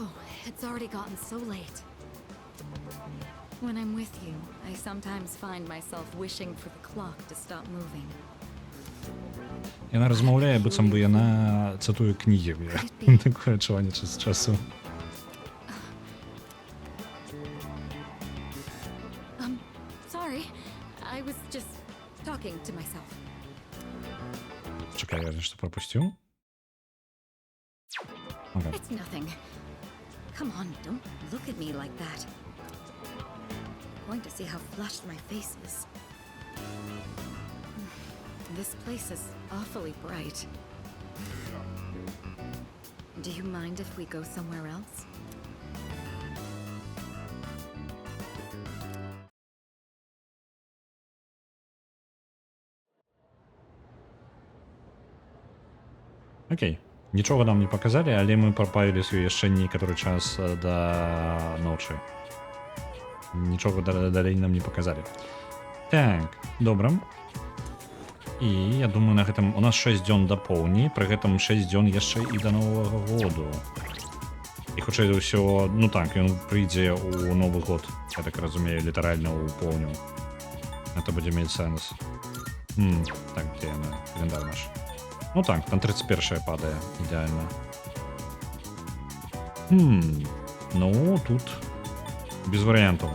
Oh, it's already gotten so late. When I'm with you, I sometimes find myself wishing for the clock to stop moving. Яна розмовляє, быццам бы яна цитує книги. Такое адчуванне час з часу. Sorry. I was just talking to myself. Чекай, я что пропустил? Окей. It's nothing. Come on, don't look at me like that. I'm going to see how flushed my face is. This place is awfully bright. Do you mind if we go somewhere else? Окей. Нічога нам не паказалі, але мы прапавіліся яшчэ некаторы час да ночы. Нічога далей нам не паказалі. Так, добра. І я думаю, на гэтым у нас 6 дзён да поўні, пры гэтым 6 дзён яшчэ і да Новага году. І хутчэй за ўсё, ну так, ён прыйдзе ў Новы год, я так разумею, літаральна ў поўню. Это будзе мець сэнс. Так, где яна? Календар наш. Ну так, там 31 падае, ідэальна. Ну, тут без варыянтаў.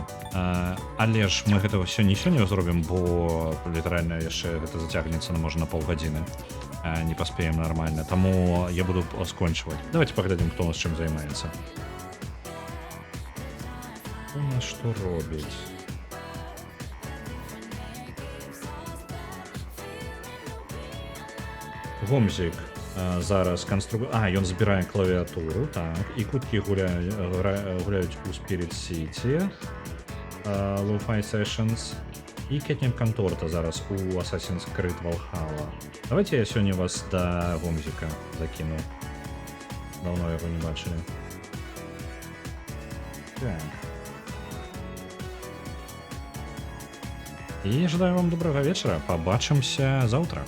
Але ж мы гэтага сёння зробім, бо літаральна яшчэ гэта зацягнецца на можа на паўгадзіны. Не паспеем нормально, таму я буду скончваць. Давайте паглядзім, хто у нас чым займаецца. У нас што робіць? Гомзік зараз конструктор. Ён збірае клавіатуру, так. І куткі гуляюць у Spirit City, Lo-Fi Sessions. І Кетнем Конторта зараз у Assassin's Creed Valhalla. Давайте я сёння вас да Гомзіка закину. Давно яго не бачылі. Так. І жадаю вам добрага вечара. Пабачымся заўтра.